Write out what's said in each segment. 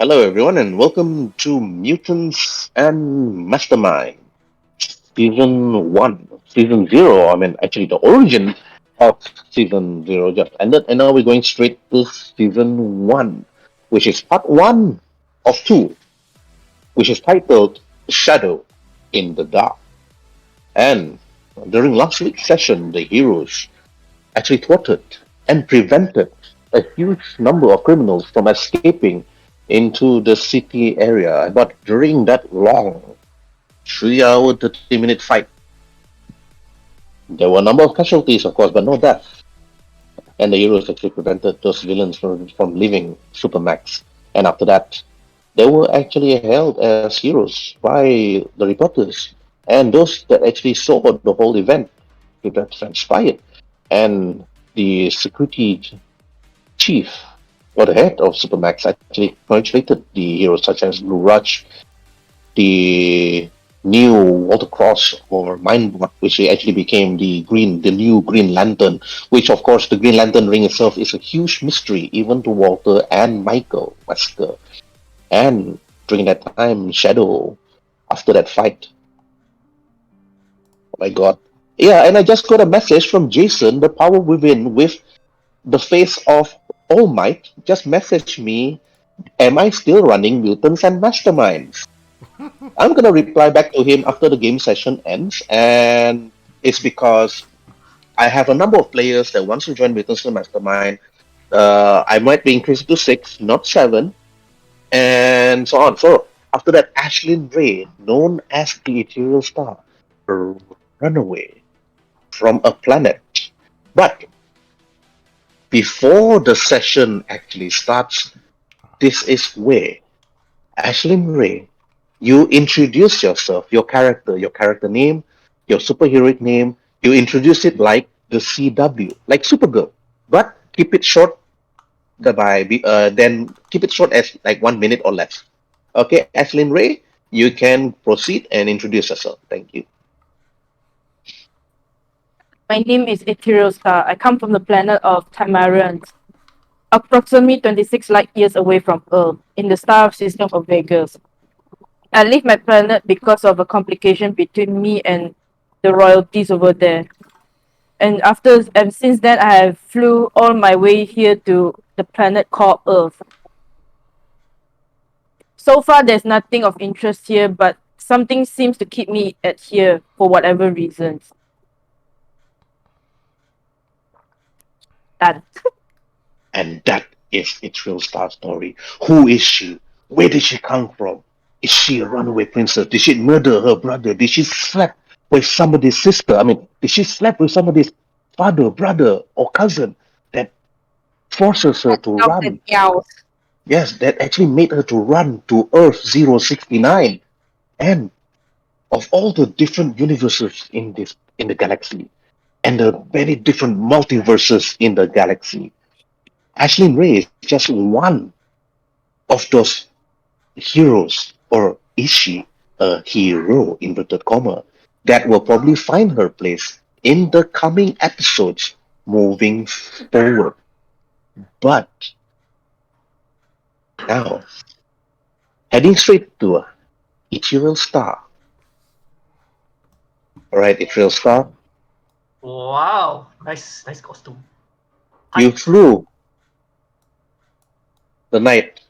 Hello, everyone, and welcome to Mutants and Mastermind Season 1, Season 0. I mean, actually, the origin of Season 0 just ended, and now we're going straight to Season 1, which is part 1 of 2, which is titled Shadow in the Dark. And during last week's session, the heroes actually thwarted and prevented a huge number of criminals from escaping into the city area. But during that long 3 hour, 30-minute fight, there were a number of casualties, of course, but no death. And the heroes actually prevented those villains from leaving Supermax. And after that, they were actually held as heroes by the reporters and those that actually saw the whole event that transpired. And the security chief or the head of Supermax actually congratulated the heroes such as Blue Rush, the new Walter Cross or Mindbot, which actually became the new Green Lantern, which of course the Green Lantern ring itself is a huge mystery even to Walter and Michael Wesker. And during that time, Shadow, after that fight, oh my god. Yeah, and I just got a message from Jason, the power within, with the face of All Might, just messaged me, am I still running Mutants and Masterminds? I'm gonna reply back to him after the game session ends, and it's because I have a number of players that wants to join Mutants and Mastermind. I might be increased to 6, not 7, and so on. So after that, Ashlyn Ray, known as the Ethereal Star, a runaway from a planet. But before the session actually starts, this is where Ashlyn Ray, you introduce yourself, your character name, your superheroic name. You introduce it like the CW, like Supergirl, but keep it short. Then keep it short as like 1 minute or less. Okay, Ashlyn Ray, you can proceed and introduce yourself. Thank you. My name is Ethereal Star. I come from the planet of Tamarans, approximately 26 light years away from Earth, in the star system of Vegas. I leave my planet because of a complication between me and the royalties over there. And since then, I have flew all my way here to the planet called Earth. So far, there's nothing of interest here, but something seems to keep me at here for whatever reasons. Done. And that is its real star story. Who is she? Where did she come from? Is she a runaway princess? Did she murder her brother? Did she sleep with somebody's sister? I mean, did she sleep with somebody's father, brother, or cousin that forces her to Meows and run? meows. Yes, that actually made her to run to Earth 069. And of all the different universes in the galaxy, and the many different multiverses in the galaxy, Ashlyn Ray is just one of those heroes, or is she a hero, inverted comma, that will probably find her place in the coming episodes moving forward. But now, heading straight to Ethereal Star. Alright, Ethereal Star, Wow, nice costume. you Hi. flew the night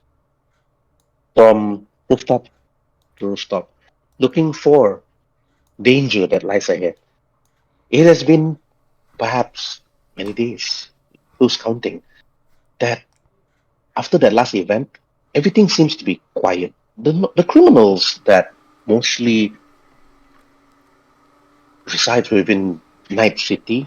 from rooftop to rooftop, looking for danger that lies ahead. It has been perhaps many days, who's counting, that after that last event, everything seems to be quiet. The criminals that mostly reside within Night City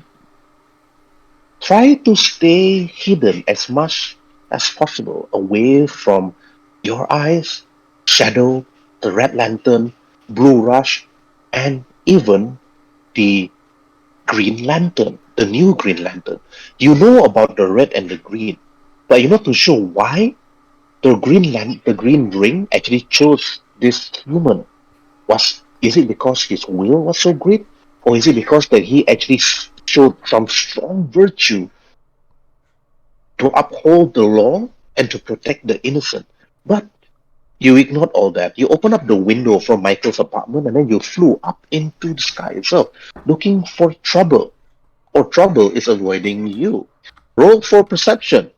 try to stay hidden as much as possible away from your eyes, Shadow, the Red Lantern, Blue Rush, and even the Green Lantern, the new Green Lantern. You know about the red and the green, but you're not too sure why the green ring actually chose this human. Was Is it because his will was so great, or is it because that he actually showed some strong virtue to uphold the law and to protect the innocent? But You ignored all that. You opened up the window from Michael's apartment and then you flew up into the sky itself, looking for trouble. Or trouble is avoiding you. Roll for perception.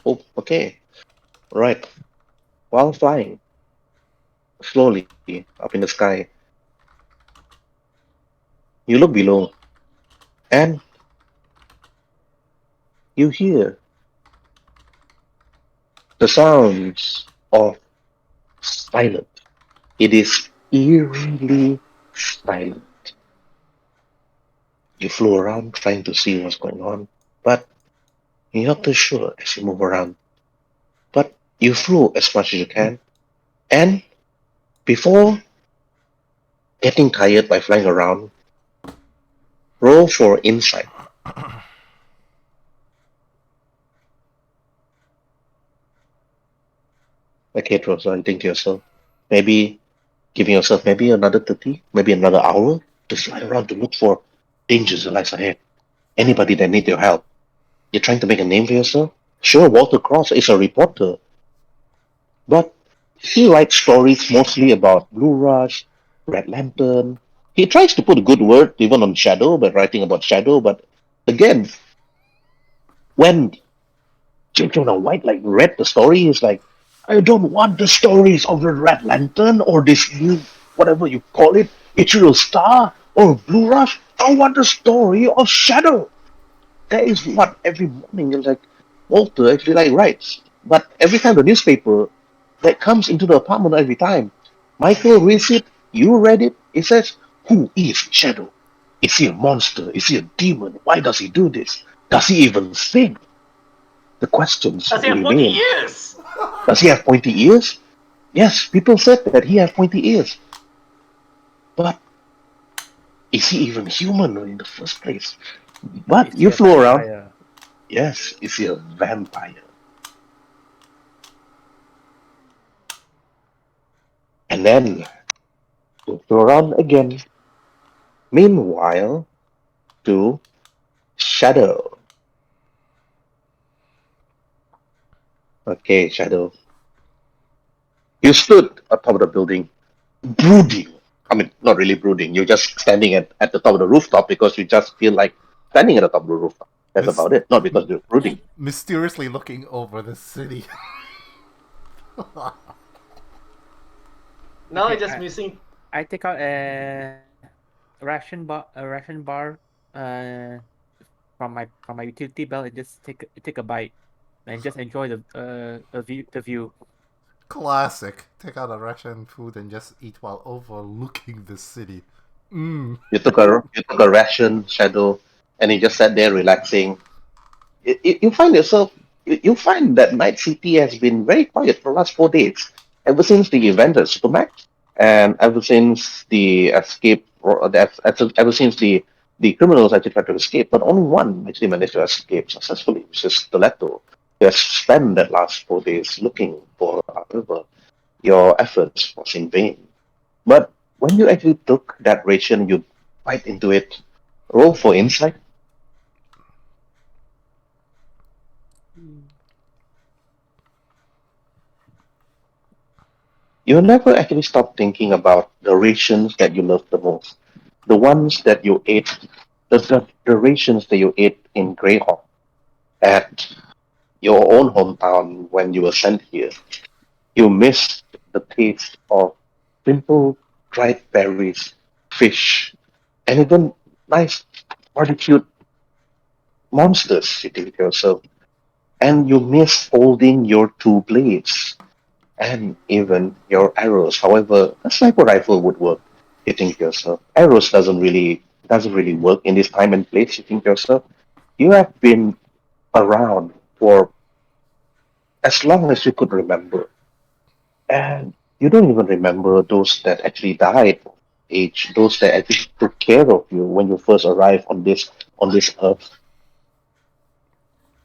Oh, okay. Right. While flying slowly up in the sky, you look below and you hear the sounds of silence. It is eerily silent. You flew around trying to see what's going on, but you're not too sure as you move around. But you flew as much as you can, and before getting tired by flying around, roll for insight. Okay, so you think to yourself, maybe giving yourself maybe another 30, maybe another hour to fly around to look for dangers that lies ahead. Anybody that needs your help. You're trying to make a name for yourself? Sure, Walter Cross is a reporter, but he writes stories mostly about Blue Rush, Red Lantern. He tries to put a good word even on Shadow by writing about Shadow, but again, when Jonah White like read the story, he's like, I don't want the stories of the Red Lantern or this new whatever you call it, Ichiro Star or Blue Rush. I want the story of Shadow. That is what every morning you're like Walter actually like writes. But every time the newspaper that comes into the apartment every time, Michael reads it, you read it, it says, who is Shadow? Is he a monster? Is he a demon? Why does he do this? Does he even think? The questions Does he have 40 remain. years? Does he have pointy ears? Yes, people said that he has pointy ears. But is he even human in the first place? But Is he you a flew around. vampire? Yes, is he a vampire? And then you flew around again. Meanwhile, to Shadow. Okay, Shadow. You stood atop of the building, brooding. I mean, not really brooding. You're just standing at the top of the rooftop because you just feel like standing at the top of the rooftop. That's Mis- about it. Not because you're brooding. Mysteriously looking over the city. Now Okay, I'm just missing. I take out a ration bar, from my utility belt and just take a bite and just enjoy the view. Classic. Take out a ration food and just eat while overlooking the city. You took a ration, Shadow, and you just sat there relaxing. You find yourself. You find that Night City has been very quiet for the last 4 days. Ever since the event at Supermax, and ever since the escape, ever since the criminals actually tried to escape, but only one actually managed to escape successfully, which is Stiletto. You have spent that last 4 days looking for her. However, your efforts was in vain. But when you actually took that ration, you bite into it. Roll for insight. You never actually stop thinking about the rations that you love the most. The ones that you ate, the rations that you ate in Greyhawk at your own hometown when you were sent here. You missed the taste of simple dried berries, fish, and even nice barbecued monsters, you think to yourself. And you miss holding your two blades and even your arrows. However, a sniper rifle would work. You think to yourself, arrows doesn't really work in this time and place. You think to yourself, you have been around for as long as you could remember, and you don't even remember those that actually died, age those that actually took care of you when you first arrived on this earth.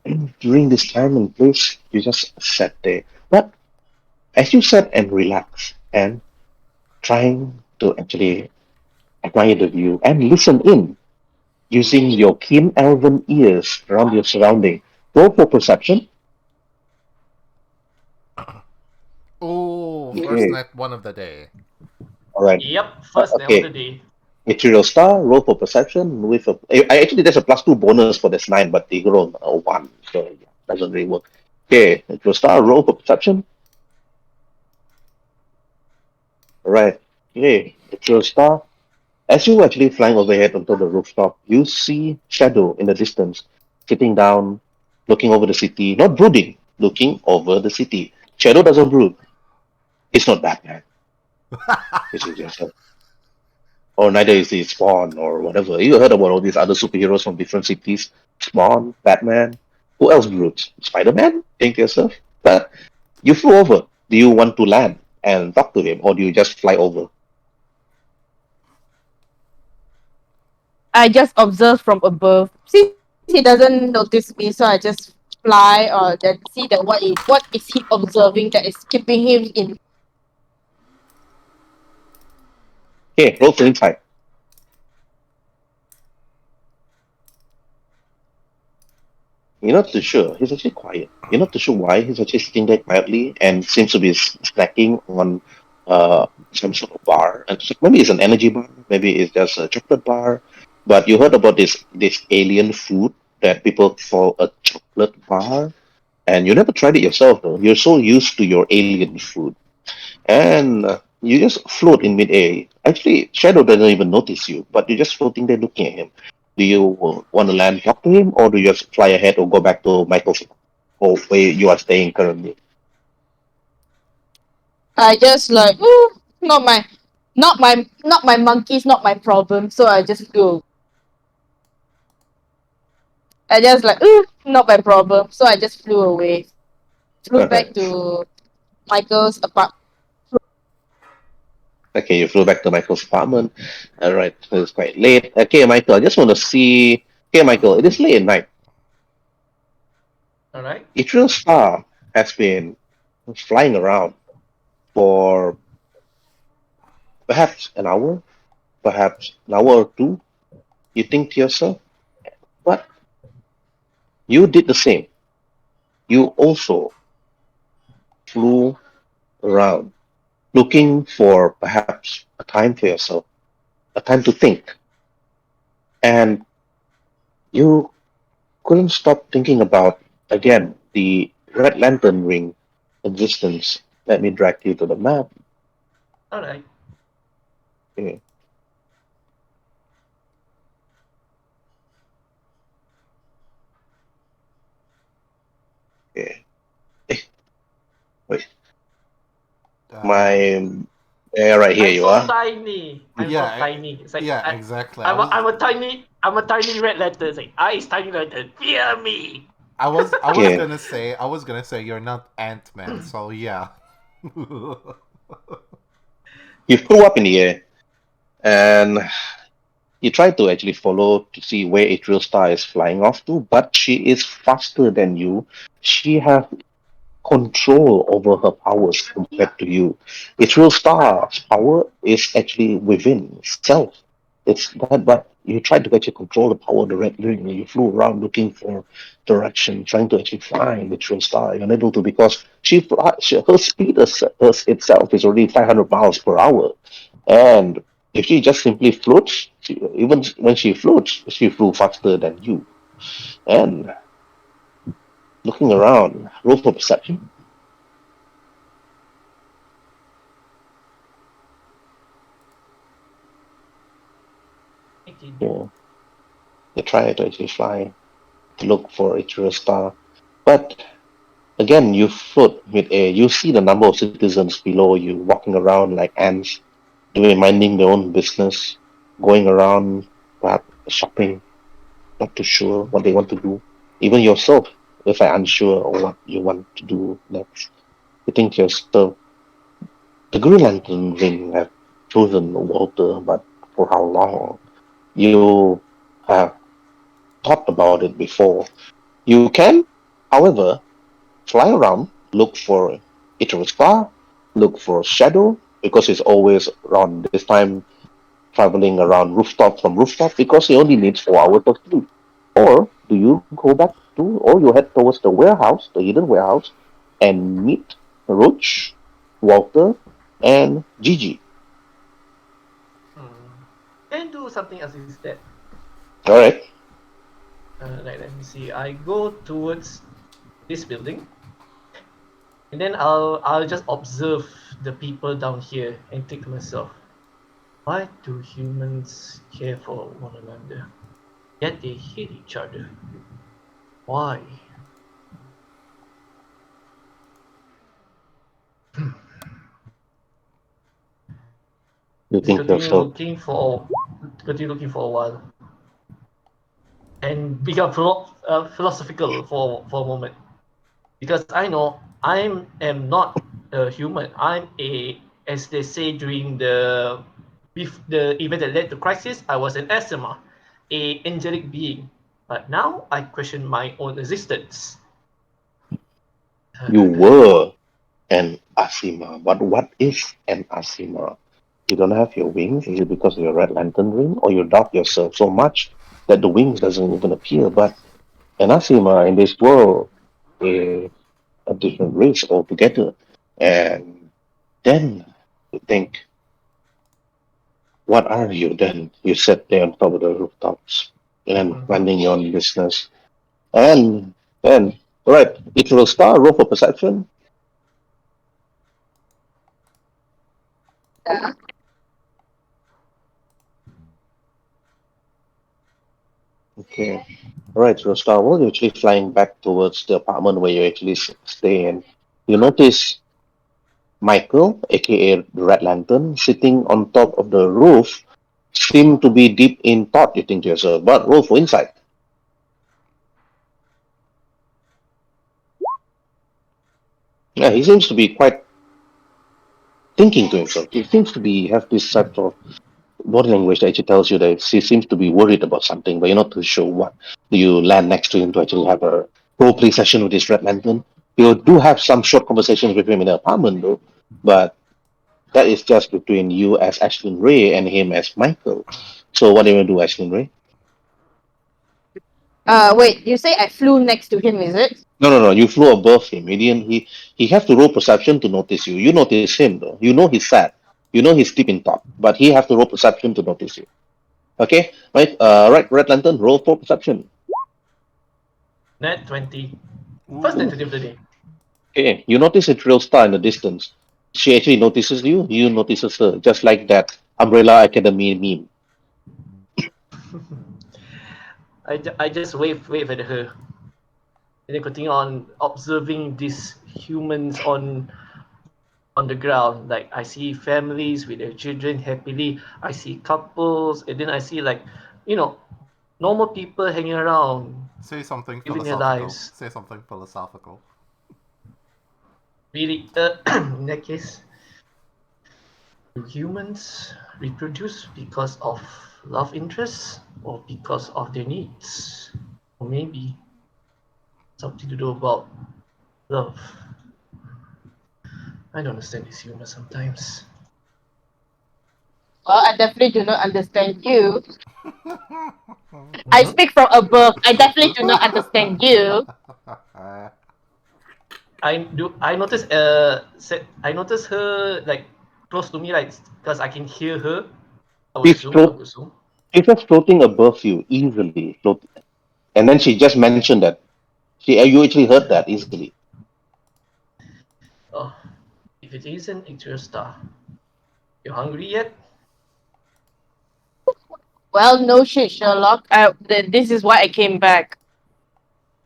And during this time and place, you just sat there. But as you sat and relaxed and trying to actually admire the view, and listen in using your keen elven ears around your surrounding. Roll for perception. Oh, first Okay. net one of the day. All right. Yep, first day of the Okay. day. Material star. Roll for perception with a. Actually, there's a +2 bonus for this 9, but they roll a 1, so yeah, doesn't really work. Okay. Material star. Roll for perception. All right. Okay. Material star. As you actually flying overhead onto the rooftop, you see Shadow in the distance, sitting down, looking over the city, not brooding, looking over the city. Shadow doesn't brood. He's not Batman. He's just or neither is he Spawn or whatever. You heard about all these other superheroes from different cities. Spawn, Batman. Who else broods? Spider-Man? Think to yourself. But you flew over. Do you want to land and talk to him, or do you just fly over? I just observe from above. Since he doesn't notice me, so I just fly or then see that what is he observing that is keeping him in. Okay, roll for insight. You're not too sure. He's actually quiet. You're not too sure why. He's actually sitting there quietly and seems to be snacking on some sort of bar. And so maybe it's an energy bar. Maybe it's just a chocolate bar. But you heard about this alien food that people call a chocolate bar, and you never tried it yourself though. You're so used to your alien food, and you just float in midair. Actually, Shadow doesn't even notice you, but you're just floating there looking at him. Do you want to land, talk to him, or do you just fly ahead or go back to Michael's or where you are staying currently? I just like, not my monkeys, not my problem. So I just go. I just like, not my problem. So I just flew away. Flew back Alright. to Michael's apartment. Okay, you flew back to Michael's apartment. Alright, it's quite late. Okay, Michael, I just want to see. Okay, Michael, it is late at night. Alright. Ethereal Star has been flying around for perhaps an hour, perhaps an hour or two. You think to yourself, what? You did the same. You also flew around looking for perhaps a time for yourself, a time to think. And you couldn't stop thinking about, again, the Red Lantern ring existence. Let me drag you to the map. Alright. Okay. Okay. Wait, my yeah, right here I'm you so are. tiny. I'm so Yeah, tiny. It's like yeah, exactly. I'm a tiny red lantern. It's like I is tiny lantern. Fear me. I was Okay. gonna say you're not Ant-Man, so yeah. You flew up in the air and you try to actually follow to see where Atrial Star is flying off to, but she is faster than you. She has control over her powers compared to you. Atrial Star's power is actually within self. It's that, but you tried to actually control the power of the Red Ring. You flew around looking for direction, trying to actually find the Atrial Star. You're unable to because her speed itself is already 500 miles per hour. And if she just simply floats, even when she floats, she flew faster than you. And looking around, roll for perception. Yeah, they try to actually fly to look for a tourist star. But again, you float mid-air. You see the number of citizens below you walking around like ants, doing minding their own business, going around, perhaps shopping, not too sure what they want to do. Even yourself, if I'm unsure of what you want to do next, you think to yourself, the Green Lantern ring have chosen Walter, but for how long? You have thought about it before. You can, however, fly around, look for Icarus Star, look for Shadow, because it's always around this time traveling around rooftop from rooftop because he only needs 4 hours of sleep? Or do you go back to, or you head towards the warehouse, the hidden warehouse, and meet Roach, Walter, and Gigi? Can do something else instead. All right. Let me see. I go towards this building, and then I'll just observe the people down here and think to myself, why do humans care for one another? Yet they hate each other. Why? You Just think yourself, continue looking for a while, and become philosophical for a moment. Because I know am not a human. I'm a, as they say during the event that led to crisis, I was an Asima, a angelic being. But now I question my own existence. you were an Asima, but what is an Asima? You don't have your wings. Is it because of your red lantern ring, or you doubt yourself so much that the wings doesn't even appear? But an Asima in this world is a different race altogether. And then you think, what are you then? You sit there on top of the rooftops and minding your own business. And then, all right, it will start roll for perception. Okay. All right, so Star Wars, you're actually flying back towards the apartment where you actually stay in. You notice Michael, aka the Red Lantern, sitting on top of the roof, seem to be deep in thought, you think to yourself, but roll for insight. Yeah, he seems to be quite thinking to himself. He seems to be have this type of body language that actually tells you that he seems to be worried about something, but you're not too sure what. You land next to him to actually have a role play session with this Red Lantern. You do have some short conversations with him in the apartment though, but that is just between you as Ashlyn Ray and him as Michael. So what do you want to do, Ashlyn Ray? Wait, you say I flew next to him, is it? No. You flew above him. He didn't. He have to roll perception to notice you. You notice him though. You know he's sad. You know he's deep in thought, but he have to roll perception to notice you. Okay, right. Right. Red Lantern, roll for perception. Net 20. First net 20 of the day. Okay, you notice a trail star in the distance. She actually notices you. You notices her, just like that Umbrella Academy meme. I just wave at her, and then continue on observing these humans on the ground. Like I see families with their children happily. I see couples, and then I see like, you know, normal people hanging around, Say something living their philosophical. lives. Say something philosophical. Really, in that case, do humans reproduce because of love interests or because of their needs? Or maybe something to do about love. I don't understand these humans sometimes. Well, I definitely do not understand you. I speak from above. I definitely do not understand you. I notice I notice her like close to me, like because I can hear her. I would She's assume. I would float. assume. She's just floating above you easily. Float, and then she just mentioned that you actually heard that easily. Oh, if it isn't Icterial Star, you hungry yet? Well, no shit, Sherlock. This is why I came back.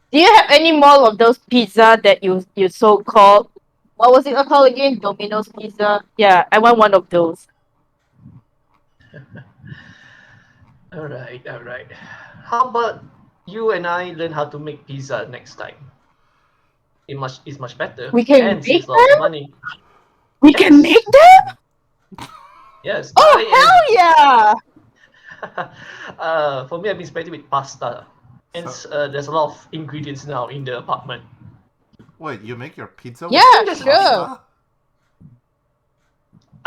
Do you have any more of those pizza that you so called? What was it called again? Domino's pizza. Yeah, I want one of those. All right, all right. How about you and I learn how to make pizza next time? It's much better We can and make saves a lot of them. money. We can make Yes, them. yes. Oh hell yeah! For me, I've been spending with pasta, and So, there's a lot of ingredients now in the apartment. wait, you make your pizza with Yeah, There's sure. pasta?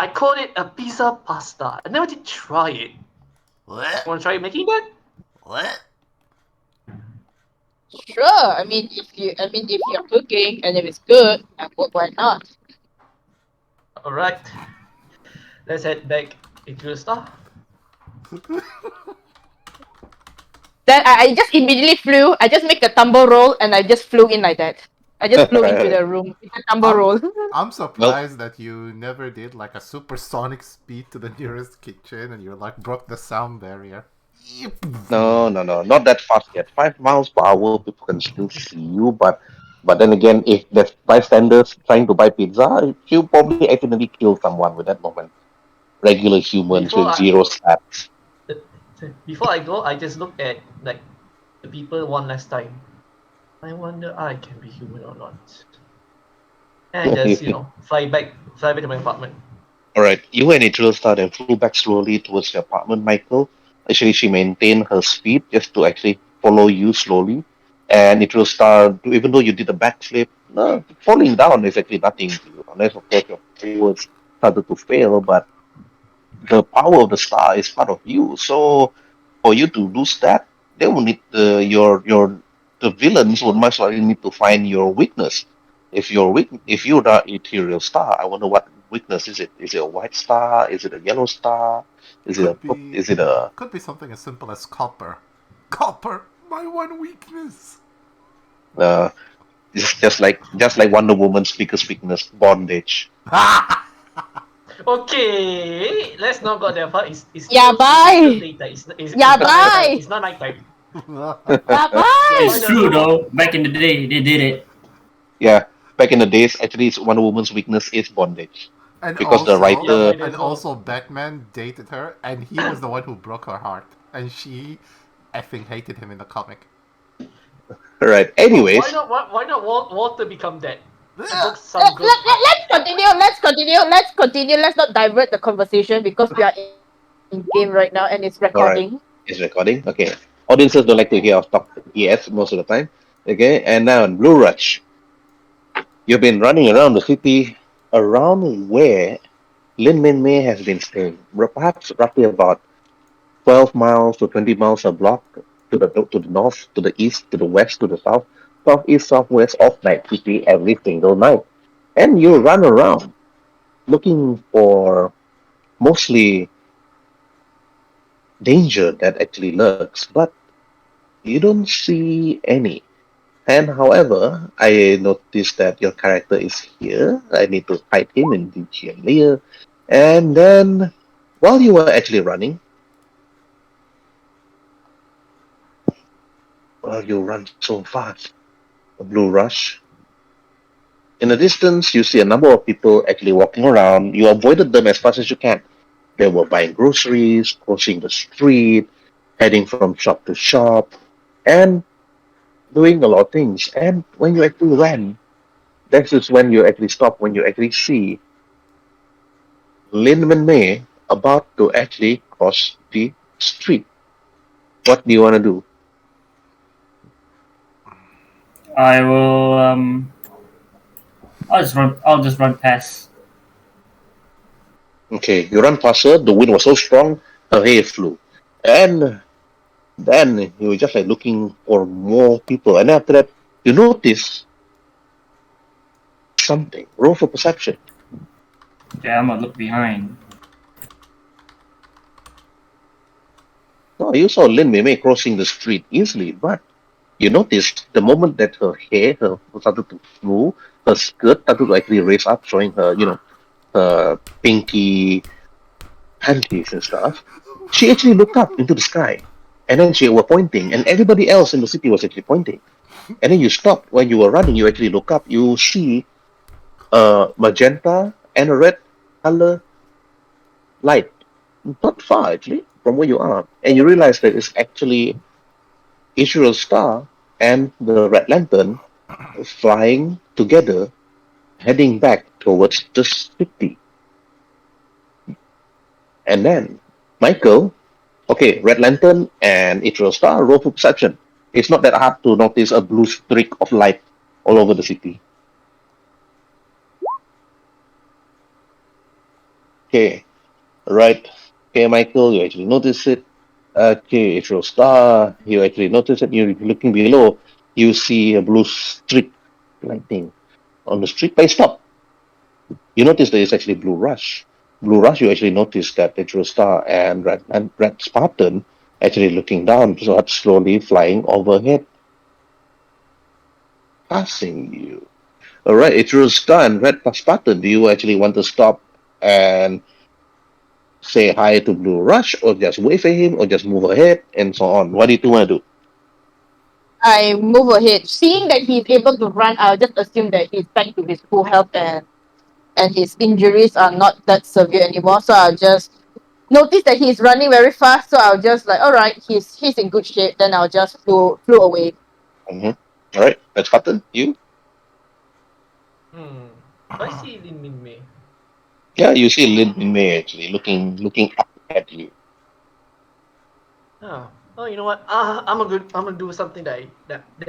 I called it a pizza pasta. I never did try it. What? Want to try making that? What? Sure. If you're cooking and if it's good, why not? Alright. Let's head back into the store. Then I just immediately flew. I just make a tumble roll and I just flew in like that. I just flew into the room. It's a tumble roll. I'm surprised that you never did like a supersonic speed to the nearest kitchen and you like broke the sound barrier. No, not that fast yet. 5 miles per hour, people can still see you, but then again, if there's bystanders trying to buy pizza, you probably accidentally kill someone with that moment. Regular humans Before with I zero stats. before I go, I just look at like the people one last time. I wonder I can be human or not. And just fly back to my apartment. All right, you and Adriel start and flew back slowly towards your apartment, Michael. Actually, she maintained her speed just to actually follow you slowly. And Adriel start, even though you did a backflip, falling down is actually nothing to you, unless of course your forwards started to fail. But the power of the star is part of you. So for you to lose that, they will need the villains would much likely need to find your weakness. If you're the ethereal star, I wonder what weakness is it? Is it a white star? Is it a yellow star? Is it a Could be is it a could be something as simple as copper. Copper, my one weakness. uh, just like Wonder Woman's biggest weakness, bondage. Okay, let's not go that far. It's Yeah, still bye. daytime. Yeah, it's not nighttime. bye. It's not nighttime. Yeah, bye. It's true though. Back in the day, they did it. Yeah, back in the days, actually, Wonder Woman's weakness is bondage and because the also Yeah, writer. might and as well. also Batman dated her and he was the one who broke her heart. And she effing hated him in the comic. Right. Why Anyways, not? Why not Walter become that? Broke Let, some let, girl's heart. let's continue. Let's continue. Let's not divert the conversation because we are in game right now and it's all right, recording. it's recording. Okay, audiences don't like to hear off top BS most of the time. Okay, and now in Blue Rush, you've been running around the city, around where Lin Min Mei has been staying, perhaps roughly about 12 miles to 20 miles a block to the north, to the east, to the west, to the south, southeast, southwest of Night City every single night, and you run around looking for mostly danger that actually lurks, but you don't see any. And however, I noticed that your character is here. I need to hide him in the GM layer. And then, while you were actually running, well, you run so fast. A blue rush. In the distance, you see a number of people actually walking around. You avoided them as fast as you can. They were buying groceries, crossing the street, heading from shop to shop, and doing a lot of things. And when you actually ran, that is when you actually stop, when you actually see Lin May about to actually cross the street. What do you want to do? I will. I'll just run. I'll just run past. Okay, you run faster. The wind was so strong, her hair flew. And then you were just like looking for more people. And after that, you notice something. Roll for perception. Okay, I'm gonna look behind. No, you saw Lin Mei crossing the street easily, but you noticed the moment that her hair started to flow, her skirt started to actually raise up, showing her, her pinky panties and stuff. She actually looked up into the sky, and then she was pointing, and everybody else in the city was actually pointing. And then you stopped when you were running. You actually look up. You see a magenta and a red color light, not far actually from where you are, and you realize that it's actually Israel's star and the red lantern flying together, heading back towards the city. And then, Michael, okay, red lantern and Israel star, roll for perception. It's not that hard to notice a blue streak of light all over the city. Okay, right. Okay, Michael, you actually notice it. Okay, it's your star. You actually notice it. You're looking below. You see a blue streak lightning on the street. But stop. You notice there is actually blue rush. Blue rush. You actually notice that it's your star and red Spartan actually looking down, so slowly flying overhead, passing you. All right, it's your star and red Spartan. Do you actually want to stop and say hi to Blue Rush, or just wait for him, or just move ahead, and so on? What do you want to do? I move ahead. Seeing that he's able to run, I'll just assume that he's back to his full health and his injuries are not that severe anymore. So I'll just notice that he's running very fast. So I'll just like, all right, he's in good shape. Then I'll just flew away. Mm-hmm. All right, that's Spartan. You? Do I see Lin Min Mei? Yeah, you see Lin Min Mei actually looking up at you. Oh, oh, you know what? I'm gonna do something that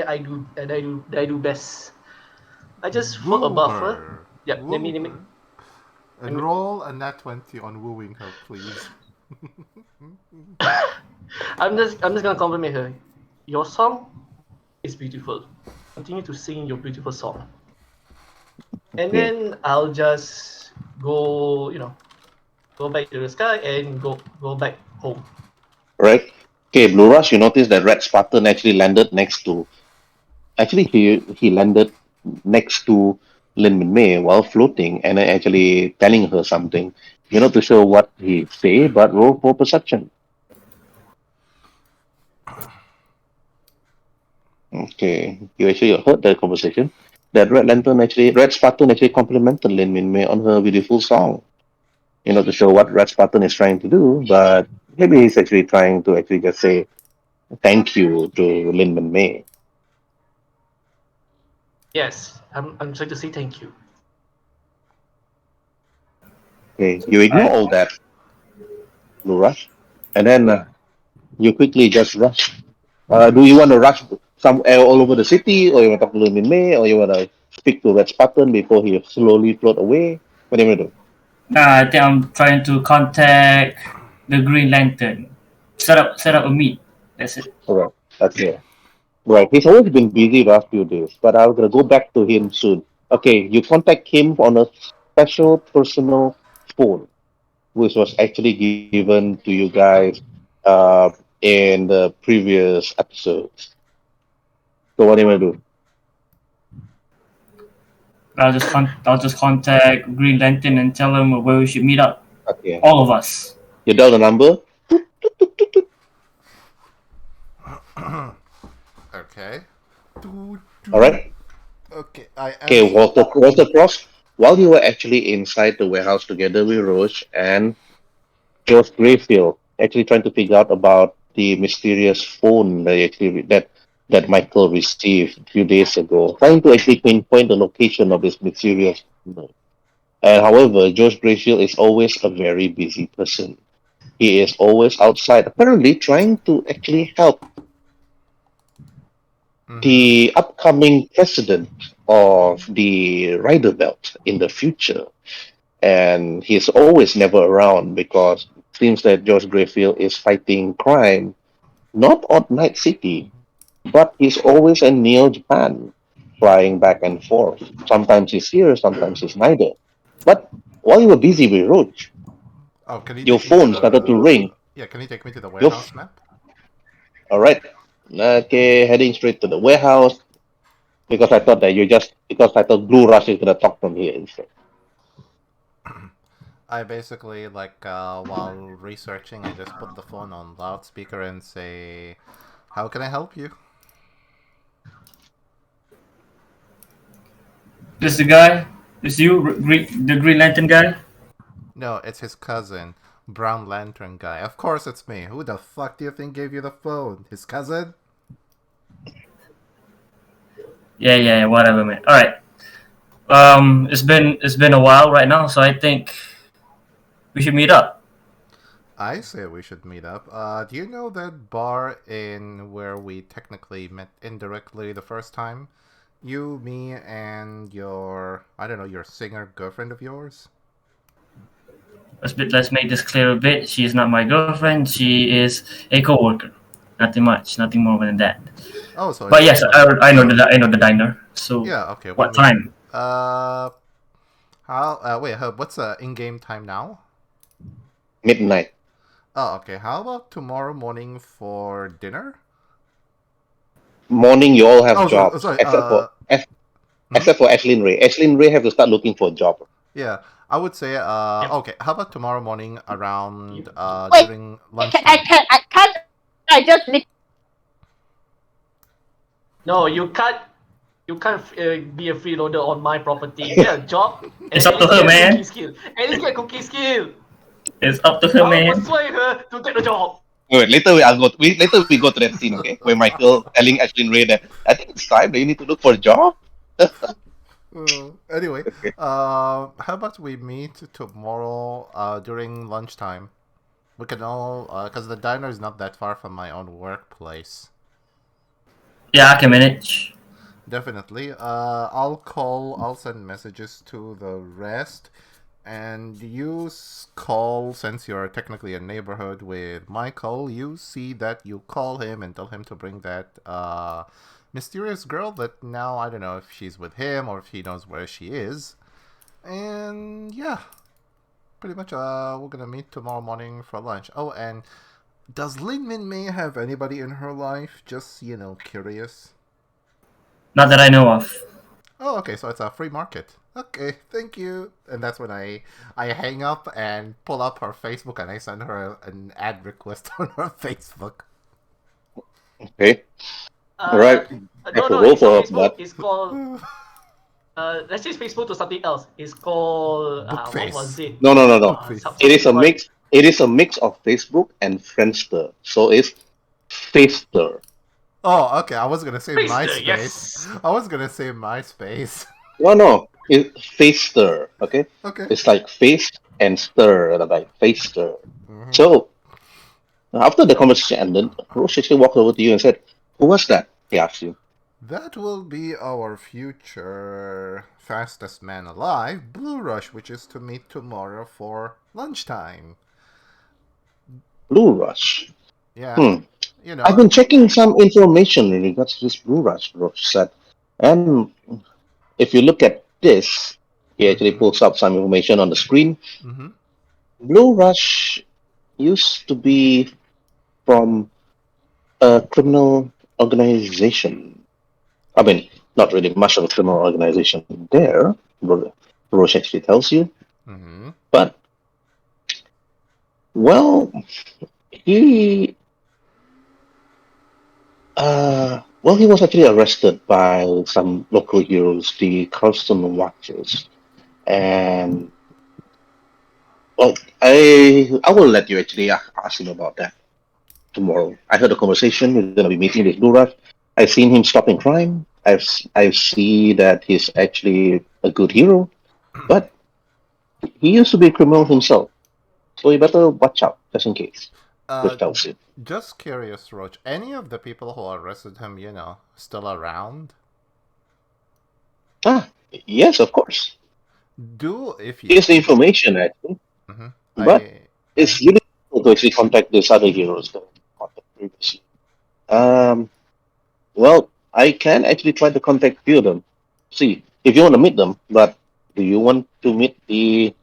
I do best. I just float Woo above her. her. Yep. Woo her. Let And me. roll a nat 20 on wooing her, please. I'm just gonna compliment her. Your song is beautiful. Continue to sing your beautiful song. And Okay. then I'll just go back to the sky and go back home. All right. Okay, Blue Rush. You notice that Red Spartan actually landed next to. Actually, he landed next to Lin Min Mei while floating, and actually telling her something. You're not too sure what he say, but roll for perception. Okay, you actually heard that conversation. That Red Spartan actually complimented Lin Min Mei on her beautiful song. To show what Red Spartan is trying to do, but maybe he's actually trying to actually just say thank you to Lin Min Mei. Yes, I'm trying to say thank you. Okay, you ignore I all that, Blue Rush, and then you quickly just rush. Do you want to rush somewhere all over the city, or you want to talk to Lin Min Mei, or you want to speak to Red Spartan before he slowly float away? What do you want to do? I think I'm trying to contact the Green Lantern. Set up a meet. That's it. All right, okay. Right. He's always been busy the last few days, but I'm gonna go back to him soon. Okay, you contact him on a special personal phone, which was actually given to you guys uh, in the previous episodes. So what do you want to do? I'll just contact Green Lantern and tell him where we should meet up. Okay, All of us. you dial the number. Okay. All right. Okay, I Okay, answer. Walter Cross. While you were actually inside the warehouse together with Roche and George Grayfield, actually trying to figure out about the mysterious phone that Michael received a few days ago, trying to actually pinpoint the location of this mysterious phone. And however, George Grayfield is always a very busy person. He is always outside, apparently trying to actually help Mm-hmm. the upcoming president of the Rider Belt in the future. And he's always never around because it seems that George Grayfield is fighting crime, not on Night City, but he's always in Neo Japan, flying back and forth. Sometimes he's here, sometimes he's neither. But while you were busy with Roach, Oh, can you your take me to phone started to the? ring. Yeah, can you take me to the Your warehouse map? All right, okay, heading straight to the warehouse because I thought Blue Rush is gonna talk from here instead. I basically while researching, I just put the phone on loudspeaker and say, "How can I help you?" This the guy. This you, the Green Lantern guy. No, it's his cousin, Brown Lantern guy. Of course, it's me. Who the fuck do you think gave you the phone? His cousin? Yeah, whatever, man. All right. It's been a while right now, so I think we should meet up. I say we should meet up. Do you know that bar in where we technically met indirectly the first time? You, me, and your, I don't know, your singer girlfriend of yours? let's make this clear a bit. She is not my girlfriend. She is a coworker. Nothing much. Nothing more than that. Oh, so But it's yes, I know the diner. So yeah. Okay, we'll what meet. time? How? Wait. What's in-game time now? Midnight. Oh, okay. How about tomorrow morning for dinner? Morning, you all have Oh, so jobs sorry. Hmm? except for Ashlyn Ray. Ashlyn Ray have to start looking for a job. Yeah, I would say. Yep. Okay. How about tomorrow morning around Wait, during I lunchtime? can't. I can't. I just need. No, you can't. You can't be a freeloader on my property. Get a job and It's at up to least her, get a cooking man. skill. At least get a cooking skill. It's up to her, I'll man. persuade her to get the job. Wait, later we go to that scene, okay? Where Michael telling Ashlyn Ray that I think it's time that you need to look for a job. Anyway, Okay. how about we meet tomorrow during lunchtime? We can all, because the diner is not that far from my own workplace. Yeah, I can manage. Definitely. I'll send messages to the rest. And you call, since you're technically a neighborhood with Michael, you see that you call him and tell him to bring that mysterious girl that now I don't know if she's with him or if he knows where she is. And yeah, pretty much we're gonna meet tomorrow morning for lunch. Oh, and does Lin Min Mei have anybody in her life? Just, curious. Not that I know of. Oh, okay, so it's a free market. Okay, thank you. And that's when I hang up and pull up her Facebook and I send her an ad request on her Facebook. Okay. All Uh, right. no, Have to no, roll it's not for her, Facebook. but It's called. Let's change Facebook to something else. It's called. What was Bookface. it? no, no, no, no. Bookface. It is Something a like. mix. It is a mix of Facebook and Friendster. So it's Faster. Oh, okay. I was gonna say Friendster, MySpace. yes. I was gonna say MySpace. No, no. It's Faster. Okay. Okay. It's like face and stir, like Faster. Hmm. So after the conversation ended, Roche actually walked over to you and said, "Who was that?" He asked you. That will be our future fastest man alive, Blue Rush, which is to meet tomorrow for lunchtime. Blue Rush. Yeah, Hmm. you I've know. been checking some information in regards to this Blue Rush, Roche said. And if you look at this, he actually Mm-hmm. pulls up some information on the screen. Mm-hmm. Blue Rush used to be from a criminal organization. I mean, not really much of a criminal organization there, Roche actually tells you. Mm-hmm. But, well, he he was actually arrested by some local heroes, the Carlston Watchers, and well, I will let you actually ask him about that tomorrow. I heard a conversation. You're gonna be meeting with Luras. I've seen him stopping crime. I see that he's actually a good hero, but he used to be a criminal himself. So you better watch out just in case. Uh, Riff tells you. just curious, Roach. Any of the people who arrested him, still around? Ah, yes, of course. Do if you. Here's the information actually, Mm-hmm. but Mhm. it's really difficult to actually contact these other heroes that we contacted previously. Um, well, I can actually try to contact few of them. See, if you want to meet them, but do you want to meet the?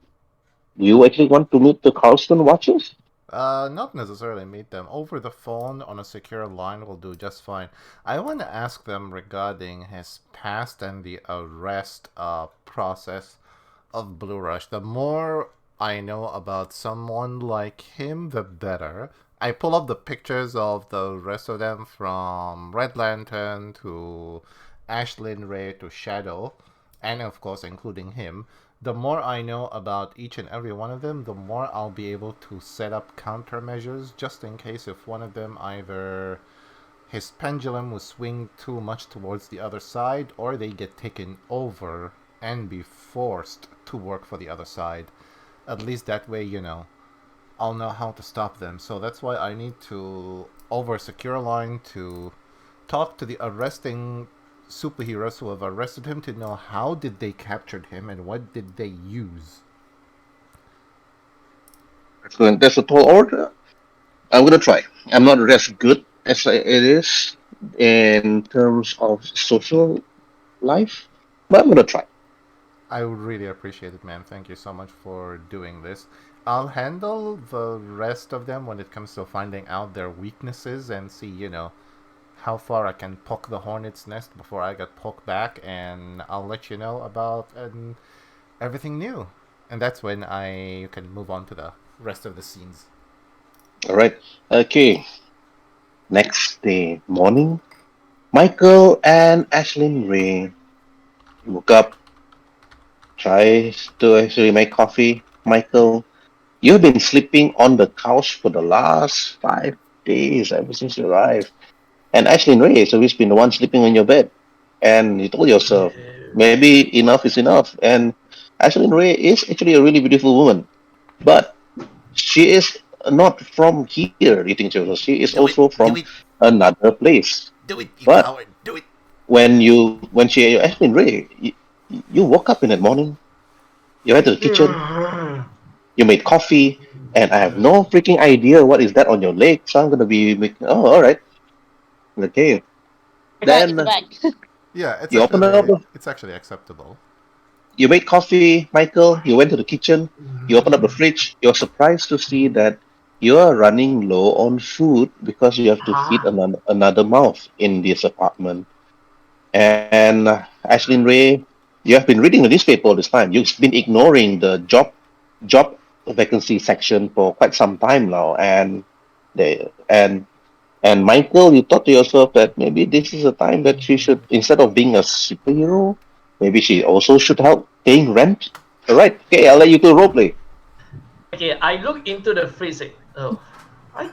Do you actually want to meet the Carlston Watchers? Not necessarily meet them. Over the phone on a secure line will do just fine. I want to ask them regarding his past and the arrest process of Blue Rush. The more I know about someone like him, the better. I pull up the pictures of the rest of them from Red Lantern to Ashlyn Ray to Shadow, and of course, including him. The more I know about each and every one of them, the more I'll be able to set up countermeasures just in case if one of them either his pendulum will swing too much towards the other side or they get taken over and be forced to work for the other side. At least that way, I'll know how to stop them. So that's why I need to over secure line to talk to the arresting superheroes who have arrested him to know how did they captured him and what did they use. Excellent. That's a tall order. I'm gonna try. I'm not as good as it is in terms of social life, but I'm gonna try. I would really appreciate it, man. Thank you so much for doing this. I'll handle the rest of them when it comes to finding out their weaknesses and see, how far I can poke the hornet's nest before I get poked back, and I'll let you know about everything new. And that's when I can move on to the rest of the scenes. All right. Okay. Next day morning, Michael and Ashlyn Ray woke up, tries to actually make coffee. Michael, you've been sleeping on the couch for the last 5 days ever since you arrived. And Ashlyn Ray has always been the one sleeping on your bed. And you told yourself, maybe enough is enough. And Ashlyn Ray is actually a really beautiful woman. But she is not from here, you think, Joseph. She is Do it, also from do it, another place. do it, you But coward, do it. when she Ashlyn Ray, you woke up in that morning, you went to the kitchen, you made coffee, and I have no freaking idea what is that on your leg. So I'm gonna be making. Oh, all right, okay. Back, it's Then back. Yeah, you open up the it's actually acceptable. You made coffee, Michael. You went to the kitchen. You opened up the fridge. You're surprised to see that you're running low on food because you have to feed Ah, another mouth in this apartment. And Ashlyn Ray, you have been reading the newspaper all this time. You've been ignoring the job vacancy section for quite some time now. They and Michael, you thought to yourself that maybe this is a time that she should, instead of being a superhero, maybe she also should help paying rent. All right, okay, I'll let you do role play. okay, I look into the fridge. Like, oh,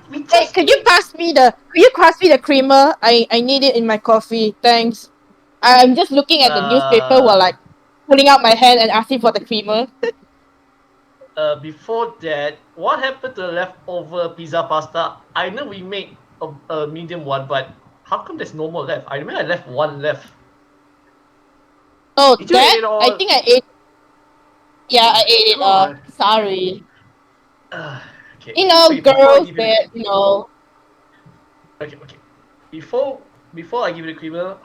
we Hey, just need. could you pass me the creamer? I need it in my coffee. Thanks. I'm just looking at the newspaper while Uh, like pulling out my hand and asking for the creamer. Before that, what happened to the leftover pizza pasta? I know we made a medium one, but how come there's no more left? I remember I left one left. Oh, Did you eat that? it I all? think I ate. Yeah, I ate it up. God. Sorry. Uh, okay. You know, Okay. Before I girls, give you the that you know. okay. Before I give you the creamer,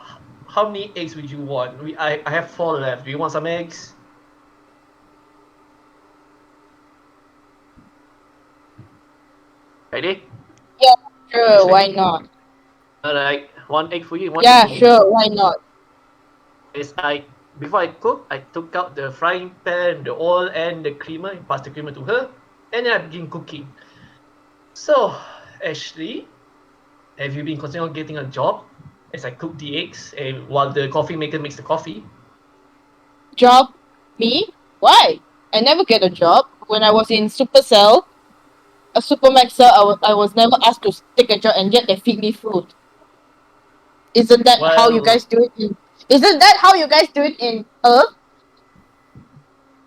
how many eggs would you want? I have 4 left. Do you want some eggs? Ready? Yeah, sure. Ashley? Why not? Alright, 1 egg for you, 1 egg Yeah, for me. sure. Why not? Is I Before I cook, I took out the frying pan, the oil, and the creamer, and passed the creamer to her, and then I begin cooking. So, Ashley, have you been considering getting a job as I cook the eggs and while the coffee maker makes the coffee? Job? Me? Why? I never get a job. When I was in Supercell, a Supermaxer, I was never asked to take a job, and yet they feed me food. Isn't that how you Well, guys do it in? Isn't that how you guys do it in Earth?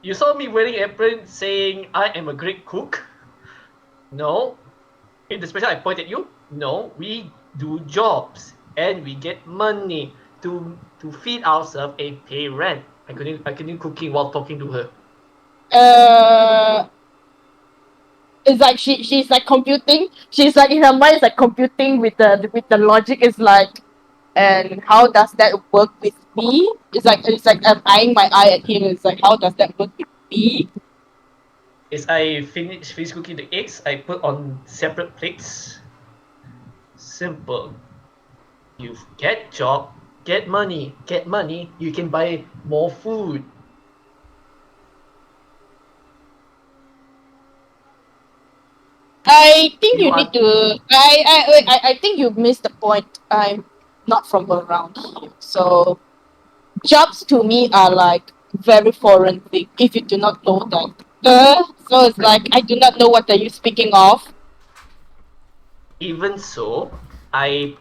you saw me wearing apron saying I am a great cook. No. In the special I point at you. No, we do jobs and we get money to feed ourselves and pay rent. I continue cooking while talking to her. Uh, it's like she's like computing. She's like in her mind, it's like computing with the logic. Is like, and how does that work with me? It's like I'm eyeing my eye at him. It's like, how does that work with me? As I finish cooking the eggs, I put on separate plates. Simple. You get job, get money. You can buy more food. I think You you need are to. I think you missed the point. I'm not from around here, so jobs to me are like very foreign thing. If you do not know that, so it's like I do not know what are you speaking of. even so. I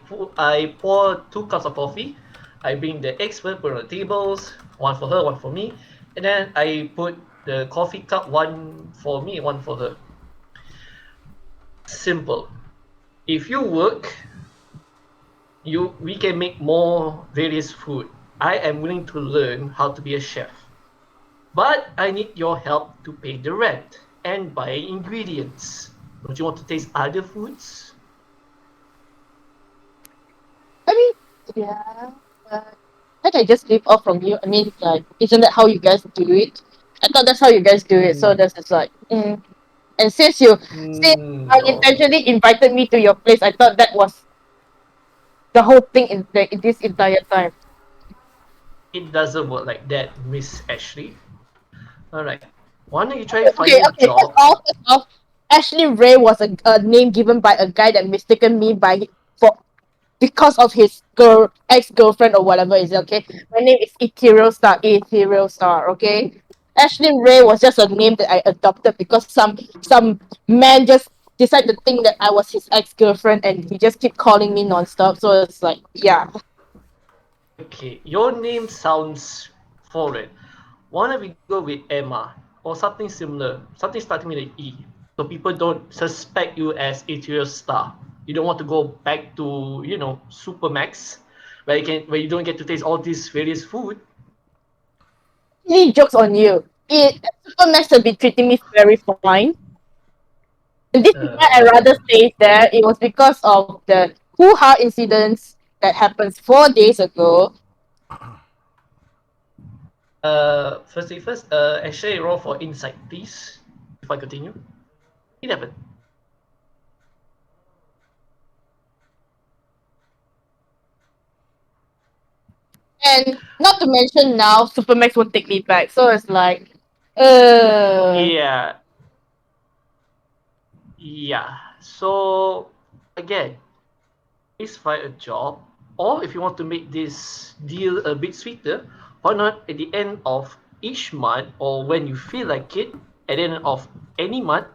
pour 2 cups of coffee. I bring the eggs, put on the tables. One for her, one for me, and then I put the coffee cup, one for me, one for her. Simple. If you work, we can make more various food. I am willing to learn how to be a chef, but I need your help to pay the rent. and buying ingredients. Don't you want to taste other foods? I mean, yeah. Can't I just live off from you? I mean, like, isn't that how you guys do it? I thought that's how you guys do it. So that's just like, And since you No, intentionally invited me to your place, I thought that was the whole thing in this entire time. it doesn't work like that, Miss Ashley. Alright. Why don't you try Okay, finding a okay. job? First off, Ashley Ray was a name given by a guy that mistaken me for because of his ex-girlfriend or whatever is it, okay? My name is Ethereal Star, okay? Ashley Ray was just a name that I adopted because some man just decided to think that I was his ex-girlfriend and he just keep calling me nonstop. So it's like, yeah. Okay, your name sounds foreign. Why don't we go with Emma or something similar, something starting with an E, so people don't suspect you as Ethereal Star. You don't want to go back to Supermax, where you don't get to taste all these various food. Jokes on you. Supermax has been treating me very fine. And this is why I rather Uh, stay there. It was because of the hoo-ha incidents that happens 4 days ago. First thing first, actually roll for insight, please. If I continue. 11. And not to mention now, Supermax won't take me back. So it's like, Yeah, yeah. So again, please find a job, or if you want to make this deal a bit sweeter, why not at the end of each month or when you feel like it, at the end of any month,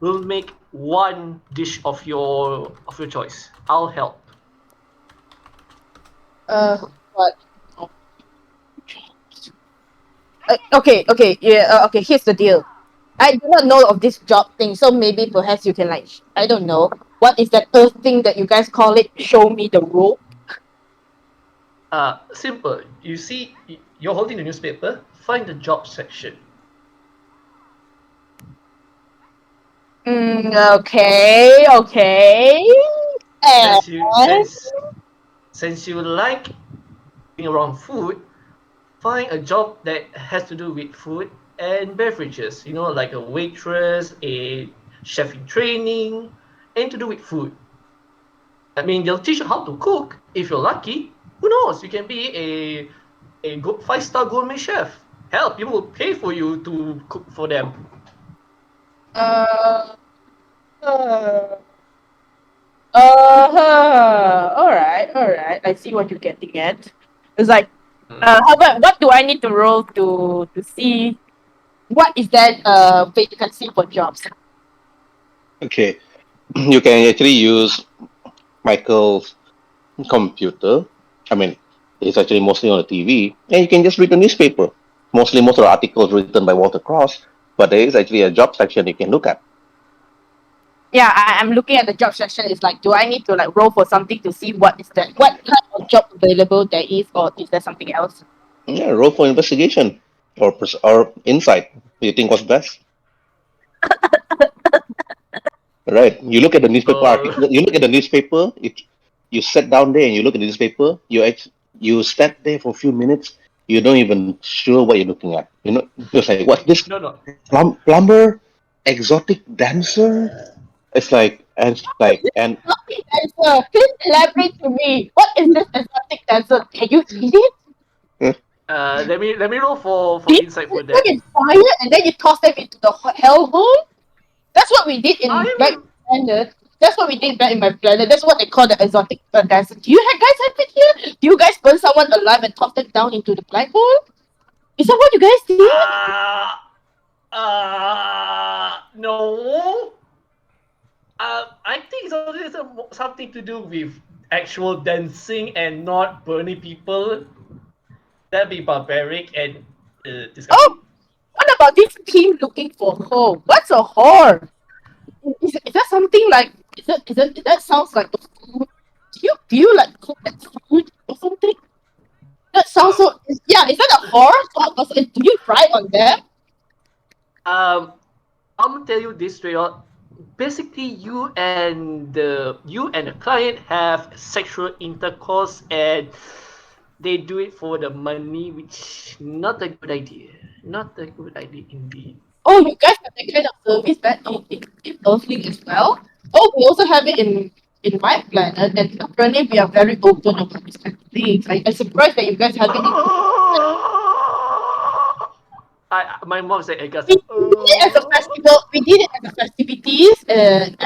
we'll make one dish of your choice. I'll help. what? Okay, yeah, okay, here's the deal. I do not know of this job thing, so maybe perhaps you can like, I don't know, what is that earth thing that you guys call it? Show me the rope. Simple. You see, you're holding the newspaper. Find the job section. Okay. And Since you since since you like being around food, find a job that has to do with food and beverages. Like a waitress, a chef in training, and to do with food. I mean, they'll teach you how to cook if you're lucky. Who knows? You can be a good 5-star gourmet chef. Hell, people will pay for you to cook for them. uh, uh, all right. I see what you're getting at. It's like, how about what do I need to roll to see what is that vacancy for jobs? Okay, you can actually use Michael's computer. I mean, it's actually mostly on the TV, and you can just read the newspaper. Most of the articles written by Walter Cross, but there is actually a job section you can look at. Yeah, I'm looking at the job section. It's like, do I need to like roll for something to see what is that, what kind of job available there is, or is there something else? Yeah, roll for investigation or insight. You think what's best? Right. You look at the newspaper Uh, article. You look at the newspaper. You sit down there and you look at the newspaper. You stand there for a few minutes. You don't even sure what you're looking at. Just like what's this no, no. plumber, exotic dancer. It's like and Exotic dancer. Please elaborate to me. What is this exotic dancer? Can you eat it? Let me roll for Did insight you for put that. in fire and then you toss them into the hellhole? That's what we did in back I'm planet. That's what we did back in my planet. That's what they call the exotic dancer. Do you guys have it here? Do you guys burn someone alive and toss them down into the black hole? Is that what you guys did? no. I think something to do with actual dancing and not burning people. That'd be barbaric and Oh, disgusting. what about this team looking for whore? What's a whore? Is that something like? That sounds like a food? Do you like cook that food or something? That sounds so. Yeah, is that a whore? So, do you fry on there? Um, I'm gonna tell you this straight out. Basically, you and the client have sexual intercourse, and they do it for the money, which not a good idea. Not a good idea indeed. Oh, you guys have that kind of service back in Earthling as well? Oh, we also have it in my planet, and apparently we are very open about these kind of things. I'm surprised that you guys have it in. My mom said, "I guess." We did it as a festival. We did it as a festivities in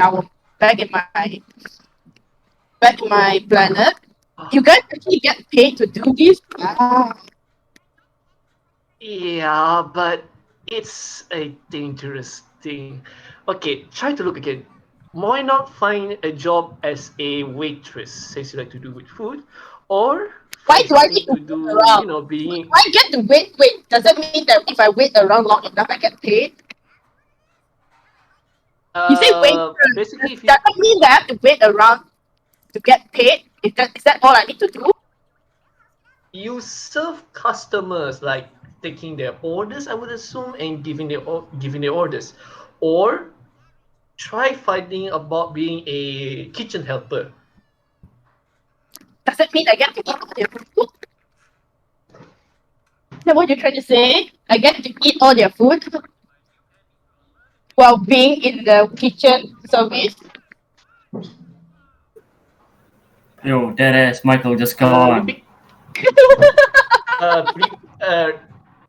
our back in my planet. You guys actually get paid to do this? Wow. Yeah, but it's a dangerous thing. Okay, try to look again. Why not find a job as a waitress, since you like to do with food, or Why find do I something need to to wait do, around? being I get to wait. Wait, does that mean that if I wait around long enough, I get paid? You say wait. basically Does if you that mean that I have to wait around to get paid? Is that all I need to do? you serve customers like taking their orders, I would assume, and giving their orders, or try finding about being a kitchen helper. Does that mean I get to eat all their food? Is that what you're trying to say? I get to eat all their food while being in the kitchen service? Yo, deadass Michael just gone. Repeat. Re-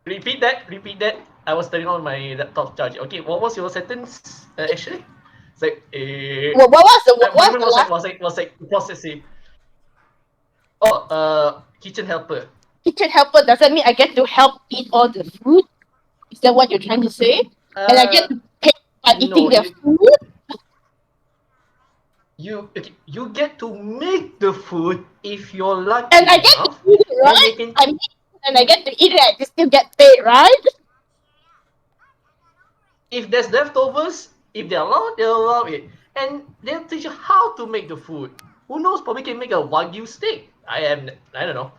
repeat that. Repeat that. I was turning on my laptop charger. Okay, what was your sentence? Actually, it's like Well, what my was mind the was like last was like was like processing. Oh, kitchen helper. kitchen helper? Does that mean I get to help eat all the food? Is that what you're trying to say? And I get Uh, to pay by eating no, their you food? you okay, you get to make the food if you're And lucky I get to enough, eat it, and they right? can. I mean, and I get to eat it, I still get paid, right? If there's leftovers, if they'll allow it, and they'll teach you how to make the food. Who knows? Probably can make a wagyu steak. I don't know.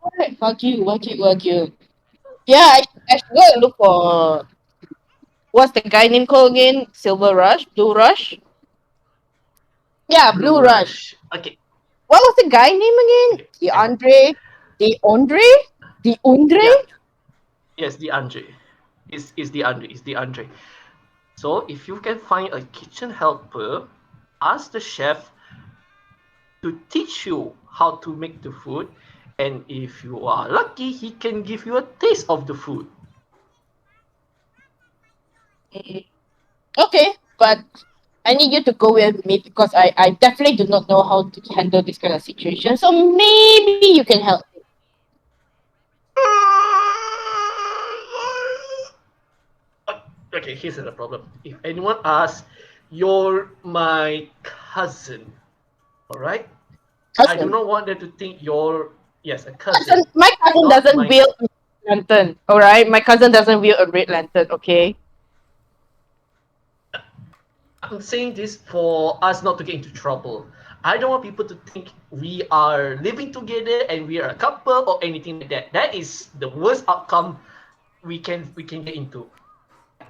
Alright, Wagyu. Yeah, I should go and look for what's the guy name called again? Silver Rush? Blue Rush? Yeah, Blue Blue Rush. Rush. Okay, What was the guy name again? okay. The And Andre? The Andre? The Andre? yeah, yes, the Andre. Is the Andre. Is the Andre. So if you can find a kitchen helper, ask the chef to teach you how to make the food, and if you are lucky, he can give you a taste of the food. Mm, okay, but I need you to go with me because I definitely do not know how to handle this kind of situation. So maybe you can help. Okay, here's the problem. If anyone asks, you're my cousin, alright? I do Cousin. not want them to think you're, yes, a cousin, My cousin not doesn't my. wield a lantern, alright? My cousin doesn't wield a red lantern, okay? I'm saying this for us not to get into trouble. I don't want people to think we are living together and we are a couple or anything like that. That is the worst outcome we can get into.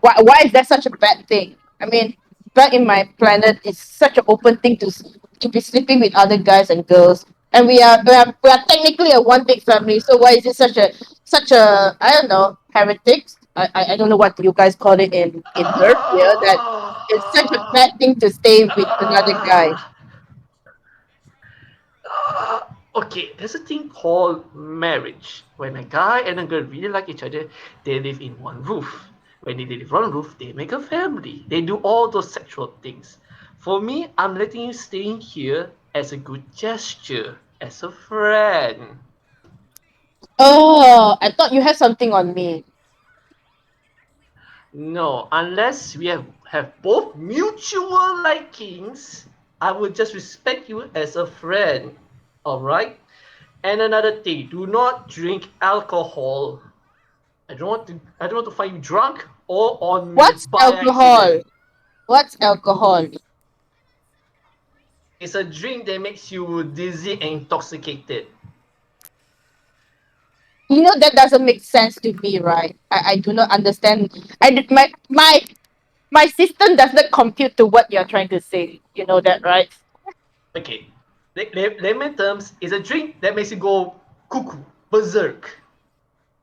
Why is that such a bad thing? I mean, back in my planet, it's such an open thing to be sleeping with other guys and girls, and we are technically a one big family. So why is it such a I don't know heretics? I don't know what you guys call it in Earth here. That it's such a bad thing to stay with another guy. Okay, there's a thing called marriage. When a guy and a girl really like each other, they live in one roof. When they live in one roof, they make a family. They do all those sexual things. For me, I'm letting you stay in here as a good gesture, as a friend. Oh, I thought you had something on me. No, unless we have both mutual likings, I will just respect you as a friend. Alright? And another thing, do not drink alcohol. I don't want to find you drunk or on me What's by alcohol? accident. What's alcohol? It's a drink that makes you dizzy and intoxicated. You know that doesn't make sense to me, right? I do not understand. My system does not compute to what you're trying to say. You know that, right? Okay. Layman terms is a drink that makes you go cuckoo, berserk,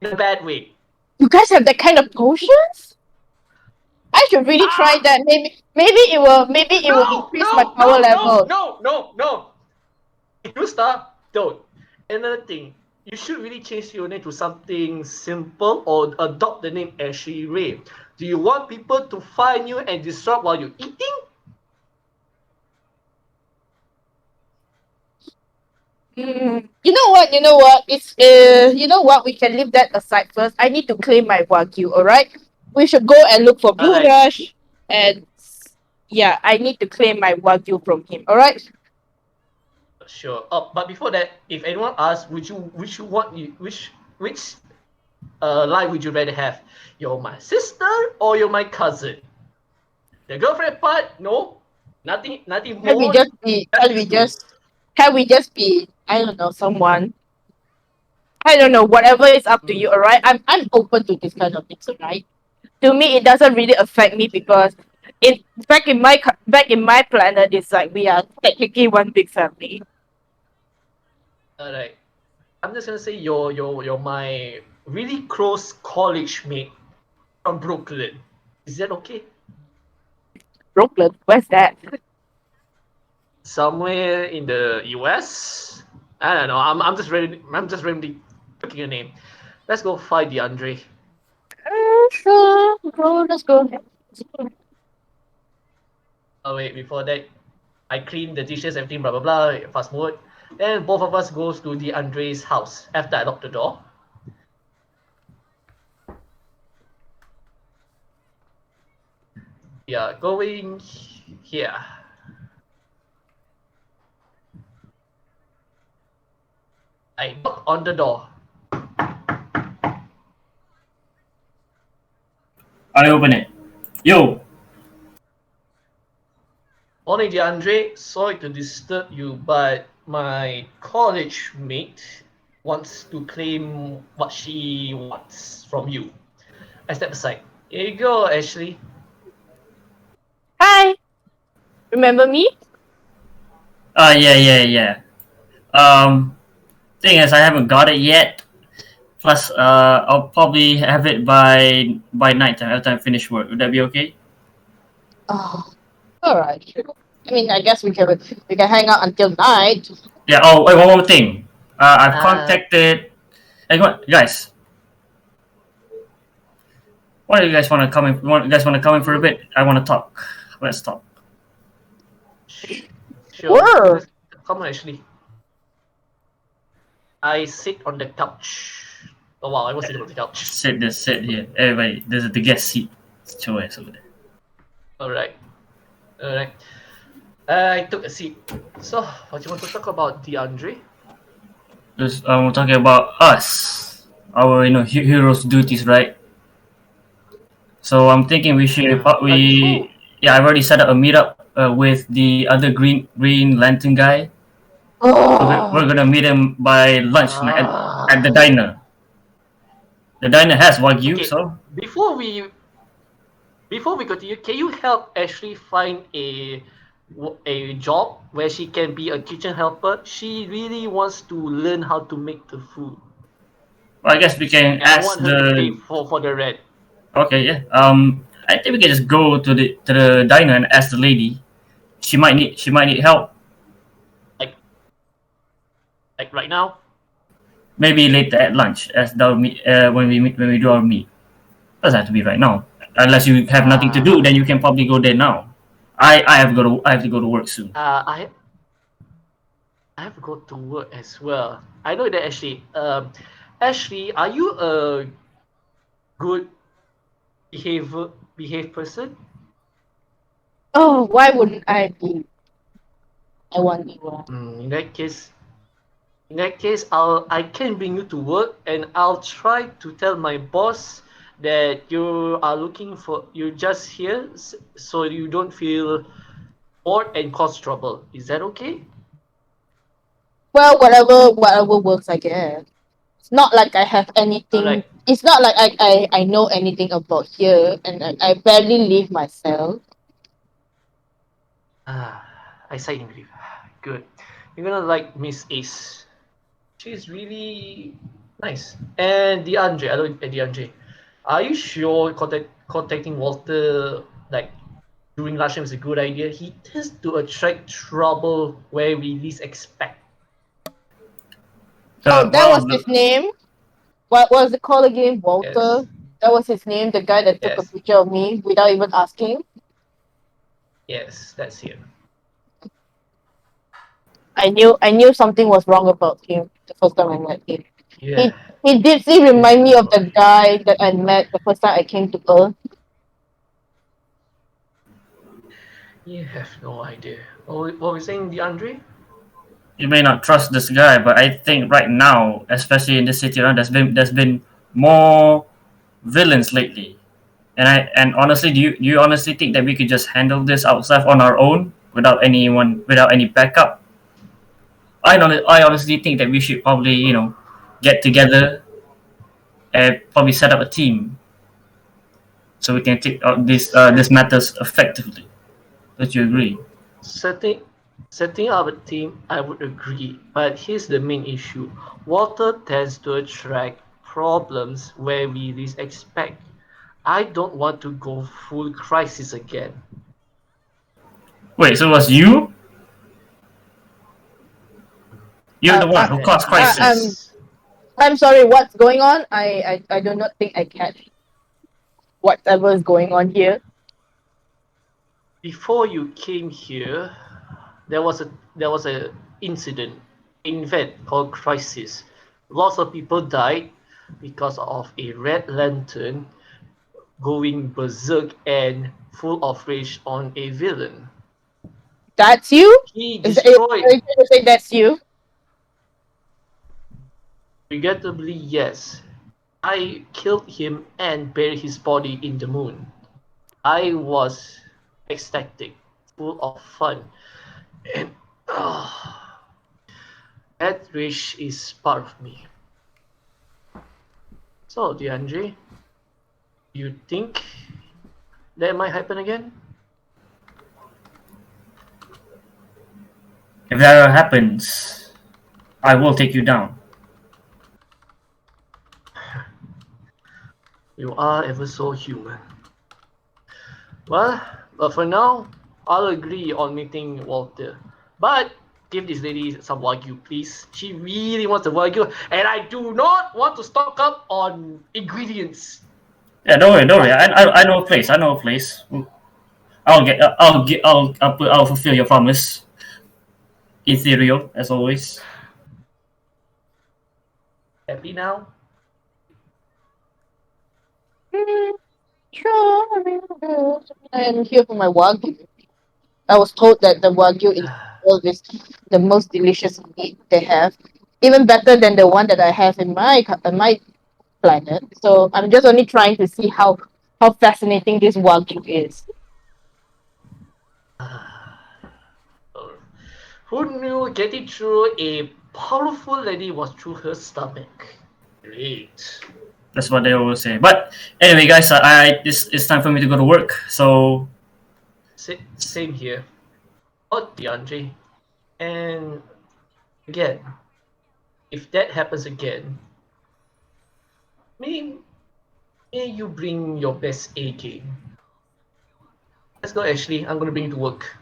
in a bad way. You guys have that kind of potions? I should really try Ah! that. Maybe it will No, increase my no, power no, no, level. no, no, no. If you start, don't. Another thing, you should really change your name to something simple or adopt the name Ashley Ray. Do you want people to find you and disrupt while you're eating? You know what? You know what? It's you know what? We can leave that aside first. I need to claim my wagyu. All right. We should go and look for Blue Alright, Rush, and yeah, I need to claim my wagyu from him. All right. sure. Oh, but before that, if anyone asks, which lie would you rather have? You're my sister or you're my cousin? The girlfriend part, no, nothing Can we more. just be? Just Can these we two. just? Can we just be? I don't know. Someone. I don't know. Whatever is up to Mm, you. All right. I'm open to this kind of things. All right. To me, it doesn't really affect me because it back in my planet, it's like we are technically one big family. Alright. I'm just gonna say you're my really close college mate from Brooklyn. Is that okay? Brooklyn, where's that? Somewhere in the US? I don't know. I'm just randomly picking a name. Let's go find DeAndre. Sure, bro, let's go. Oh wait, before that, I clean the dishes, everything, blah blah blah. Fast forward. Then both of us goes to DeAndre's house after I lock the door. We are going here. I knock on the door. I open it. Yo, Morning, DeAndre. Sorry to disturb you, but my college mate wants to claim what she wants from you. I step aside. Here you go, Ashley. Hi, remember me? yeah. Um, thing is, I haven't got it yet. Plus, I'll probably have it by night time after I finish work. Would that be okay? Oh, all right. Sure. I mean, I guess we can hang out until night. Yeah. Oh, wait, one more thing. I've Uh, contacted. Hey, guys, why do you guys want to come in? You guys want to come in for a bit? I want to talk. Let's talk. sure. Sure. Let's come on, Ashley. I sit on the couch. Oh wow, I was sitting on the couch. Sit here. Everybody, there's the guest seat. It's your ass over there. Alright. Alright. I took a seat. So, what you want to talk about, DeAndre? Just we're talking about us, our heroes' duties, right? So I'm thinking we should Before we yeah I've already set up a meetup with the other Green Lantern guy. So we're Oh, gonna meet him by lunch tonight at the Ah. diner. The diner has wagyu, Okay, so before we before we continue, can you help Ashley find a job where she can be a kitchen helper? She really wants to learn how to make the food, I guess we can and I ask want her to pay the. for the rent. Okay, yeah. I think we can just go to the diner and ask the lady. She might need help. Like like right now. Maybe later at lunch, as the meet when we do our meet. Doesn't have to be right now. Unless you have nothing to do, then you Uh, can probably go there now. I have to go to work soon. uh, I I have to go to work as well. I know that Ashley. Ashley, are you a good behave person? oh, why wouldn't I be? I want you. In that case, I can bring you to work, and I'll try to tell my boss that you're just here, so you don't feel bored and cause trouble. Is that okay? Well, whatever works, I guess. It's not like I have anything. Alright. It's not like I know anything about here, and I barely leave myself. I sigh in grief. Good. You're gonna like Miss Ace. She's really nice. And DeAndre, I don't DeAndre. Are you sure contacting Walter like during lunchtime is a good idea? He tends to attract trouble where we least expect. Oh, that Well, was his name. What was it called again? Walter. Yes. That was his name. The guy that took a Yes. picture of me without even asking. Yes, that's him. I knew something was wrong about him the first time I met him. Yeah. He did remind me of the guy that I met the first time I came to Earth. You have no idea. What were we saying, DeAndre? you may not trust this guy, but I think right now, especially in the city around, there's been more villains lately. And honestly, do you honestly think that we could just handle this ourselves on our own without any backup? I honestly think that we should probably get together and probably set up a team so we can take out this matters effectively. Don't you agree? Setting setting up a team, I would agree, but here's the main issue. Water tends to attract problems where we least expect. I don't want to go full crisis again. Wait, so it was you? You're Uh, the one uh, who caused crisis. Yes. I'm sorry. What's going on? I do not think I catch whatever is going on here. Before you came here, there was a incident, event called crisis. Lots of people died because of a red lantern going berserk and full of rage on a villain. That's you? He Is it, are destroyed. you trying to say that's you? Regrettably, yes. I killed him and buried his body in the moon. I was ecstatic, full of fun, and that rage is part of me. So, DeAndre, you think that might happen again? If that ever happens, I will take you down. You are ever so human. Well, but for now, I'll agree on meeting Walter. But give this lady some wagyu, please. She really wants the wagyu, and I do not want to stock up on ingredients. Yeah, don't worry, don't worry. I know a place. I know a place. I'll fulfill your promise. Ethereal, as always. Happy now? Sure. I am here for my wagyu. I was told that the wagyu in the world is the most delicious meat they have, even better than the one that I have in my planet. So I'm just only trying to see how fascinating this wagyu is. Who knew getting through a powerful lady was through her stomach? Great. That's what they always say. But anyway, guys, this it's time for me to go to work. So Same here. Oh, DeAndre. And again, if that happens again, may, may you bring your best A game. Let's go, Ashley. I'm gonna bring you to work.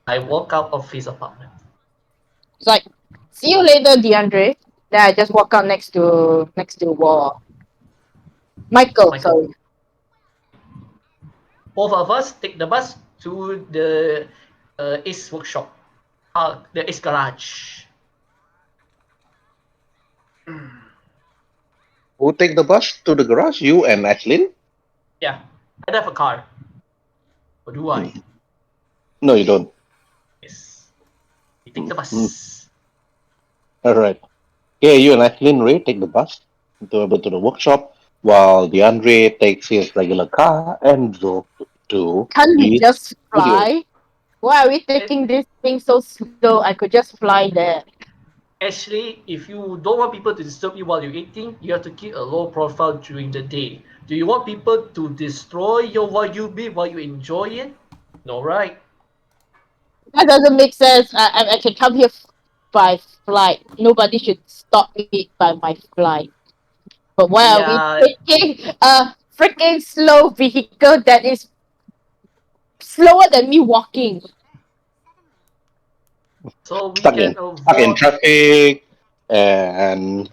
I walk out of his apartment. It's like, see you later, DeAndre. Then I just walk out next to wall. Michael, sorry. Both of us take the bus to the Ace workshop. The Ace garage. Who take the bus to the garage? You and Ashlyn? Yeah, I don't have a car. Or do I? No, you don't. Yes. We take the bus. All right. Okay, you and Ashlyn Ray take the bus to the workshop, while DeAndre takes his regular car and drove to Can't we the just studio. fly? Why are we taking this thing so slow? I could just fly there. Actually, if you don't want people to disturb you while you're eating, you have to keep a low profile during the day. Do you want people to destroy your Wagyu beef while you enjoy it? No, right? That doesn't make sense. I can come here by flight. Nobody should stop me by my flight. But why are we Yeah, taking a freaking slow vehicle that is slower than me walking? so we Stuck can in stuck in avoid traffic, and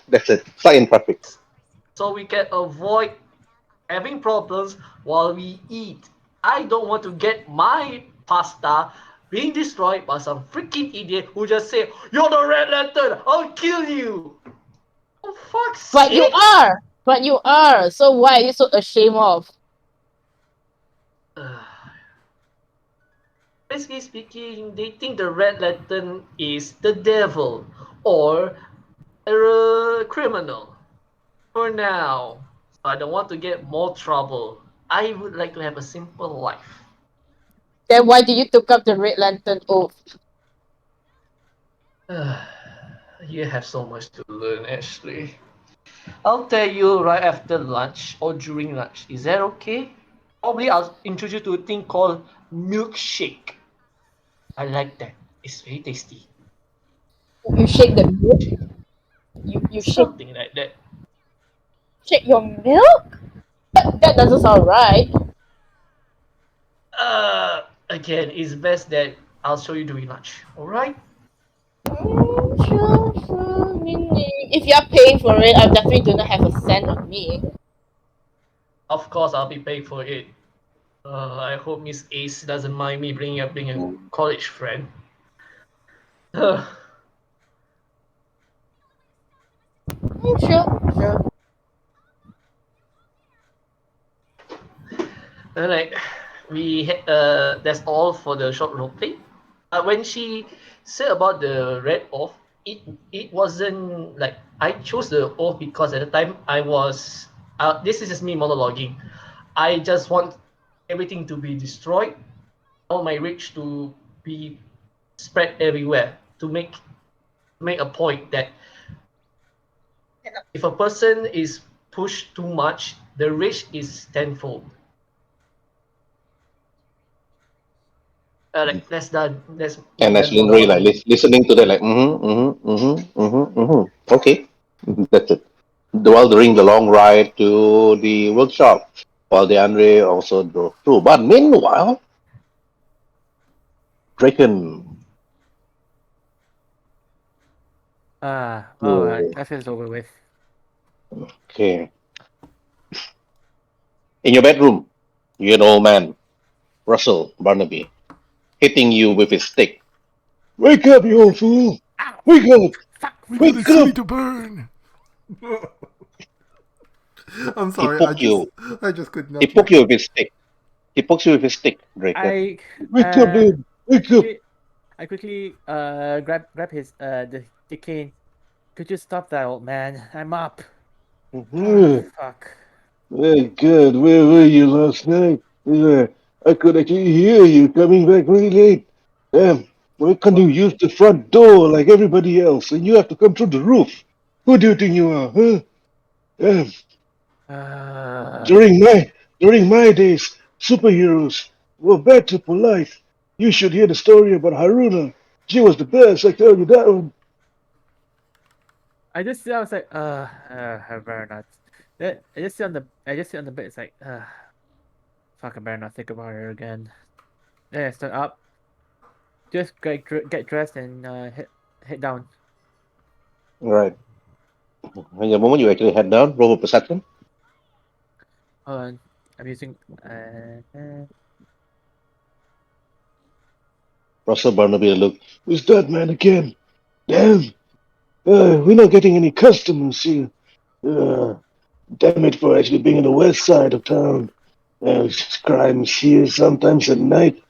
that's it. Stuck in traffic. so we can avoid having problems while we eat. I don't want to get my pasta being destroyed by some freaking idiot who just say, "You're the Red Lantern, I'll kill you." For fuck's But you sake! are. But you are. So why are you so ashamed of? Basically speaking, they think the Red Lantern is the devil or a criminal. For now, so I don't want to get more trouble. I would like to have a simple life. Then why do you took up the Red Lantern oath? You have so much to learn, Ashley. I'll tell you right after lunch or during lunch. Is that okay? Probably I'll introduce you to a thing called milkshake. I like that. It's very tasty. You shake the milk? You Something like that. shake your milk? That doesn't sound right. Again, it's best that I'll show you during lunch. Alright? Sure. If you're paying for it, I'm definitely gonna have a cent on me. Of course, I'll be paying for it. I hope Miss Ace doesn't mind me bringing up being a college friend. Sure. Alright, that's all for the short roleplay. When she said about the red oath, it wasn't like I chose the oath because at the time I was this is just me monologuing. I just want everything to be destroyed, all my rage to be spread everywhere to make a point that if a person is pushed too much, the rage is tenfold. That's done. That's me And done actually, really like monologuing. listening to that, like, okay, that's it. While during the long ride to the workshop, while the Andre also drove through. But meanwhile, Draken, Alright, you that feels over with. okay, in your bedroom, you an old man, Russell Barnaby, hitting you with his stick. Wake up, you old fool! Ow! Wake up! Fuck! We got a Wake city up! to burn. I'm He sorry. poked you. I just could He not poked let you it. with his stick. He pokes you with his stick, Draken. I Wake up, dude! I Wake up! quickly grab his the cane. Could you stop that, old man? I'm up. Oh, fuck. My God, where were you last night? I could actually hear you coming back really late. Damn, why can't you use the front door like everybody else and you have to come through the roof? Who do you think you are, huh? Damn, Uh, during my during my days, superheroes were better polite. You should hear the story about Haruna. She was the best, I tell you that one. I was like, I better not. I just sit on the bed. It's like, fuck, I better not think about her again. Then I stand up, just get dressed and head down. Right. And the moment you actually head down, roll a perception. Hold on, I'm using Russell Barnaby look. Who's that man again? Damn. We're not getting any customers here. Uh, Damn it for actually being on the west side of town. Crime here sometimes at night.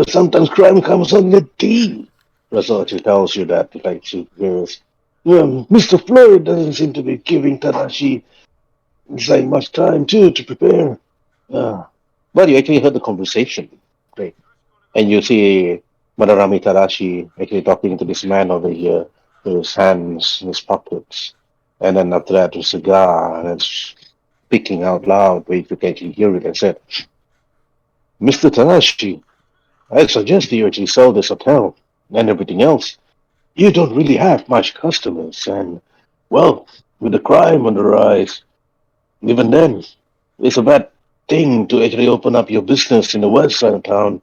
Sometimes crime comes on the day. Russell actually tells you that, like, she goes, Mr. Floyd doesn't seem to be giving Tadashi like much time, too, to prepare. Uh, but you actually heard the conversation. Great. And you see Madarami Tadashi actually talking to this man over here his hands in his pockets, and then after that, a cigar, and then speaking out loud where you could actually hear it, and said, "Mr. Tanashi, I suggest you actually sell this hotel and everything else. You don't really have much customers, and well, with the crime on the rise, even then, it's a bad thing to actually open up your business in the west side of town.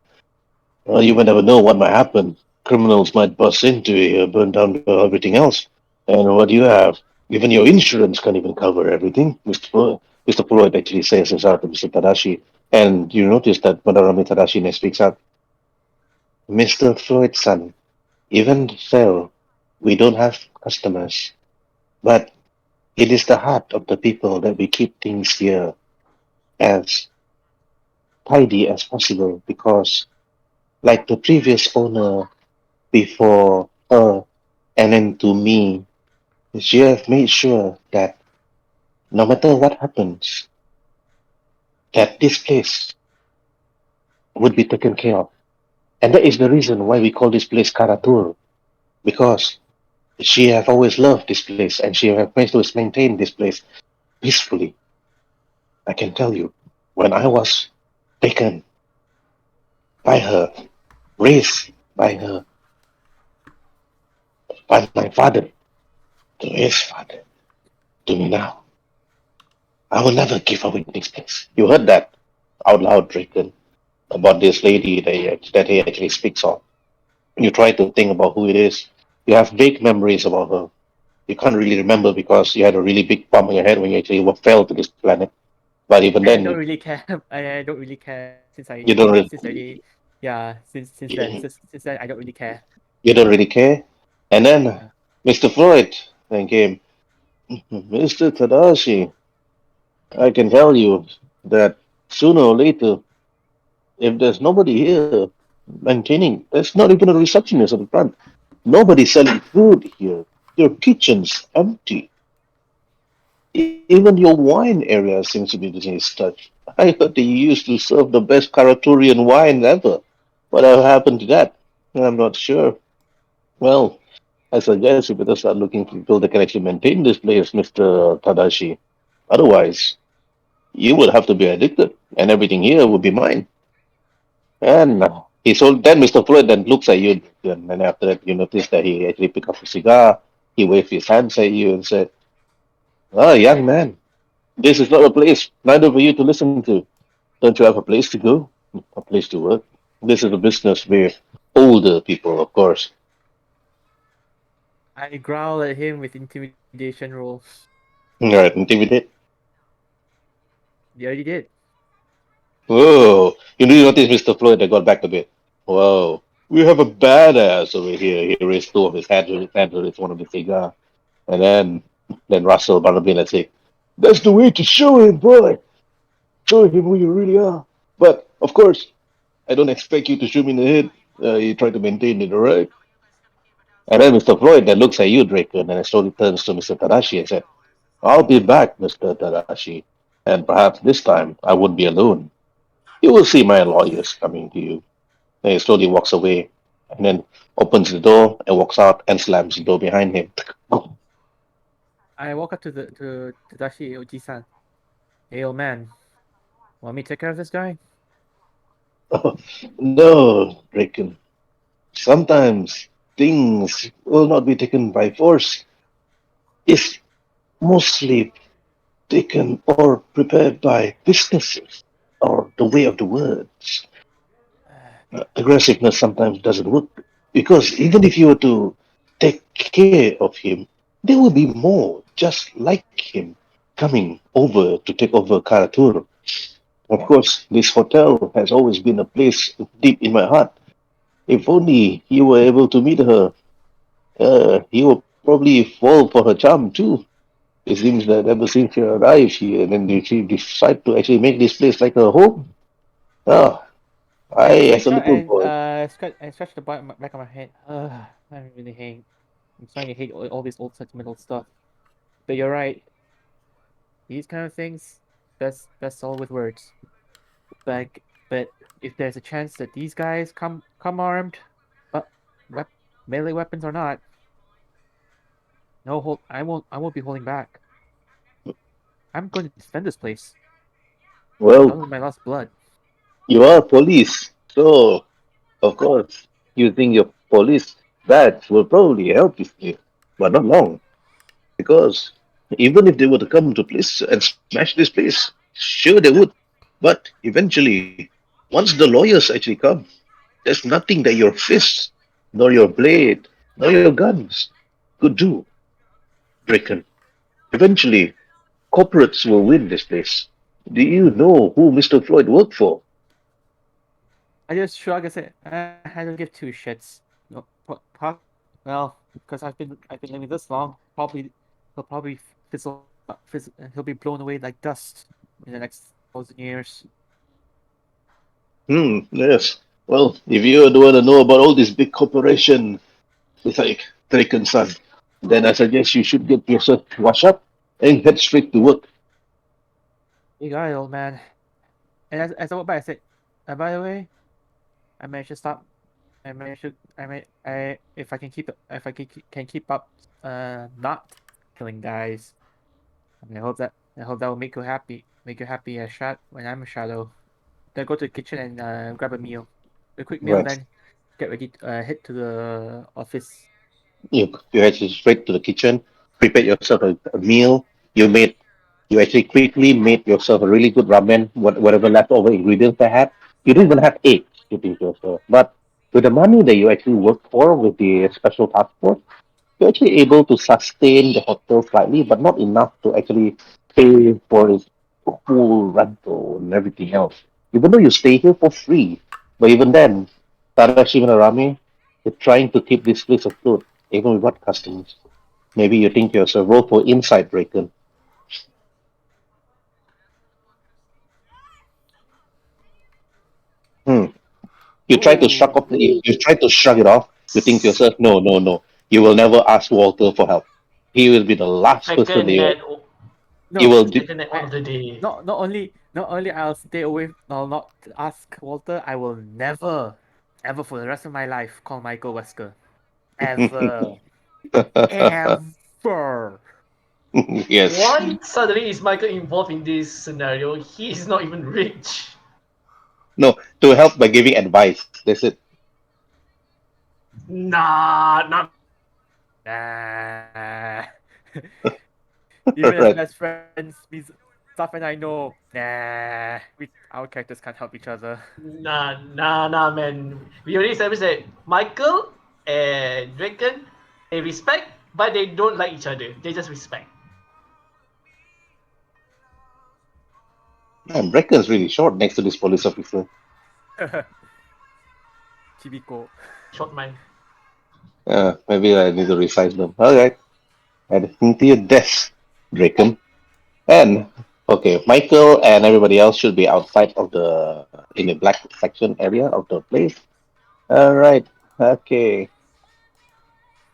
You may never know what might happen. Criminals might bust into here, burn down everything else. And what do you have? Even your insurance can't even cover everything." Mr. Floyd actually says this out to Mr. Tadashi. And you notice that Madarami Tadashi next speaks out. "Mr. Floyd's son, even though we don't have customers, but it is the heart of the people that we keep things here as tidy as possible because, like the previous owner before her and then to me, she have made sure that no matter what happens, that this place would be taken care of. And that is the reason why we call this place Karatur, because she have always loved this place and she have managed to maintain this place peacefully. I can tell you, when I was taken by her, raised by my father, to his father, to me now, I will never give away this place. You heard that out loud, Draken, about this lady that he actually speaks of. You try to think about who it is. You have vague memories about her. You can't really remember because you had a really big bump on your head when you actually fell to this planet. But even I don't then, really care. I don't really care you don't really, since already yeah since then I don't really care. you don't really care. And then Yeah. Mr. Floyd then came, "Mr. Tadashi, I can tell you that sooner or later, if there's nobody here maintaining, there's not even a receptionist at the front. Nobody selling food here. Your kitchen's empty. Even your wine area seems to be losing its touch. I heard that you used to serve the best Karaturian wine ever. Whatever happened to that? I'm not sure. Well, I suggest you better start looking for people that can actually maintain this place, Mr. Tadashi. Otherwise, you would have to be addicted, and everything here would be mine." And he sold. Then Mr. Floyd then looks at you, and then after that, you notice that he actually picked up a cigar. He waved his hands at you and said, "Ah, young man, this is not a place neither for you to listen to. Don't you have a place to go? A place to work? This is a business with older people, of course." I growl at him with intimidation roll. All right, intimidate. You already did. Whoa, you do notice Mr. Floyd that got back a bit. Whoa, we have a badass over here. He raised two of his hands with one of the cigar. And then Russell Barnaby, let's say, "That's the way to show him, boy. Show him who you really are. But, of course, I don't expect you to shoot me in the head. You try to maintain it, all right?" And then Mr. Floyd then looks at you, Draco, and then slowly turns to Mr. Tadashi and said, "I'll be back, Mr. Tadashi. And perhaps this time I won't be alone. You will see my lawyers coming to you." Then he slowly walks away and then opens the door and walks out and slams the door behind him. I walk up to Tadashi Oji-san. Hey old man, want me to take care of this guy? No, Draken. Sometimes things will not be taken by force. It's mostly taken or prepared by businesses or the way of the words. Aggressiveness sometimes doesn't work because even if you were to take care of him, there will be more just like him coming over to take over Karatur. Of course, this hotel has always been a place deep in my heart. If only you were able to meet her, you will probably fall for her charm too. It seems that ever since you arrived here, and then she decide to actually make this place like a home. Ah, I as a start little and boy, scratch the back of my head. I really hate. I'm starting to hate all this old sentimental stuff. But you're right. These kind of things, best all with words. But but if there's a chance that these guys come armed, but wep- melee weapons or not, No, hold. I won't. I won't be holding back. I'm going to defend this place. That Well, was my last blood. you are police, so of course, using your police badge will probably help you, but not long. Because even if they were to come to place and smash this place, sure they would. But eventually, once the lawyers actually come, there's nothing that your fists, nor your blade, nor your guns could do, Draken. Eventually, corporates will win this place. Do you know who Mr. Floyd worked for? I just shrug and say, I don't give two shits. No, well, because I've been living this long, he'll probably he'll be blown away like dust in the next 1,000 years. Yes. Well, if you don't want to know about all this big corporation, it's like Draken's son, then I suggest you should get yourself washed up and head straight to work. You got it, old man. And as I walk by, I said, by the way, I managed to stop. I managed to. I if I can keep if I can keep up, not killing guys. And I hope that will make you happy. Make you happy as shot when I'm a shadow. Then go to the kitchen and grab a meal, a quick meal. Right. Then get ready. Head to the office. You head straight to the kitchen, prepared yourself a meal. You actually quickly made yourself a really good ramen, whatever leftover ingredients they had. You didn't even have eggs, you think to yourself. But with the money that you actually worked for with the special task force, you're actually able to sustain the hotel slightly, but not enough to actually pay for its full rental and everything else. Even though you stay here for free, but even then, Tadashi Minarami is trying to keep this place afloat, even without customers. Maybe you think you're a role for inside breaker. Hmm. Ooh. You try to shrug it off. You think to yourself, no, no, no. You will never ask Walter for help. He will be the last person Second that net, you No, will. Do. second net one I of the day. not only I'll stay away. I'll not ask Walter. I will never, ever for the rest of my life call Michael Wesker. Ever, ever. Yes. Why suddenly is Michael involved in this scenario? He is not even rich. No, to help by giving advice. That's it. Nah, not Nah. Even as Right. best friends, Stuff and I know. Nah. Our characters can't help each other. nah, man. We already established that Michael and Draken, they respect, but they don't like each other. They just respect. Man, Brecken's really short next to this police officer. Chibiko. Short mind. Maybe I need to resize them. Alright. Head into your desk, Draken. And okay, Michael and everybody else should be outside of the in the black section area of the place. Alright. Okay.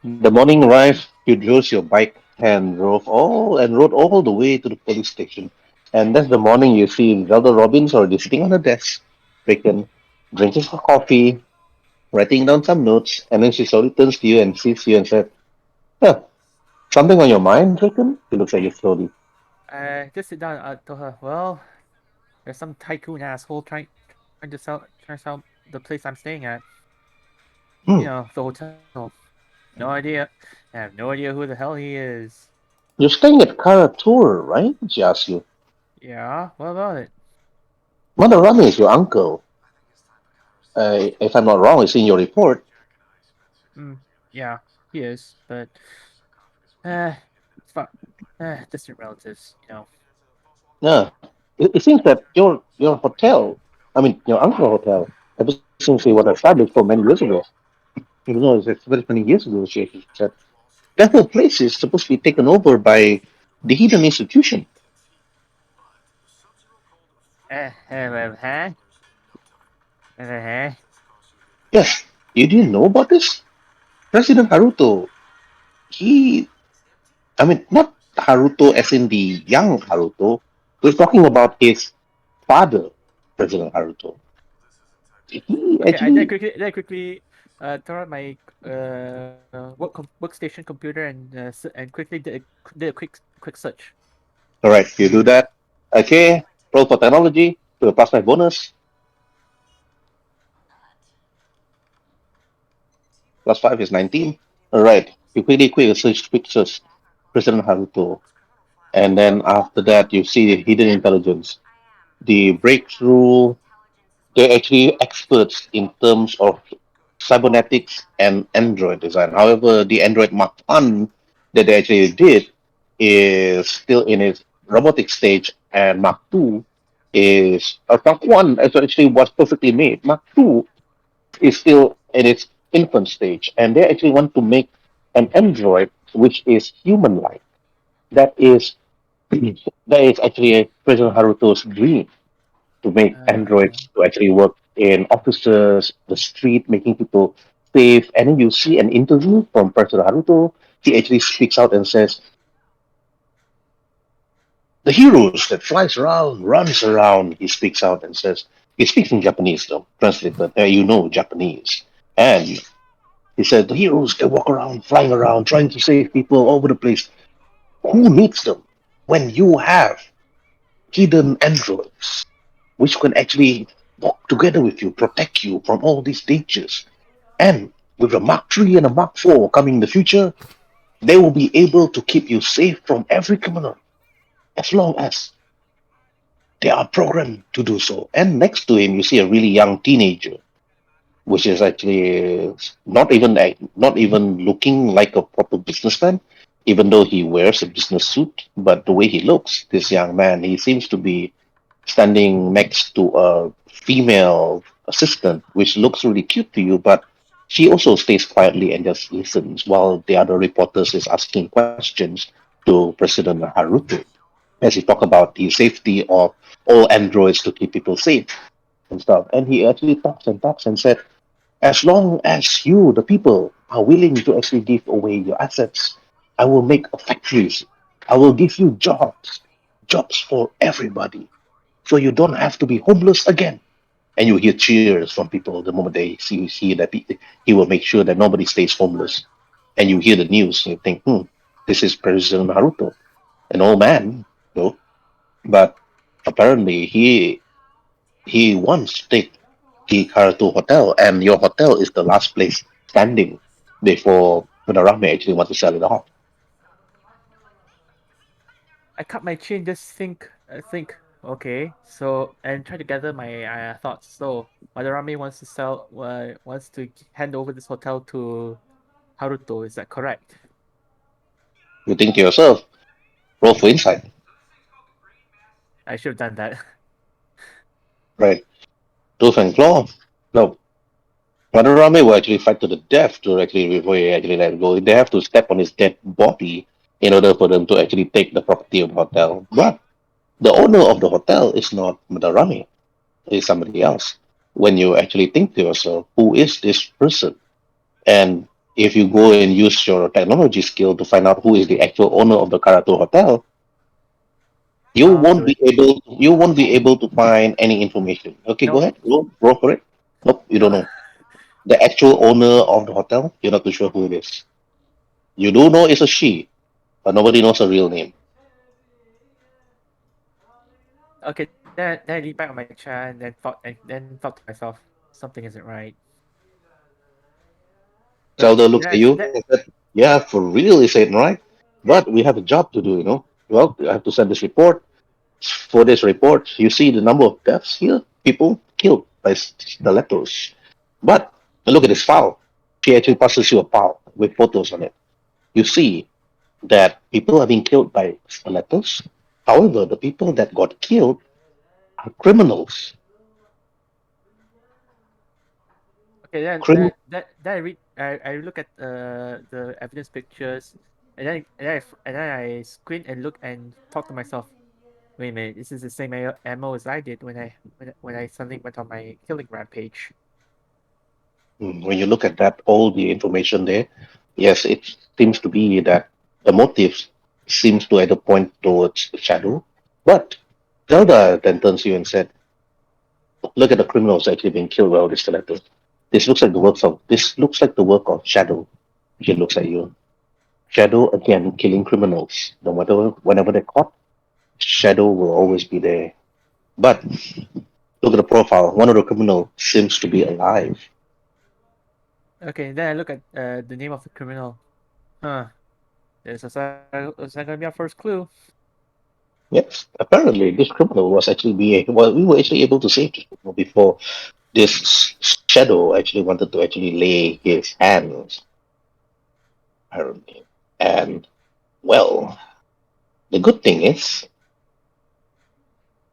The morning arrived, you drove your bike and rode all the way to the police station. And that's the morning you see Zelda Robbins already sitting on her desk, freaking drinking her coffee, writing down some notes, and then she slowly turns to you and sees you and said, huh, something on your mind, Draken? She looks at you slowly. Just sit down. I told her, well, there's some tycoon asshole trying to sell the place I'm staying at. Hmm. You know, the hotel. No idea. I have no idea who the hell he is. You're staying at Kara Tour, right? She asks you. Yeah, what about it? Mother Rami is your uncle. If I'm not wrong, it's in your report. Yeah, he is, but uh, fuck, distant relatives. You know. Yeah. It seems that your hotel, I mean, your uncle hotel, ever since they were established for many years ago, even though it's very many years ago, she said, that whole place is supposed to be taken over by the hidden institution. Huh? Huh? Yes, you didn't know about this? President Haruto, he, I mean, not Haruto as in the young Haruto, we're talking about his father, President Haruto. He Okay, actually, then quickly turn on my workstation computer and quickly did a quick search. All right, you do that. Okay, roll for technology to a plus 5 bonus. Plus 5 is 19. All right, you quick search President Haruto. And then after that, you see the hidden intelligence. The breakthrough, they're actually experts in terms of cybernetics and Android design. However, the Android Mark 1 that they actually did is still in its robotic stage, and Mark 2 is Mark 1 is actually was perfectly made. Mark 2 is still in its infant stage, and they actually want to make an Android which is human-like. That is that is actually President Haruto's dream to make Uh, androids to actually work in offices, the street, making people safe. And then you see an interview from President Haruto. He actually speaks out and says, "The heroes that flies around, runs around." He speaks out and says, he speaks in Japanese though, translated. You know Japanese, and he said, "The heroes that walk around, flying around, trying to save people all over the place. Who needs them when you have hidden androids, which can actually walk together with you, protect you from all these dangers. And with a Mark 3 and a Mark 4 coming in the future, they will be able to keep you safe from every criminal as long as they are programmed to do so." And next to him, you see a really young teenager, which is actually not even looking like a proper businessman, even though he wears a business suit. But the way he looks, this young man, he seems to be standing next to a female assistant, which looks really cute to you, but she also stays quietly and just listens while the other reporters is asking questions to President Haruto as he talk about the safety of all androids to keep people safe and stuff. And he actually talks and said, "As long as you, the people, are willing to actually give away your assets, I will make factories. I will give you jobs for everybody, so you don't have to be homeless again." And you hear cheers from people the moment they see that he will make sure that nobody stays homeless. And you hear the news, and you think, this is President Naruto, an old man, though, but apparently he wants to take the Karato Hotel, and your hotel is the last place standing before Munarame actually wants to sell it off. I cut my chin, just think. Okay, so and try to gather my thoughts. So Madarame wants to hand over this hotel to Haruto. Is that correct? You think to yourself, roll for insight, I should have done that. right? Tooth and claw. No, Madarame will actually fight to the death to actually before he actually let go. They have to step on his dead body in order for them to actually take the property of the hotel. But the owner of the hotel is not Madarame, it's somebody else. When you actually think to yourself, who is this person? And if you go and use your technology skill to find out who is the actual owner of the Karato Hotel, you I'll won't do be it. able to find any information. Okay, go Nope. ahead. Roll for it. Nope, you don't No. know. The actual owner of the hotel, you're not too sure who it is. You do know it's a she, but nobody knows her real name. Okay. Then I lean back on my chair and then thought to myself, something isn't right. So Zelda looks at that's you that. and said, "Yeah, for real, is it right? But we have a job to do. Well, I have to send this report. For this report, you see the number of deaths here, people killed by stilettos. But look at this file. She actually passes you a file with photos on it. You see that people are being killed by stilettos. However, the people that got killed are criminals. Okay. Then Crim- then I read. I look at the evidence pictures, and then I squint and look and talk to myself. Wait a minute. This is the same ammo as I did when I suddenly went on my killing rampage. when you look at that, all the information there, yes, it seems to be that the motives seems to either point towards shadow. But Zelda then turns to you and said, "Look at the criminals actually being killed by all these stilettos. This looks like the work of Shadow. She looks at you. Shadow again killing criminals. No matter whenever they're caught, Shadow will always be there. But look at the profile. One of the criminal seems to be alive. Okay, then I look at the name of the criminal. Huh. This is gonna be our first clue. Yes, apparently this criminal was actually we were actually able to save this criminal before this Shadow actually wanted to actually lay his hands. Apparently, and well, the good thing is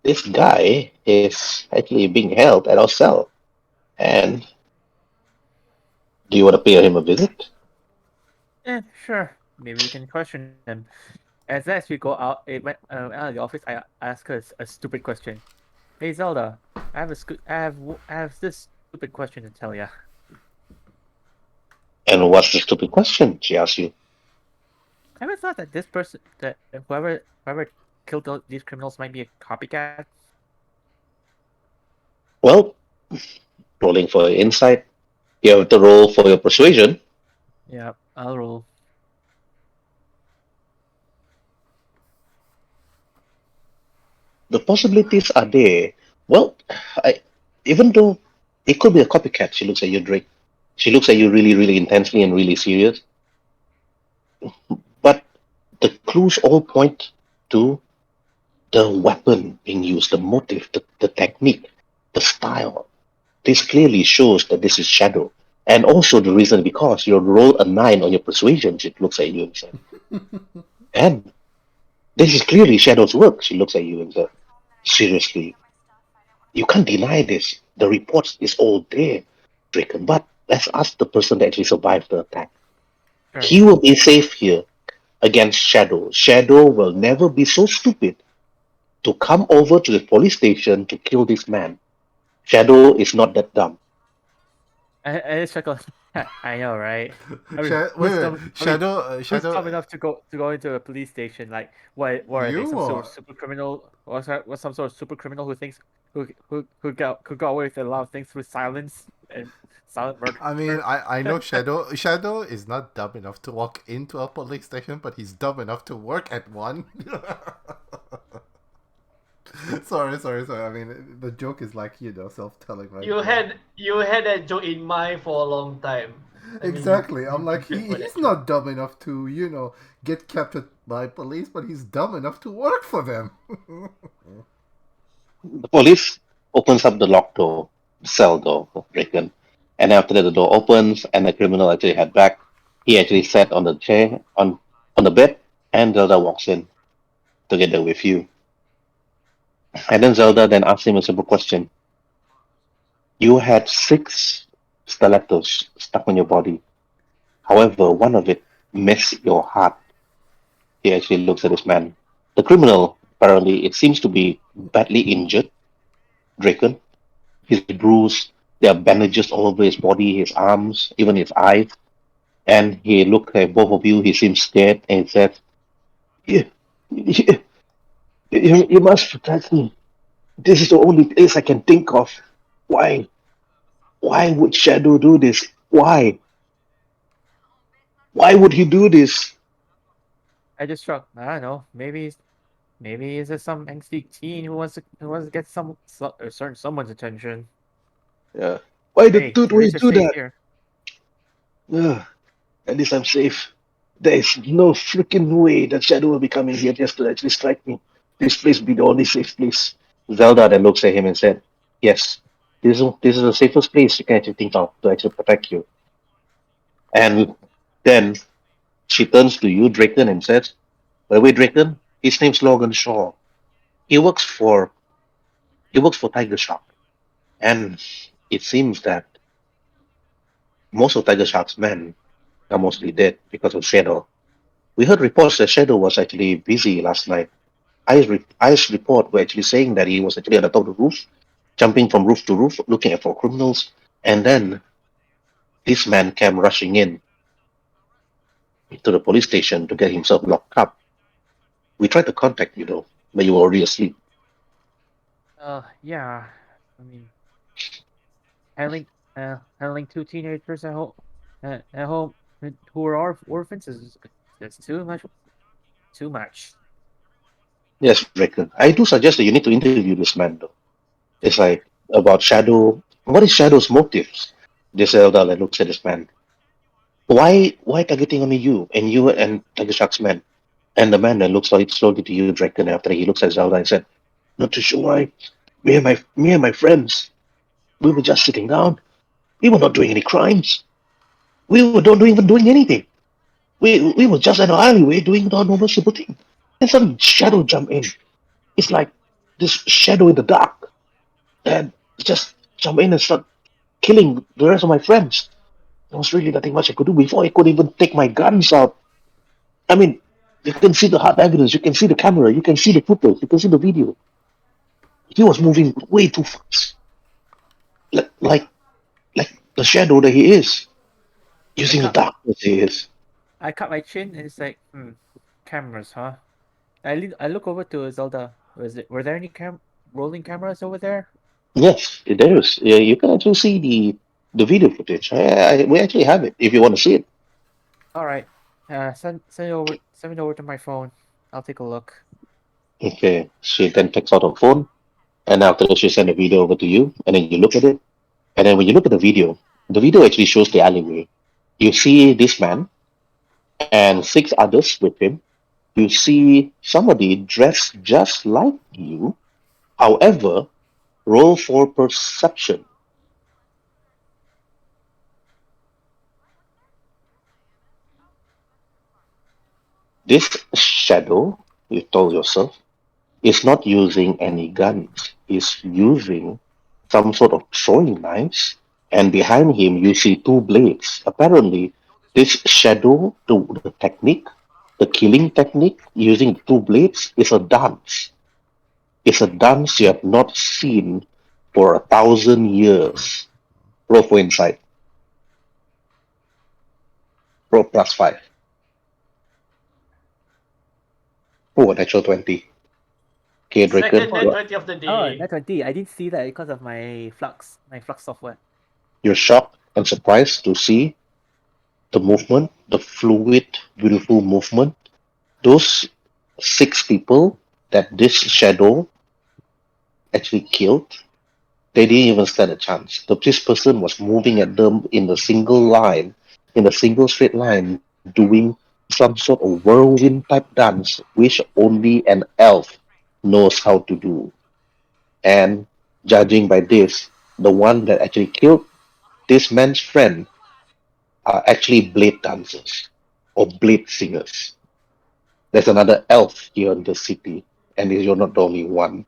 this guy is actually being held at our cell. And do you want to pay him a visit? Sure. Maybe we can question him. As we go out, out of the office, I ask her a stupid question. Hey Zelda, I have this stupid question to tell ya. And what's the stupid question? She asks you. I ever thought that whoever killed these criminals might be a copycat? Well, rolling for your insight. You have to roll for your persuasion. Yeah, I'll roll. The possibilities are there. Well, I, even though it could be a copycat, she looks at you, Drake. She looks at you really, really intensely and really serious. But the clues all point to the weapon being used, the motive, the technique, the style. This clearly shows that this is Shadow. And also the reason because you roll a 9 on your persuasion, she looks at you and says, and this is clearly Shadow's work. She looks at you and says, seriously, you can't deny this. The reports is all there, Draken. But let's ask the person that actually survived the attack. Sure. He will be safe here against Shadow. Shadow will never be so stupid to come over to the police station to kill this man. Shadow is not that dumb. I just chuckle. I know, right? I mean, Wait, who's wait. dumb, who's dumb enough to go into a police station? Like, what are they? You Some sort of are. super criminal? Was some sort of super criminal who thinks who got away with a lot of things through silence and silent murder? I mean, I know Shadow. Shadow is not dumb enough to walk into a police station, but he's dumb enough to work at one. Sorry. I mean, the joke is like, self-telling, right? You had that joke in mind for a long time. I mean, Exactly. I'm like, you put he's that not dumb enough to, get captured by police, but he's dumb enough to work for them. The police opens up the locked door, the cell door, Draken. And after that, the door opens and the criminal actually head back. He actually sat on the chair, on the bed, and Zelda walks in together with you. And then Zelda then asks him a simple question. You had 6 stilettos stuck on your body. However, one of it missed your heart. He actually looks at this man. The criminal, apparently, it seems to be badly injured, Draken. He's bruised. There are bandages all over his body, his arms, even his eyes. And he looked at both of you. He seems scared and he says, you, you, you must protect me. This is the only place I can think of. Why? Why would Shadow do this? Why? Why would he do this? I just shrug. I don't know. Maybe he's just some angsty teen who wants to get a certain someone's attention. Yeah. Why the Hey, dude at would he least you're do safe that? here. Yeah. At least I'm safe. There is no freaking way that Shadow will be coming here just to actually strike me. This place will be the only safe place. Zelda then looks at him and said, yes, this is the safest place you can actually think of to actually protect you. And then she turns to you, Draken, and says, by the way, Draken, his name's Logan Shaw. He works for Tiger Shark. And it seems that most of Tiger Shark's men are mostly dead because of Shadow. We heard reports that Shadow was actually busy last night. I's report were actually saying that he was actually on the top of the roof, jumping from roof to roof, looking for criminals, and then this man came rushing in to the police station to get himself locked up. We tried to contact you though, but you were already asleep. Yeah. I mean, handling handling two teenagers at home who are orphans is that's too much. Too much. Yes, Reckon. I do suggest that you need to interview this man, though. It's like about Shadow. What is Shadow's motives? This Zelda that looks at this man. Why targeting only you and Tiger Shark's man? And the man that looks like slowly to you, Draken, after he looks at Zelda and said, "Not too sure why. Me and my friends, we were just sitting down. We were not doing any crimes. We were not doing, even doing anything. We were just in an alleyway doing the normal simple thing. And some shadow jump in. It's like this shadow in the dark, and just jump in and start killing the rest of my friends. There was really nothing much I could do before I could even take my guns out. I mean, you can see the hard evidence, you can see the camera, you can see the footage, you can see the video. He was moving way too fast, like like, like the shadow that he is, I using the cut darkness he is. I cut my chin and it's like, cameras, huh? I look over to Zelda. Were there any rolling cameras over there? Yes, there is. Yeah, you can actually see the video footage. We actually have it if you want to see it. All right. Send it over to my phone. I'll take a look. Okay. She then takes out her phone, and after that, she send a video over to you, and then you look at it. And then when you look at the video actually shows the alleyway. You see this man and six others with him. You see somebody dressed just like you. However, roll for perception. This shadow, you told yourself, is not using any guns. He's using some sort of throwing knives, and behind him you see two blades. Apparently, this shadow, the technique, the killing technique using two blades is a dance. It's a dance you have not seen for 1,000 years. Roll for insight. Roll plus five. Oh, an actual 20. Okay, Draken, Second net 20 of the Oh, day. net 20. I didn't see that because of my flux software. you're shocked and surprised to see the movement, the fluid, beautiful movement. Those six people that this shadow actually killed, they didn't even stand a chance. This person was moving at them in a single line, in a single straight line, doing some sort of whirlwind type dance, which only an elf knows how to do. And judging by this, the one that actually killed this man's friend are actually blade dancers or blade singers. There's another elf here in the city, and you're not the only one.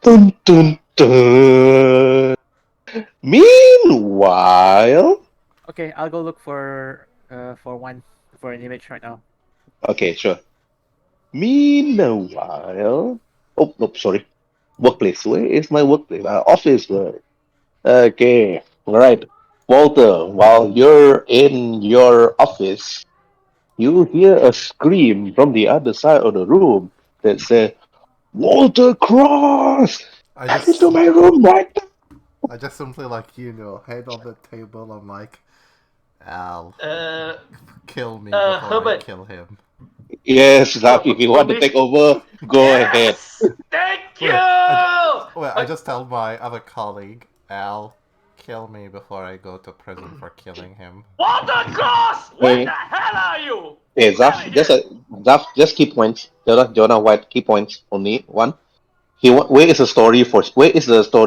Dun, dun, dun. Meanwhile, Okay, I'll go look for an image right now. okay, sure. Meanwhile, oh, nope, sorry. Workplace. Where is my workplace? Office. Okay, all right. Walter, while you're in your office, you hear a scream from the other side of the room that says, Walter Cross! I Come just into my room right now! I just simply head on the table. I'm like, Al, Uh, kill me before I Herbert. kill him. Yes, Zaf, if you want to Probably. take over, go ahead. Yes! Thank you! I just tell my other colleague, Al, kill me before I go to prison for killing him. Walter Cross! Where the Hey, hell are you? hey Out Zaf, of just here! Zaf, just key points. Jonah White, key points only. One, where is the story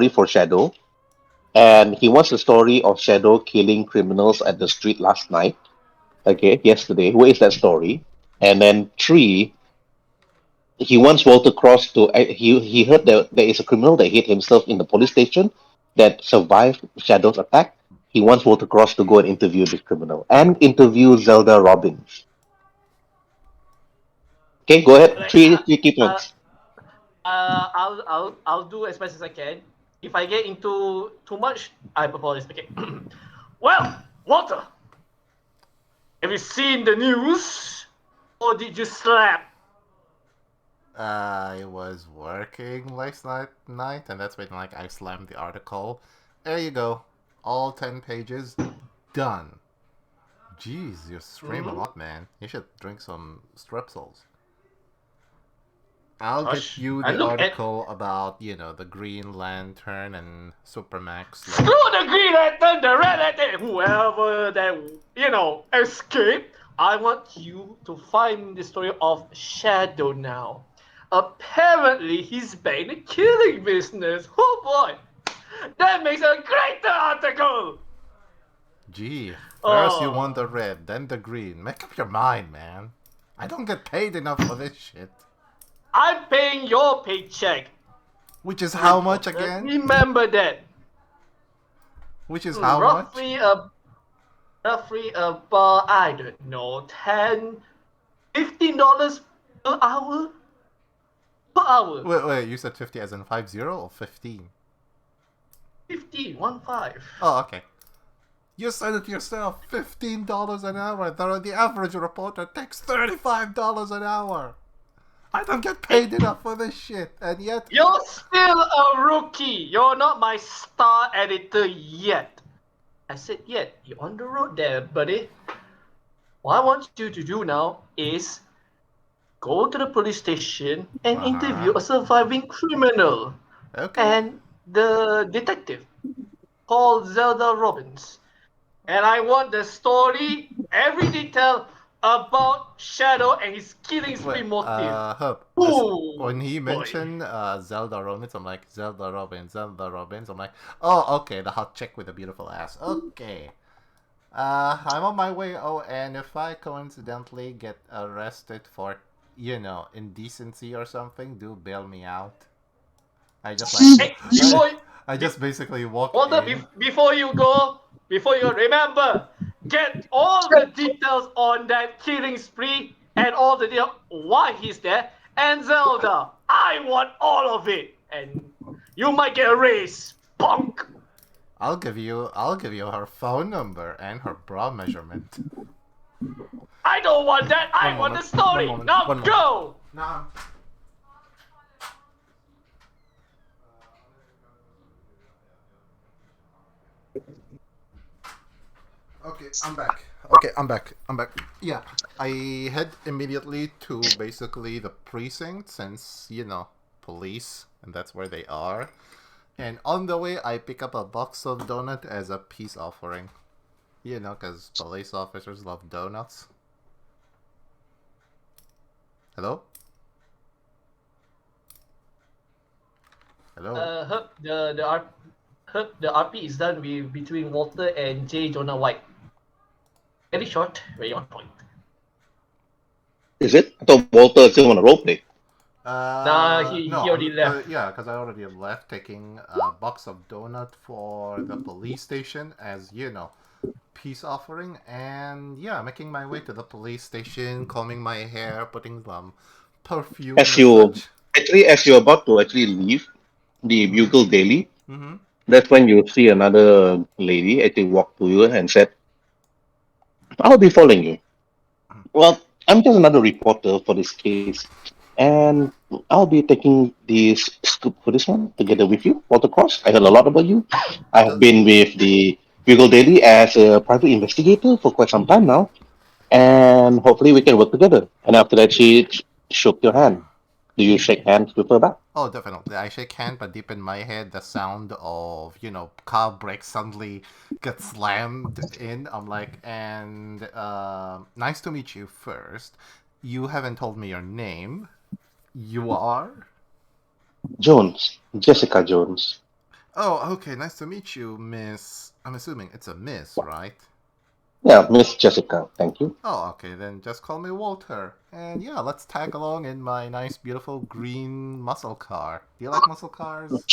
for Shadow? And he wants the story of Shadow killing criminals at the street last night. Okay, yesterday. Where is that story? And then three, he wants Walter Cross to. He heard that there is a criminal that hid himself in the police station that survived Shadow's attack. He wants Walter Cross to go and interview this criminal and interview Zelda Robbins. Okay, go ahead. Like, Three key uh, points. I'll do as best as I can. If I get into too much, I apologize. Okay. Well, Walter, have you seen the news? Or did you slap I was working last night, and that's when like I slammed the article. There you go, all 10 pages done. Jeez, you stream a Mhm. lot, man. You should drink some Strepsils. I'll get Gosh, you I the look at article about, the Green Lantern and Supermax. screw the Green Lantern, the Red Lantern, whoever that escaped. I want you to find the story of Shadow now. Apparently, he's back in the killing business. Oh boy, that makes a greater article. Gee, first you want the Oh, red, then the green. Make up your mind, man. I don't get paid enough for this shit. I'm paying your paycheck, Which is how much reporter. again? Remember that. Which is how much? Roughly about I don't know, $15 per hour. Per hour. Wait, you said 50 as in 50 or 15? 15, 1 5. Oh, okay. You said it yourself, $15 an hour. The average reporter takes $35 an hour. I don't get paid enough for this shit, and yet You're still a rookie. You're not my star editor yet. I said yet. You're on the road there, buddy. What I want you to do now is go to the police station and interview a surviving criminal. okay. And the detective called Zelda Robbins. And I want the story, every detail about Shadow and his killing spree Wait, motive. Herb, when Ooh, he boy. mentioned Zelda Robbins, I'm like, Zelda Robbins, Zelda Robbins. I'm like, oh, okay, the hot chick with the beautiful ass. Okay. I'm on my way. Oh, and if I coincidentally get arrested for, indecency or something, do bail me out. I just like, Hey, before I just basically walk Walter, in. before you go, remember, get all the details on that killing spree and all the detail why he's there. And Zelda, I want all of it. And you might get a raise, punk. I'll give you her phone number and her bra measurement. I don't want that. I One want the moment, story. one moment, Now one moment. go. Nah. Okay, I'm back. Yeah, I head immediately to basically the precinct since, police, and that's where they are. And on the way, I pick up a box of donut as a peace offering. Because police officers love donuts. Hello? Hello? The RP is done between Walter and J. Jonah White. Very short, very on point. Is it? I thought Walter still want to roleplay. Nah, he No, already left. because I already left taking a box of donut for the police station as, peace offering, and yeah, making my way to the police station, combing my hair, putting some perfume As and you such. as you're about to actually leave the Bugle Daily, Mm-hmm. that's when you see another lady actually walk to you and said, "I'll be following you." Well, I'm just another reporter for this case, and I'll be taking this scoop for this one together with you, Walter Cross. I heard a lot about you. I have been with the Bugle Daily as a private investigator for quite some time now, and hopefully we can work together. And after that, she shook your hand. Do you shake hands with her back? Oh, definitely. I shake hand, but deep in my head, the sound of, car brakes suddenly get slammed in. I'm like, and nice to meet you first. You haven't told me your name. You are? Jones, Jessica Jones. Oh, okay. Nice to meet you, Miss. I'm assuming it's a Miss, right? Yeah, Miss Jessica. Thank you. Oh, okay. Then just call me Walter. And yeah, let's tag along in my nice, beautiful green muscle car. Do you like muscle cars,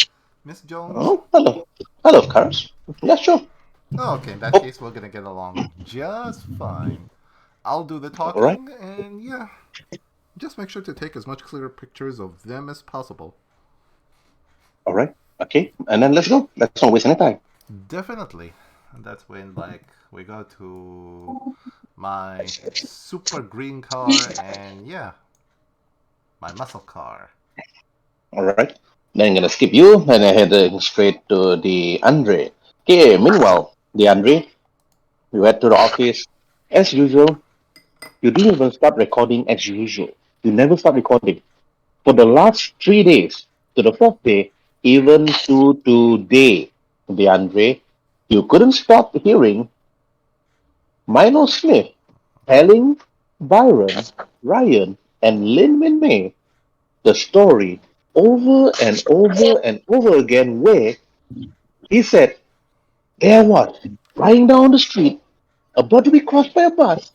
Miss Jones? Oh, hello. I love cars. Yeah, sure. Oh, okay. In that Oh, case, we're gonna get along just fine. I'll do the all right. talking, and yeah, just make sure to take as much clearer pictures of them as possible. All right. Okay. And then let's go. Let's not waste any time. Definitely. And that's when, like, we go to my super green car, and yeah, My muscle car. All right. Then I'm gonna skip you and I head straight to the Andre. Okay. Meanwhile, the Andre, you head to the office as usual. You didn't even start recording as usual. You never start recording for the last 3 days. To the fourth day, even to today, the Andre, you couldn't stop hearing Milo Smith telling Byron, Ryan, and Lin Min Mei the story over and over and over again where he said there was flying down the street about to be crossed by a bus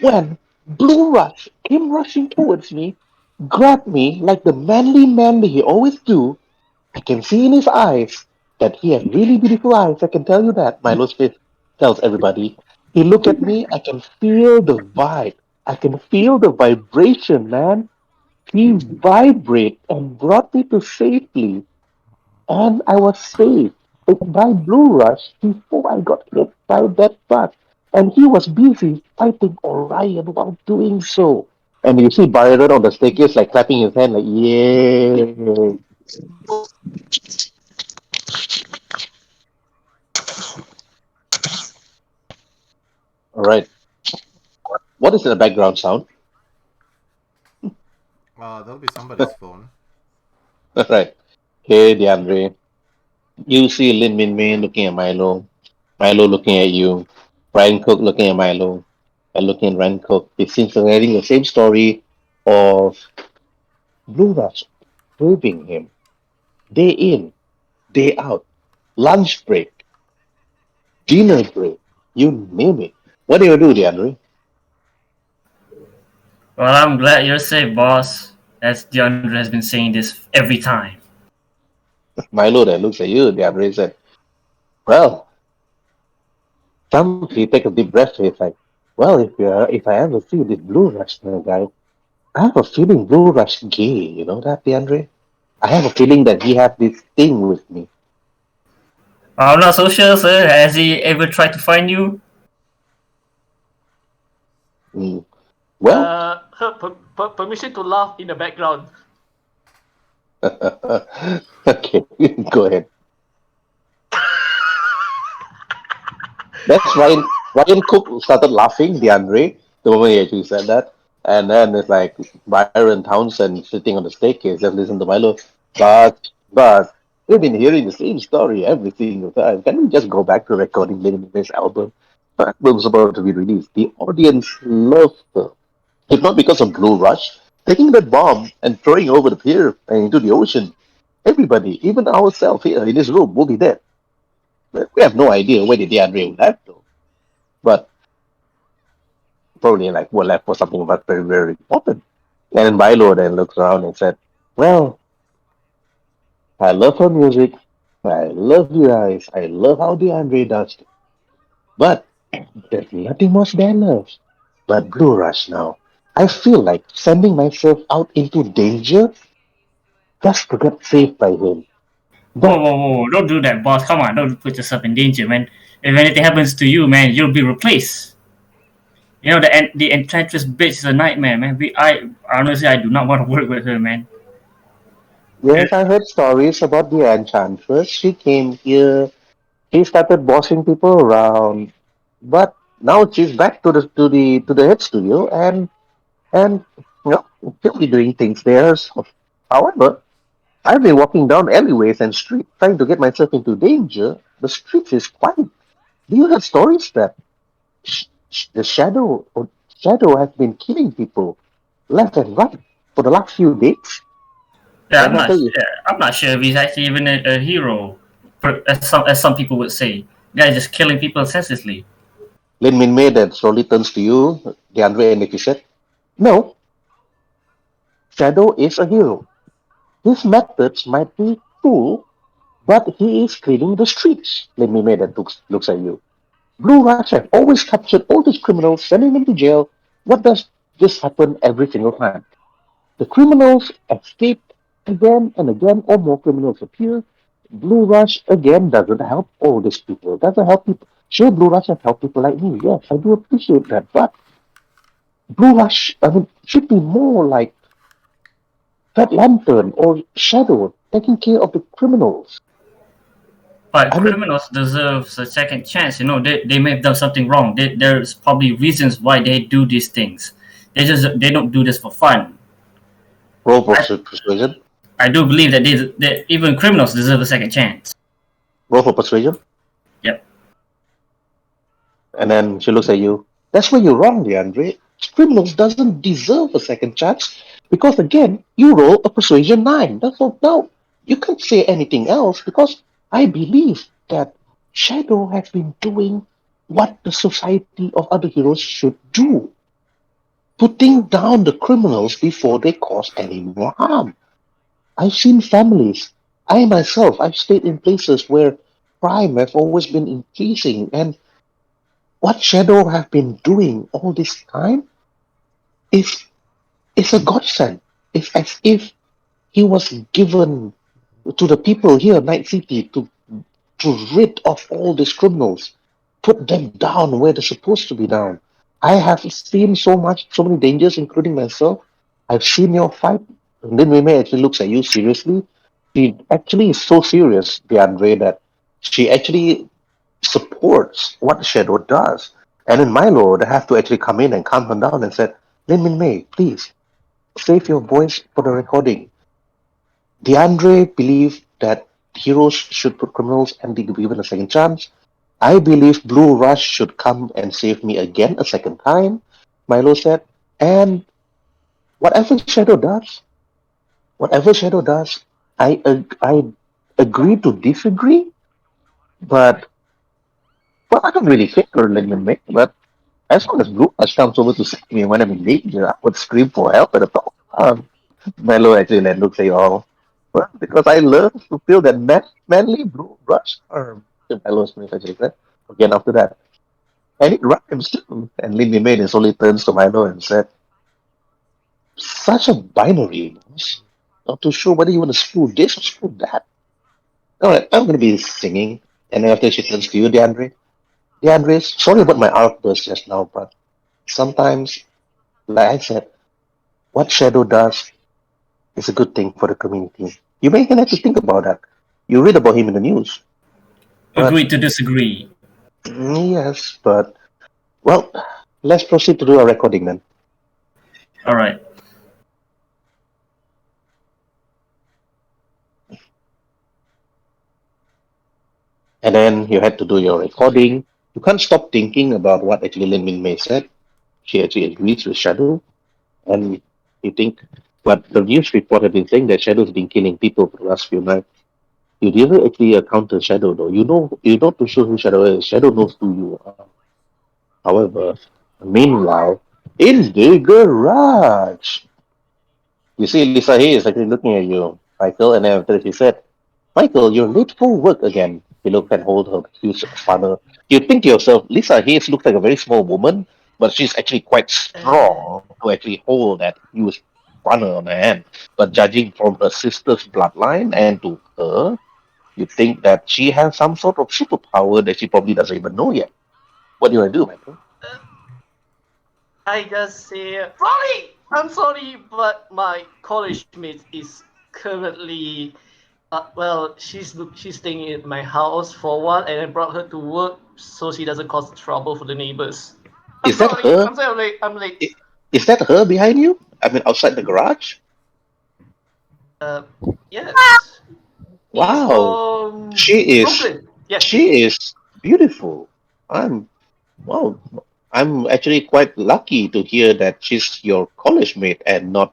when Blue Rush came rushing towards me, grabbed me like the manly man that he always do. I can see in his eyes that he has really beautiful eyes. I can tell you that. Milo Smith tells everybody. He looked at me. I can feel the vibe. I can feel the vibration, man. He vibrated and brought me to safely, and I was saved by Blue Rush before I got hit by that bus. And he was busy fighting Orion while doing so. And you see Byron on the staircase like clapping his hand like, yeah. All right. What is the background sound? That'll be somebody's phone. All right. Hey, DeAndre. You see Lin Min Min looking at Milo. Milo looking at you. Ryan Cook looking at Milo. And looking at Ryan Cook. It seems to be having the same story of Blue Rush proving him day in, day out, lunch break, dinner break, you name it. What do you do, DeAndre? Well, I'm glad you're safe, boss. As DeAndre has been saying this every time. Milo then looks at you, DeAndre said, well, he take a deep breath. He's like, well, if I ever see this Blue Rush guy, I have a feeling Blue Rush gay. You know that, DeAndre? I have a feeling that he has this thing with me. I'm not so sure, sir. Has he ever tried to find you? Mm. Well, Permission to laugh in the background. okay, go ahead. That's Ryan. Ryan Cook started laughing, DeAndre, the moment he actually said that. And then it's like Byron Townsend sitting on the staircase, just listen to Milo. But, we've been hearing the same story every single time. Can we just go back to recording Little Mix album? The album's about to be released. The audience loves her. If not because of Blue Rush, taking that bomb and throwing over the pier and into the ocean, everybody, even ourselves here in this room, will be dead. We have no idea where the DeAndre left, though. But probably like we're left for something that's very, very important. And then Milo then looks around and said, well, I love her music. I love you guys. I love how DeAndre does it. But there's nothing much there loves but Blue Rush now. I feel like sending myself out into danger just to get saved by him. Whoa, But whoa, whoa! Don't do that, boss. Come on, don't put yourself in danger, man. If anything happens to you, man, you'll be replaced. You know the enchantress bitch is a nightmare, man. I honestly I do not want to work with her, man. yes, I heard stories about the Enchantress. She came here, she started bossing people around, but now she's back to the head studio and she'll be doing things there. So, however, I've been walking down alleyways and streets trying to get myself into danger. The streets is quiet. Do you have stories that the shadow has been killing people left and right for the last few days? Yeah, And I tell you, I'm not sure if he's actually even a hero, as some people would say. Guy just killing people senselessly. Lin Min Mei then slowly turns to you, DeAndre, and like you said, no, Shadow is a hero. His methods might be cruel, but he is cleaning the streets. Lin Min Mei then looks at you. Blue Rush have always captured all these criminals, sending them to jail. What does this happen every single time? The criminals escape again and again, or more criminals appear. Blue Rush again doesn't help all these people. Doesn't help people. Sure, Blue Rush have helped people like me. Yes, I do appreciate that. But Blue Rush, I mean, should be more like Red Lantern or Shadow taking care of the criminals. But I mean, criminals deserve a second chance. You know, they may have done something wrong. There's probably reasons why they do these things. They don't do this for fun. roll for I, persuasion. I do believe that that even criminals deserve a second chance. Roll for persuasion. Yep. And then she looks at you. That's where you're wrong, DeAndre. Criminals doesn't deserve a second chance because again, you roll a persuasion 9. That's all. Now you can't say anything else because I believe that Shadow has been doing what the society of other heroes should do, putting down the criminals before they cause any more harm. I've seen families. I myself, I've stayed in places where crime have always been increasing, and what Shadow have been doing all this time is is a godsend. It's as if he was given to the people here, Night City, to rid of all these criminals, put them down where they're supposed to be down. I have seen so many dangers, including myself. I've seen your fight. And then Mime actually looks at you seriously. She actually is so serious, DeAndre, that she actually supports what Shadow does. And in my lord, I have to actually come in and calm her down and said, Lin Min Mei, please save your voice for the recording. DeAndre believed that heroes should put criminals and be given a second chance. I believe Blue Rush should come and save me again a second time, Milo said. And whatever Shadow does, I agree to disagree, but well, I don't really care for Lin Min Mei, but as long as Blue Rush comes over to save me when I'm in danger, I would scream for help at the top. Melo actually then looks at you all. Well, because I learned to feel that manly Blue Rush arm. Melo's actually said. Again, after that. And it rhymes too. And Lindy Maiden slowly turns to Milo and said, such a binary, boss. Not too sure whether you want to screw this or screw that. Alright, I'm going to be singing. And then after she turns to you, DeAndre. DeAndre, sorry about my outburst just now, but sometimes, like I said, what Shadow does is a good thing for the community. You may have to think about that. You read about him in the news. But, Agree to disagree. yes, but, well, let's proceed to do our recording then. All right. And then you had to do your recording. You can't stop thinking about what actually Lin Min Mei said. She actually agrees with Shadow. And you think, but the news report had been saying that Shadow's been killing people for the last few nights. You never actually encounter Shadow though. You're not too sure who Shadow is. Shadow knows who you are. However, meanwhile, in the garage, you see Lisa Hayes actually looking at you, Michael, and then after she said, Michael, you're late for work again. You look and hold her huge funnel. You think to yourself, Lisa Hayes looks like a very small woman, but she's actually quite strong to actually hold that huge funnel on her hand. But judging from her sister's bloodline and to her, you think that she has some sort of superpower that she probably doesn't even know yet. What do you want to do, Michael? I just say, sorry, I'm sorry, but my college mate is currently, she's staying in my house for a while, and I brought her to work so she doesn't cause trouble for the neighbors. I'm Is that sorry, her? I'm sorry, I'm late. I'm late. Is that her behind you? I mean, outside the garage? Uh, yes. He's Wow, from she is Brooklyn. Yes, she is beautiful. I'm Wow, I'm actually quite lucky to hear that she's your college mate and not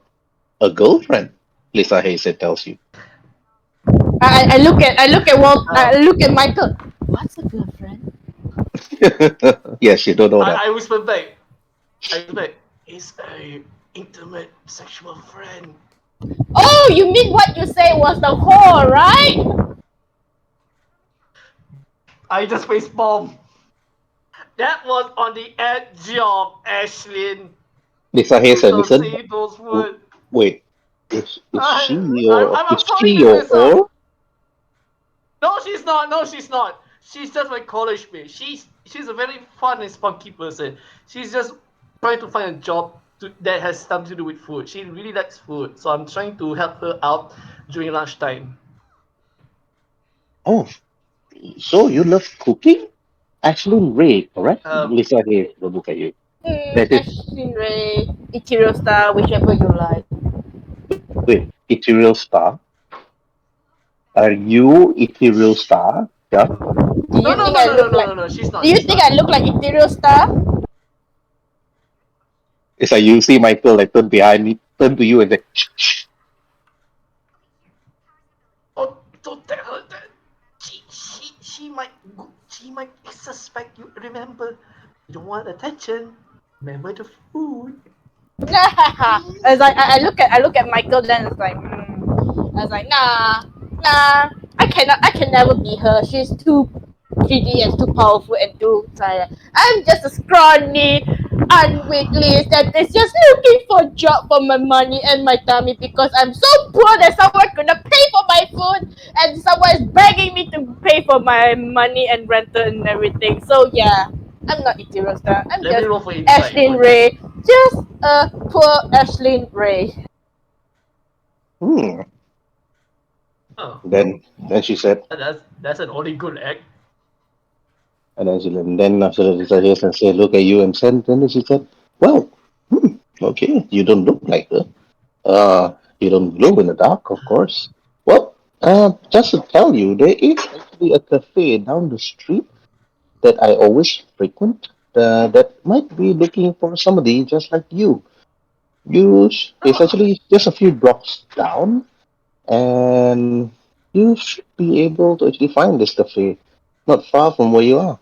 a girlfriend. Lisa Hayes tells you. Uh, I look at Michael. What's a girlfriend? Yes, you don't know that. I whispered back. He's a intimate sexual friend. Oh, you mean what you say was the whore, right? I just face bomb. That was on the edge of Ashlyn. Lisa Hayes Please said, don't listen, say those words. wait, is I'm sorry, she Miss your Lisa. whore? No, she's not. No, she's not. She's just my college mate. She's a very fun and spunky person. She's just trying to find a job that has something to do with food. She really likes food, so I'm trying to help her out during lunchtime. Oh, so you love cooking? Ashlyn Ray, correct? Uh, Lisa here will look at you. That is, Ashlyn Ray, Ichiro Star, whichever you like. wait, Ethereal Star? Are you Ethereal Star? Yeah. Do no, you no, think no, I no, no, look no, like? no, no. She's Do not. you She's think not. I look like Ethereal Star? It's like you see Michael like turn behind me, turn to you and say, shh, shh. Oh, don't tell her that. She might suspect you. Remember, you don't want attention. Remember the food. As I look at Michael, then it's like, I was like, nah, I can never be her. She's too greedy and too powerful and too tired. I'm just a scrawny, unwieldy that is just looking for a job for my money and my tummy because I'm so poor that someone couldn't pay for my food and someone is begging me to pay for my money and rental and everything. So yeah, I'm not Ichiro Star. I'm Let me just roll for insight Ashlyn first. Ray. Just a poor Ashlyn Ray. Hmm. Oh, Then she said, that's an only good egg. and then after that Lisa here and said, look at you and said, then she said, well, okay, you don't look like her. You don't glow in the dark, of course. Well, just to tell you, there is actually a cafe down the street that I always frequent that might be looking for somebody just like you. It's Oh, actually just a few blocks down, and you should be able to actually find this cafe not far from where you are.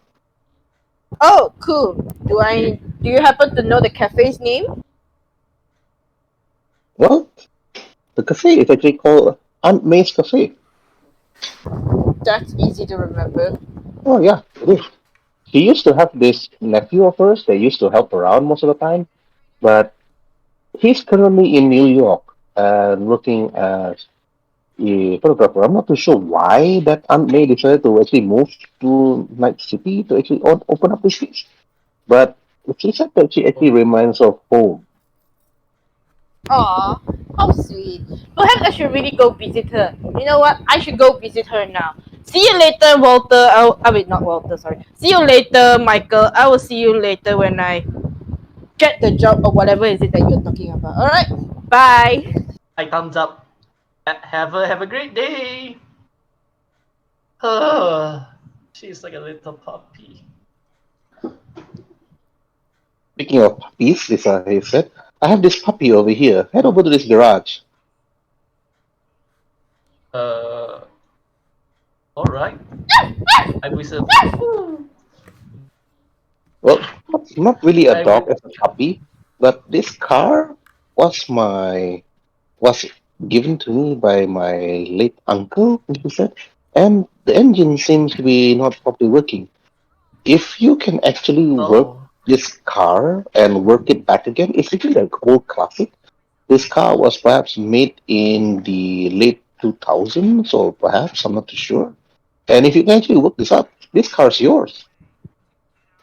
Oh, cool. Do you happen to know the cafe's name? Well, the cafe is actually called Aunt May's Cafe. That's easy to remember. Oh yeah, it is. She used to have this nephew of hers that used to help around most of the time, but he's currently in New York and working as a photographer. I'm not too sure why that Aunt May decided to actually move to Night City to actually open up this place. But she said that she actually oh, reminds of home. Aw, how sweet. Perhaps I should really go visit her. You know what? I should go visit her now. See you later, Walter. I mean, not Walter, sorry. See you later, Michael. I will see you later when I get the job or whatever is it that you're talking about. Alright? Bye. I thumbs up. Have a great day. Uh, she's like a little puppy. Speaking of puppies, Lisa he said, I have this puppy over here. Head over to this garage. Uh, all right. I whistle. Well, not really a I dog wi- as a puppy, but this car was my was given to me by my late uncle, he said, and the engine seems to be not properly working. If you can actually work Oh, this car and work it back again, it's actually like old classic. This car was perhaps made in the late 2000s, or perhaps I'm not too sure. And if you can actually work this up, this car's yours.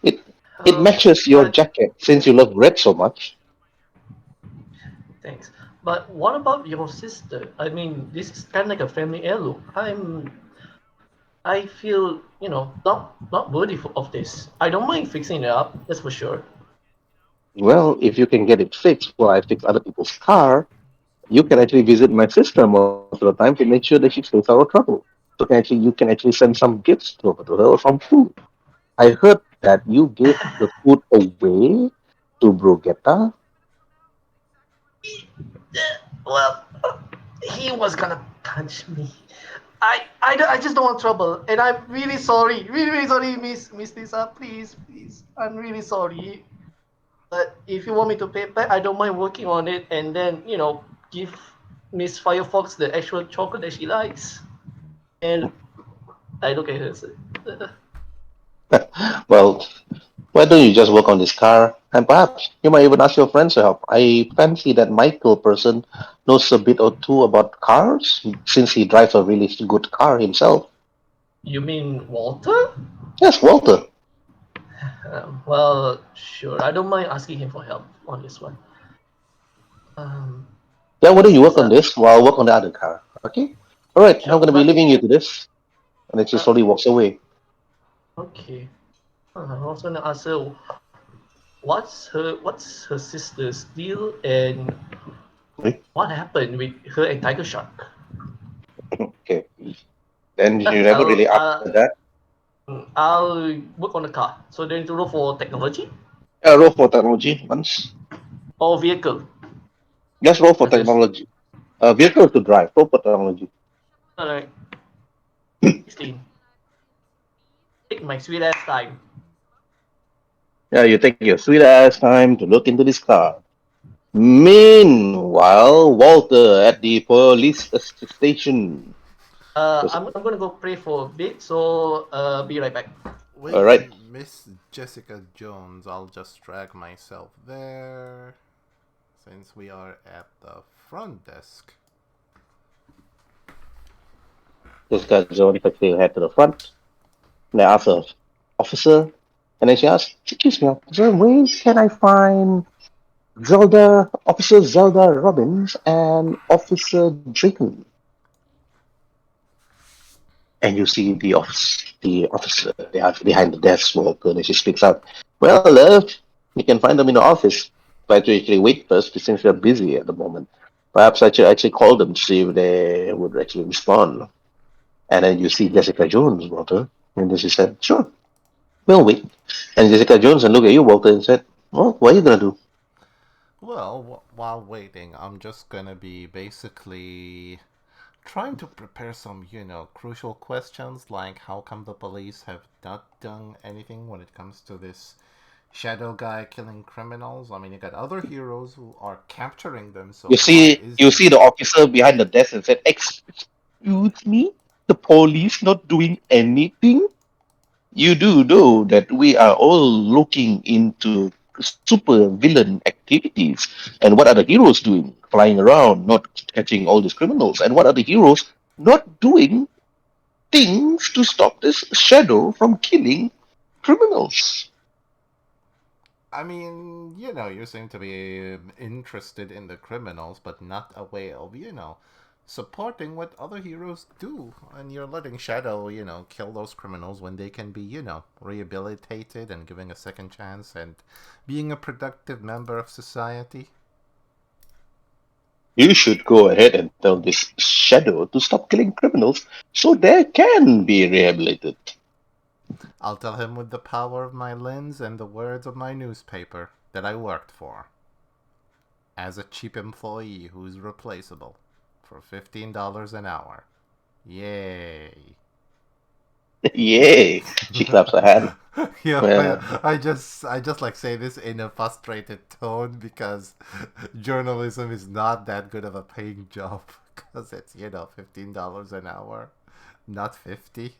It it matches your but jacket since you love red so much. thanks. But what about your sister? I mean, this is kind of like a family heirloom. I feel, not worthy of this. I don't mind fixing it up, that's for sure. Well, if you can get it fixed while I fix other people's car, you can actually visit my sister most of the time to make sure that she stays out of trouble. You can actually send some gifts over to her or some food. I heard that you gave the food away to Brogetta. Well, he was gonna punch me. I just don't want trouble, and I'm really sorry, really, really sorry, Miss Lisa. Please, please, I'm really sorry. But if you want me to pay back, I don't mind working on it, and then give Miss Firefox the actual chocolate that she likes. And I look at her and say, Well, why don't you just work on this car? And perhaps you might even ask your friends to help. I fancy that Michael person knows a bit or two about cars since he drives a really good car himself. "You mean Walter?" Yes, Walter. Well, sure. I don't mind asking him for help on this one. Um, Yeah, why don't you work sir, on this while I work on the other car? Okay? Alright, sure, I'm gonna be but leaving you to this. And then she uh, slowly walks away. okay. I was gonna ask her what's her sister's deal and Right? what happened with her and Tiger Shark. Okay. Then Yeah, you never really answer that. I'll work on the car. So then to roll for technology Yeah, roll for technology once. or vehicle. Just roll for I just technology. Vehicle to drive. Roll for technology. alright. 16. Take my sweet ass time. Yeah, you take your sweet ass time to look into this car. Meanwhile, Walter at the police station. I'm gonna go pray for a bit, so be right back. Wait, Alright. Miss Jessica Jones, I'll just drag myself there since we are at the front desk. Jessica Jones quickly head to the front. And they ask her officer. And then she asks, excuse me, officer, where can I find Officer Zelda Robbins and Officer Drayton? And you see the officer they are behind the desk, Walker, and she speaks out. Well, love, you can find them in the office. But to actually wait first, since they're busy at the moment. Perhaps I should actually call them to see if they would actually respond. And then you see Jessica Jones, Walter. And then she said, sure, we'll wait. And Jessica Jones and look at you, Walter, and said, well, what are you going to do? Well, while waiting, I'm just gonna be basically trying to prepare some, crucial questions like how come the police have not done anything when it comes to this shadow guy killing criminals? I mean, you got other heroes who are capturing them, so why is You it? see the officer behind the desk and said, excuse me? The police not doing anything? You do know that we are all looking into super villain activities. And what are the heroes doing? Flying around, not catching all these criminals. And what are the heroes not doing things to stop this shadow from killing criminals? I mean, you seem to be interested in the criminals, but not a way of, supporting what other heroes do. And you're letting Shadow, kill those criminals when they can be, rehabilitated and giving a second chance and being a productive member of society. You should go ahead and tell this shadow to stop killing criminals so they can be rehabilitated. I'll tell him with the power of my lens and the words of my newspaper that I worked for. As a cheap employee who's replaceable for $15 an hour. Yay. Yay! She claps her hand. Yeah, Yeah. I just like say this in a frustrated tone because journalism is not that good of a paying job because it's $15 an hour, not 50.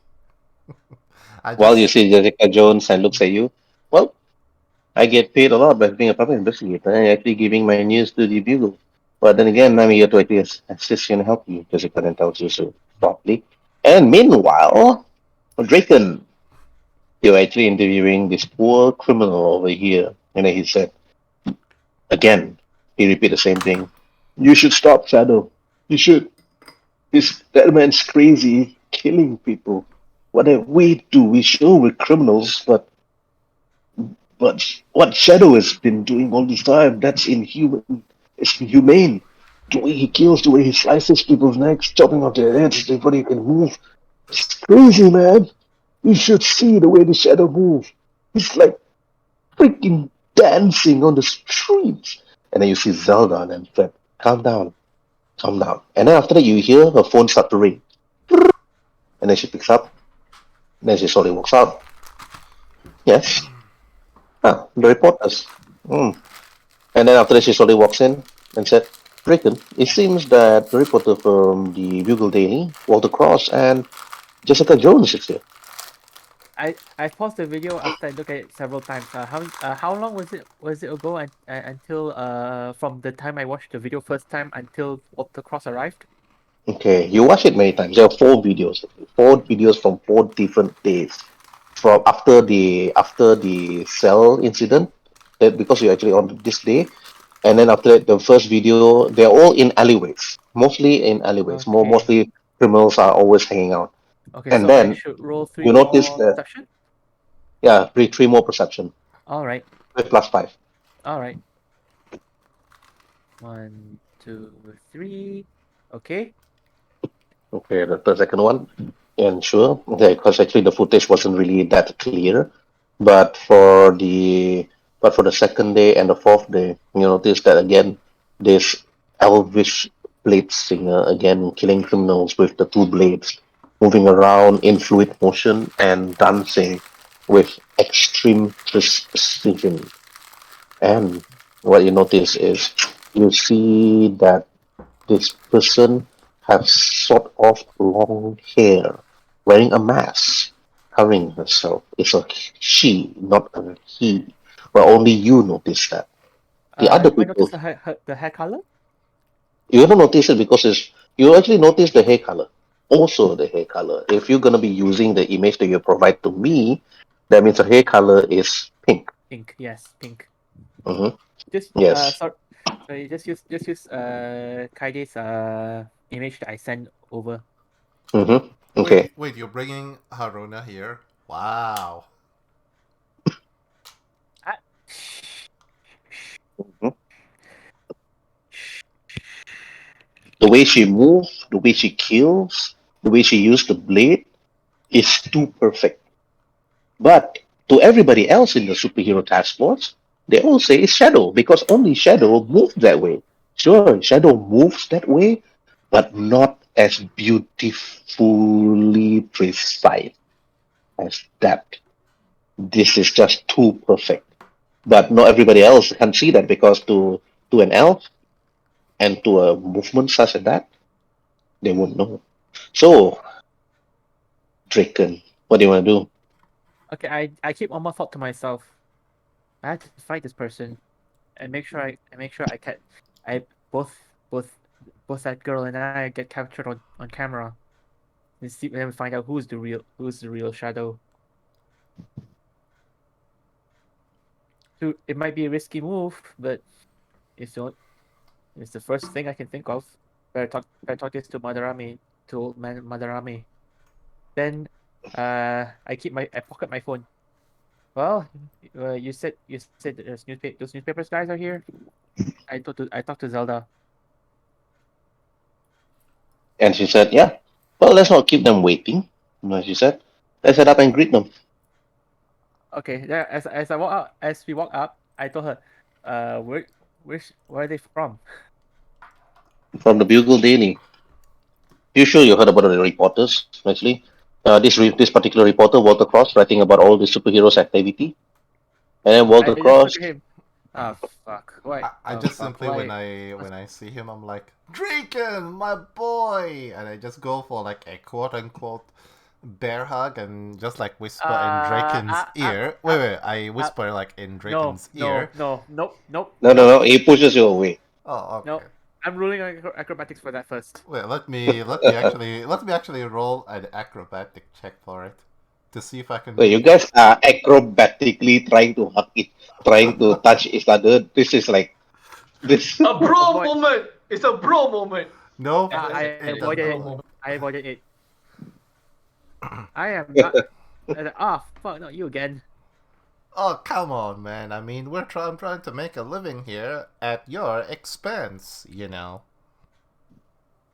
I While you just see Jessica Jones and looks at you, well, I get paid a lot by being a public investigator and actually giving my news to the Bugle. But then again, I'm here to actually assist you and help you, Jessica then tells you so softly. And meanwhile, Draken, you're actually interviewing this poor criminal over here. And then he said, again, he repeated the same thing. You should stop, Shadow. You should. That man's crazy, killing people. Whatever we do, we sure we're criminals, but what Shadow has been doing all this time, that's inhuman. It's inhumane. The way he kills, the way he slices people's necks, chopping off their heads before they can move. It's crazy, man. You should see the way the Shadow moves. He's like freaking dancing on the streets. And then you see Zelda and Fred, calm down, calm down. And then after that, you hear her phone start to ring. And then she picks up. And then she slowly walks out. Yes. Ah, the reporters. Hmm. And then after that, she slowly walks in and said, Draken, it seems that the reporter from the Bugle Daily, Walter Cross, and Jessica Jones is here. I paused the video after I looked at it several times. How long was it ago until from the time I watched the video first time until Walter Cross arrived? Okay, you watch it many times. There are 4 videos. 4 videos from 4 different days. From after the cell incident, that because you're actually on this day, And then after that, the first video, they're all in alleyways, mostly in alleyways. Okay. Mostly criminals are always hanging out. Okay, And so I then should roll 3 you notice more that, perception? yeah, three more perception Alright, with +5. alright. 1, 2, 3. Okay. Okay, the second one. And sure, okay, because actually the footage wasn't really that clear. But for the second day and the fourth day, you notice that again, this elvish blade singer again killing criminals with the two blades, moving around in fluid motion and dancing with extreme precision. And what you notice is you see that this person has sort of long hair, wearing a mask, covering herself. It's a she, not a he. But only you notice that. The other You might notice people, the hair color? you don't notice it because you actually notice the hair color. Also, the hair color. If you're gonna be using the image that you provide to me, that means the hair color is pink. Pink, yes, pink. Hmm. Just Yes. sorry, just use Kaide's image that I sent over. Hmm. Okay. Wait, you're bringing Haruna here? Wow. Ah, Mhm. The way she moves, the way she kills, the way she used the blade is too perfect. But to everybody else in the superhero task force, they all say it's Shadow because only Shadow moves that way. Sure, Shadow moves that way, but not as beautifully precise as that. This is just too perfect. But not everybody else can see that because to an elf and to a movement such as that, they won't know. So, Draken, what do you want to do? okay, I keep one more thought to myself. I have to fight this person and make sure I both both both that girl and I get captured on camera and see and then we find out who's the real Shadow. So it might be a risky move, but it's the it's the first thing I can think of. Better talk this to Madarami, to old man Madarami. Then I pocket my phone. Well, you said that those newspapers guys are here. I talked to Zelda. And she said, yeah, well, let's not keep them waiting. And she said, let's head up and greet them Okay, there as we walk up, I told her, where are they from? from the Bugle Daily. You sure you heard about the reporters, actually? This particular reporter, Walter Cross, writing about all the superheroes' activity. And then I Walter just look Cross, at him. Ah, fuck. Why? I Oh, just fuck. simply Why? when I see him, I'm like, Draken, my boy, and I just go for like a quote unquote bear hug and just like whisper in Draken's ear. Wait, I whisper like in No, Draken's no, ear. no, nope, nope, no, no, nope, no, he pushes you away. Oh, nope. okay. I'm ruling acrobatics for that first. Wait, let me actually roll an acrobatic check for it to see if I can Wait, you beat it. guys are acrobatically trying to hug it, trying to touch each other. This is like, this. A bro Avoid. moment. It's a bro moment. Nope, Yeah, I it is a avoided bro it. moment. I avoided it. I am not. Fuck! Not you again. Oh, come on, man. I mean, I'm trying to make a living here at your expense, you know.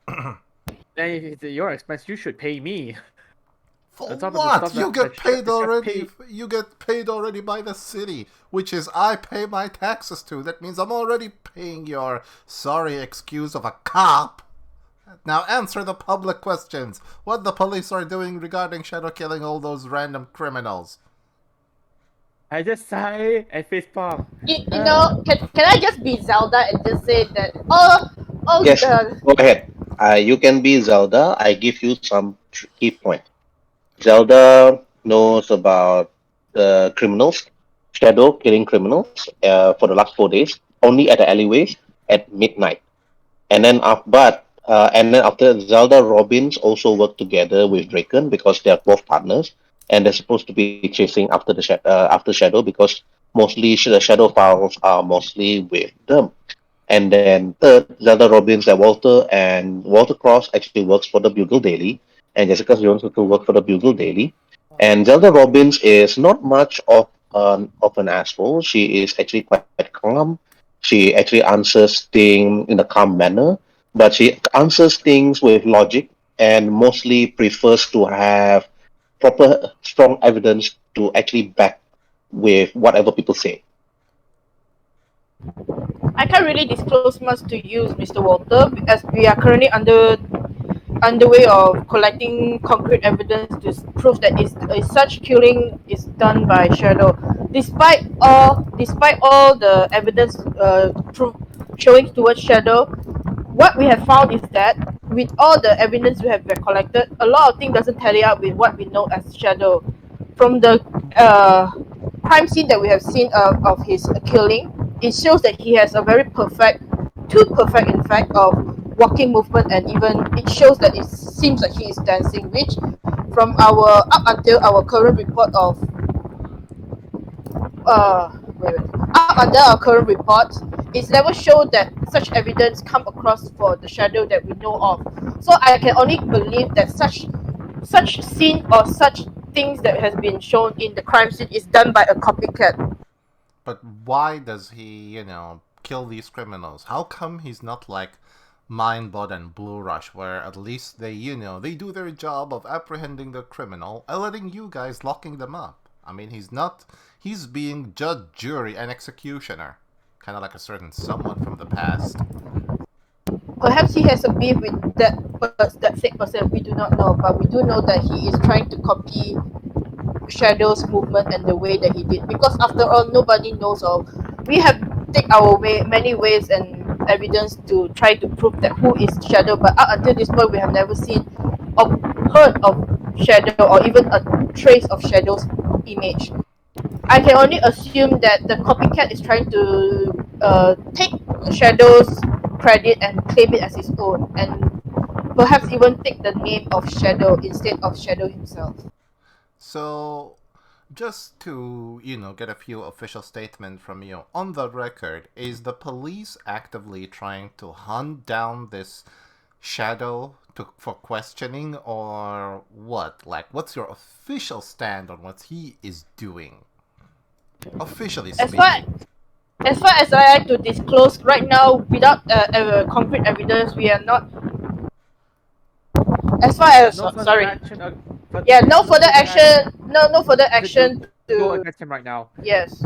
Then if it's at your expense, you should pay me. For On top of the what? stuff You that get paid the chef already. paid. You get paid already by the city, which is I pay my taxes to. That means I'm already paying your sorry excuse of a cop. Now answer the public questions. What the police are doing regarding shadow killing all those random criminals? I just sigh and face palm. You know, can I just be Zelda and just say that, oh, Yes, go ahead. You can be Zelda. I give you some key points. Zelda knows about the criminals, Shadow killing criminals for the last 4 days, only at the alleyways at midnight. And then, and then after Zelda, Robbins also work together with Draken because they are both partners, and they're supposed to be chasing after after Shadow because mostly the Shadow files are mostly with them. And then third, Zelda Robbins and Walter Cross actually works for the Bugle Daily, and Jessica Jones also works for the Bugle Daily. And Zelda Robbins is not much of an asshole. She is actually quite calm. She actually answers things in a calm manner, but she answers things with logic and mostly prefers to have proper, strong evidence to actually back with whatever people say. I can't really disclose much to you, Mr. Walter, as we are currently underway of collecting concrete evidence to prove that such killing is done by Shadow. Despite all the evidence showing towards Shadow, what we have found is that with all the evidence we have collected, a lot of things doesn't tally up with what we know as Shadow. From the crime scene that we have seen of his killing, it shows that he has a very perfect, too perfect in fact, of walking movement, and even it shows that it seems like he is dancing, which from our up until our current report of up until our current report, it's never shown that such evidence come across for the Shadow that we know of. So I can only believe that such scene or such things that has been shown in the crime scene is done by a copycat. But why does he, kill these criminals? How come he's not like Mindbot and Blue Rush, where at least they, they do their job of apprehending the criminal and letting you guys locking them up? I mean, he's being judge, jury, and executioner. Kind of like a certain someone from the past. Perhaps he has a beef with that said person. We do not know, but we do know that he is trying to copy Shadow's movement and the way that he did. Because after all, nobody knows of. We have take our many ways and evidence to try to prove that who is Shadow, but up until this point, we have never seen or heard of Shadow or even a trace of Shadow's image. I can only assume that the copycat is trying to take Shadow's credit and claim it as his own, and perhaps even take the name of Shadow instead of Shadow himself. So, just to, get a few official statements from you, on the record, is the police actively trying to hunt down this Shadow for questioning, or what? Like, what's your official stand on what he is doing? Officially As far speaking. as far as I like to disclose right now, without concrete evidence, we are not. As far as No further sorry, action. yeah, no No further further action. No further action go to against him right now. yes.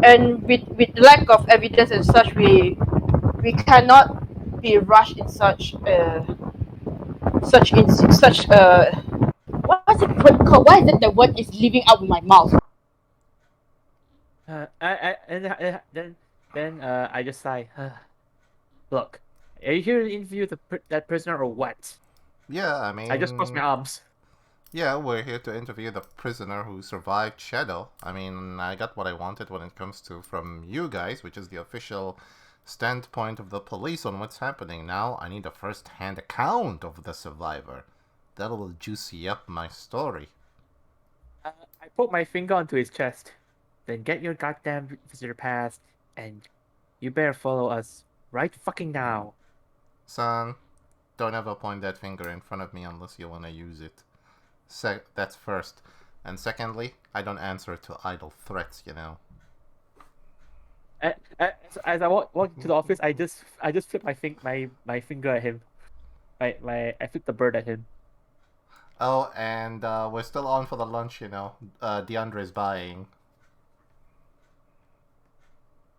And with lack of evidence and such, we cannot be rushed in such what's it called? Why is it the word is leaving out of my mouth? I just sigh. Look, are you here to interview that prisoner or what? Yeah, I just crossed my arms. Yeah, we're here to interview the prisoner who survived Shadow. I mean, I got what I wanted when it comes to from you guys, which is the official standpoint of the police on what's happening. Now, I need a first-hand account of the survivor. That will juicy up my story. I put my finger onto his chest. Then get your goddamn visitor pass, and you better follow us right fucking now. Son, don't ever point that finger in front of me unless you want to use it. That's first. And secondly, I don't answer to idle threats, As I walk into the office, I just flip my finger at him. I flip the bird at him. Oh, and we're still on for the lunch, DeAndre's buying.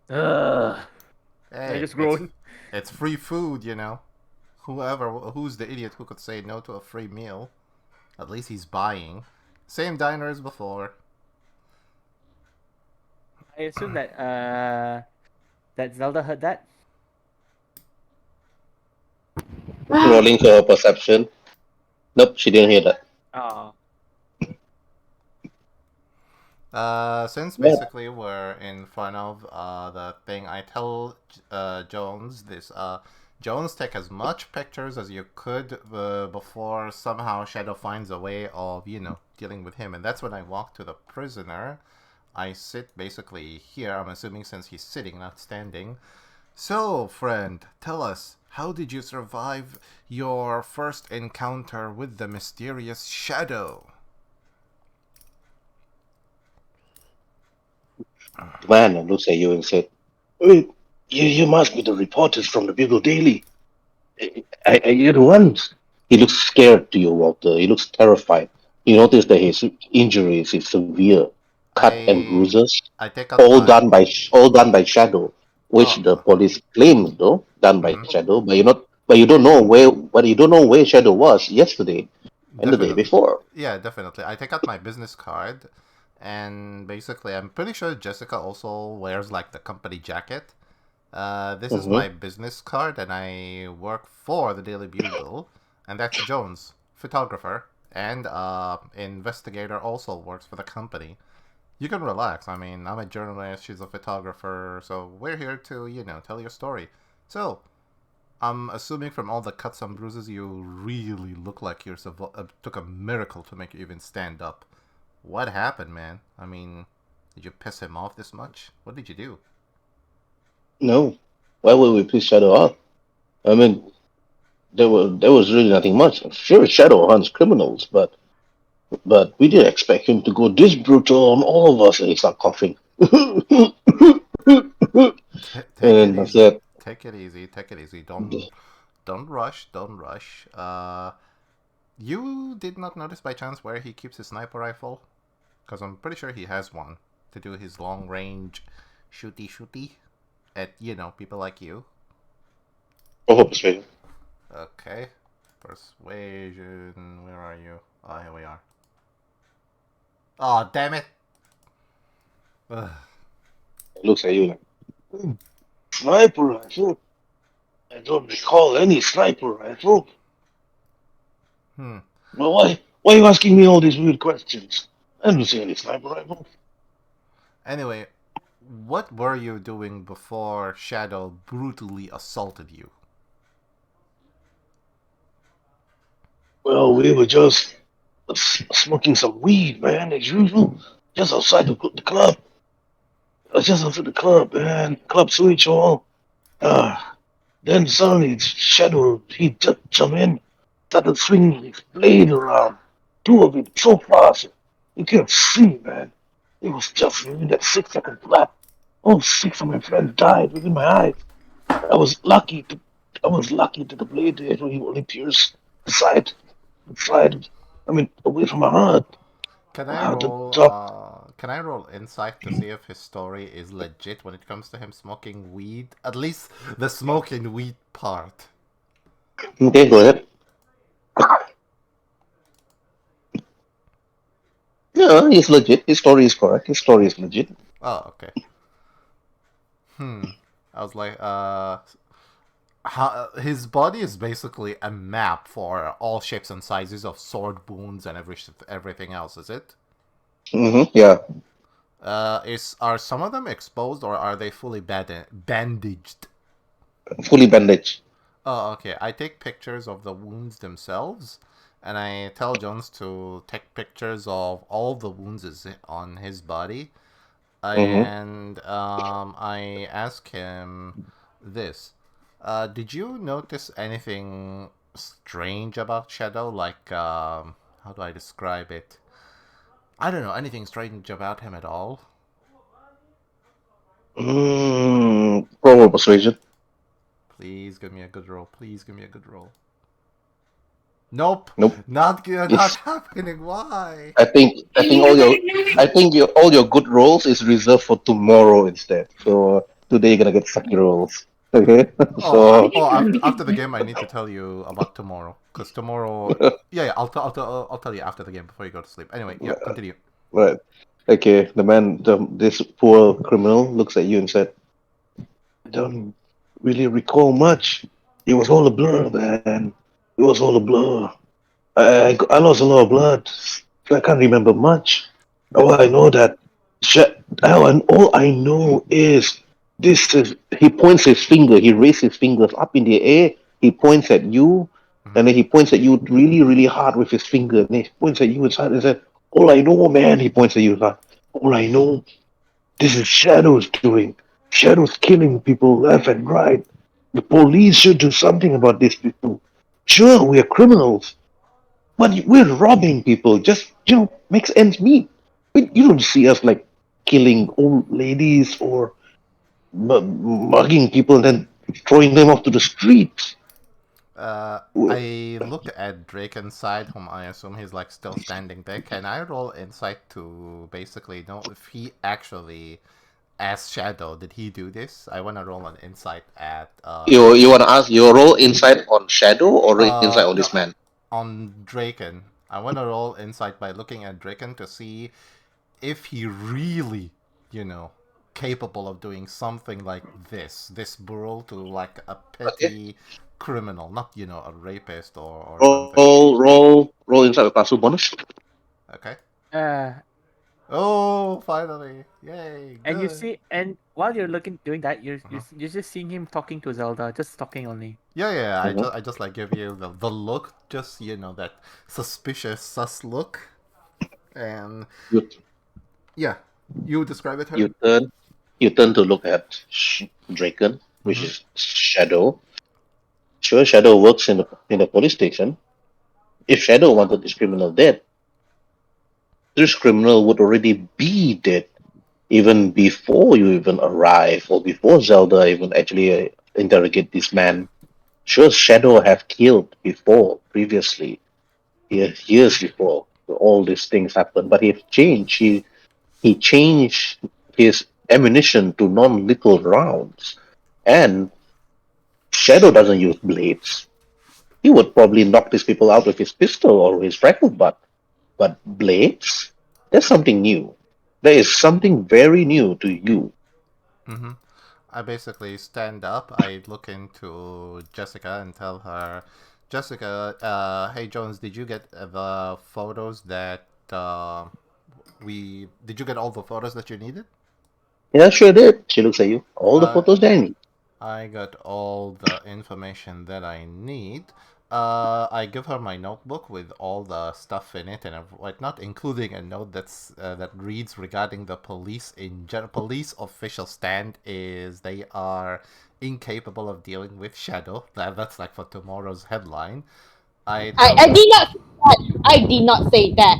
Ugh. Hey, I just groan. it's free food, who's the idiot who could say no to a free meal? At least he's buying. Same diner as before. I assume that Zelda heard that. Rolling for her perception. Nope, she didn't hear that. Oh. Since Yeah. basically we're in front of the thing, I tell Jones this. Jones, take as much pictures as you could before somehow Shadow finds a way of, dealing with him. And that's when I walk to the prisoner. I sit basically here, I'm assuming since he's sitting, not standing. So, friend, tell us, how did you survive your first encounter with the mysterious shadow? The man looks at you and said, "Wait, you must be the reporters from the Bugle Daily. You're the ones." He looks scared to you, Walter. He looks terrified. You notice that his injuries is severe, cut and I bruises, I take out all done by Shadow, which the oh police claims though done by mhm, Shadow, but you don't know where Shadow was yesterday and the day definitely. before. Yeah, definitely. I take out my business card, and basically, I'm pretty sure Jessica also wears like the company jacket. This is Hmm. my business card, and I work for the Daily Bugle, and that's Jones, photographer, and investigator, also works for the company. You can relax. I mean, I'm a journalist, she's a photographer, so we're here to, tell your story. So, I'm assuming from all the cuts and bruises, you really look like took a miracle to make you even stand up. What happened, man? I mean, did you piss him off this much? What did you do? No, why would we piss Shadow off? I mean, there was really nothing much. Sure, Shadow hunts criminals, but we didn't expect him to go this brutal on all of us. And he started coughing. Take it And I easy. said, Take it easy. Take it easy. Don't rush. Don't rush. You did not notice by chance where he keeps his sniper rifle? Because I'm pretty sure he has one to do his long range shooty at people like you. "Oh, persuasion." Okay, persuasion. Where are you? Oh, here we are. Oh, damn it! Ugh. Looks at you like, "Hmm, sniper rifle? I don't recall any sniper rifle. Hmm. Well, why are you asking me all these weird questions? I don't see any sniper rifle." Anyway, what were you doing before Shadow brutally assaulted you? Well, we were just smoking some weed, man, as usual, just outside the club. Just outside the club, man. Club switch all. Ah, then suddenly Shadow, he just jumped in, started swinging his blade around. Two of it so fast, you can't see, man. It was just within that 6 second flap. All six of my friends died within my eyes. I was lucky to, I was lucky that the blade there only pierced the side. I mean, away from my heart. Can I Wow, the roll? doc. Can I roll insight to see if his story is legit when it comes to him smoking weed? At least the smoking weed part. Okay, go ahead. Yeah, he's legit. His story is correct. His story is legit. Oh, okay. Hmm. I was like, his body is basically a map for all shapes and sizes of sword wounds and everything else. Is it? Yeah, Is Are some of them exposed or are they fully bandaged? fully bandaged. Oh, okay. I take pictures of the wounds themselves, and I tell Jones to take pictures of all the wounds on his body. Mm-hmm. And I ask him this: Did you notice anything strange about Shadow? Like, how do I describe it? I don't know anything strange about him at all. Proper persuasion. Please give me a good roll. Please give me a good roll. Nope, Nope. not It's. happening. Why? All your good rolls is reserved for tomorrow instead. So today you're gonna get sucky rolls. Okay. So After the game, I need to tell you about tomorrow. Cause tomorrow, yeah, I'll tell you after the game before you go to sleep. Anyway, yeah, continue. right. Okay. This poor criminal looks at you and said, "I don't really recall much. It was all a blur, man. It was all a blur. I lost a lot of blood. I can't remember much. All I know that all I know is this is he points his finger, he raises his fingers up in the air, he points at you, Hmm. and then he points at you really, really hard with his finger, and he points at you hard and said, "All I know, man," he points at you hard. "All I know, this is Shadow's doing. Shadow's killing people left and right. The police should do something about these people. Sure, we're criminals, but we're robbing people. Just, makes ends meet. You don't see us like killing old ladies or mugging people and then throwing them off to the streets. I look at Drake inside, whom I assume he's like still standing there. Can I roll insight to basically know if he actually, as Shadow, did he do this? I want to roll an insight at You want to ask your role inside on Shadow or inside on this no, man? on Draken. I want to roll insight by looking at Draken to see if he really, you know, capable of doing something like this brutal to like a Okay. petty criminal, not a rapist or something. Roll inside with plus 2 bonus. Okay. Uh, Oh, finally! Yay! and you Good. see, and while you're doing that, you're Uh-huh. you're just seeing him talking to Zelda, just talking only. Yeah. Mhm. I just like give you the look, just that suspicious sus look, and You, yeah, you describe it, her. you turn you turn to look at Draken, which Mm-hmm. is Shadow. Sure, Shadow works in the police station. If Shadow wanted this criminal dead, this criminal would already be dead even before you even arrive or before Zelda even actually interrogate this man. Sure, Shadow have killed before previously, years before all these things happened, but he changed. He changed his ammunition to non-lethal rounds, and Shadow doesn't use blades. He would probably knock these people out with his pistol or his rifle butt. But blades? That's something new. There is something very new to you. Mm-hmm. I basically stand up. I look into Jessica and tell her, Jessica, hey Jones, did you get the photos that we? Did you get all the photos that you needed? Yeah, sure did. She looks at you. All the Uh, photos, Danny. I got all the information that I need. I give her my notebook with all the stuff in it, and like not including a note that reads regarding the police in general. Police official stand is they are incapable of dealing with Shadow. That's like for tomorrow's headline. I I, tell I her, did not say that. I did not say that.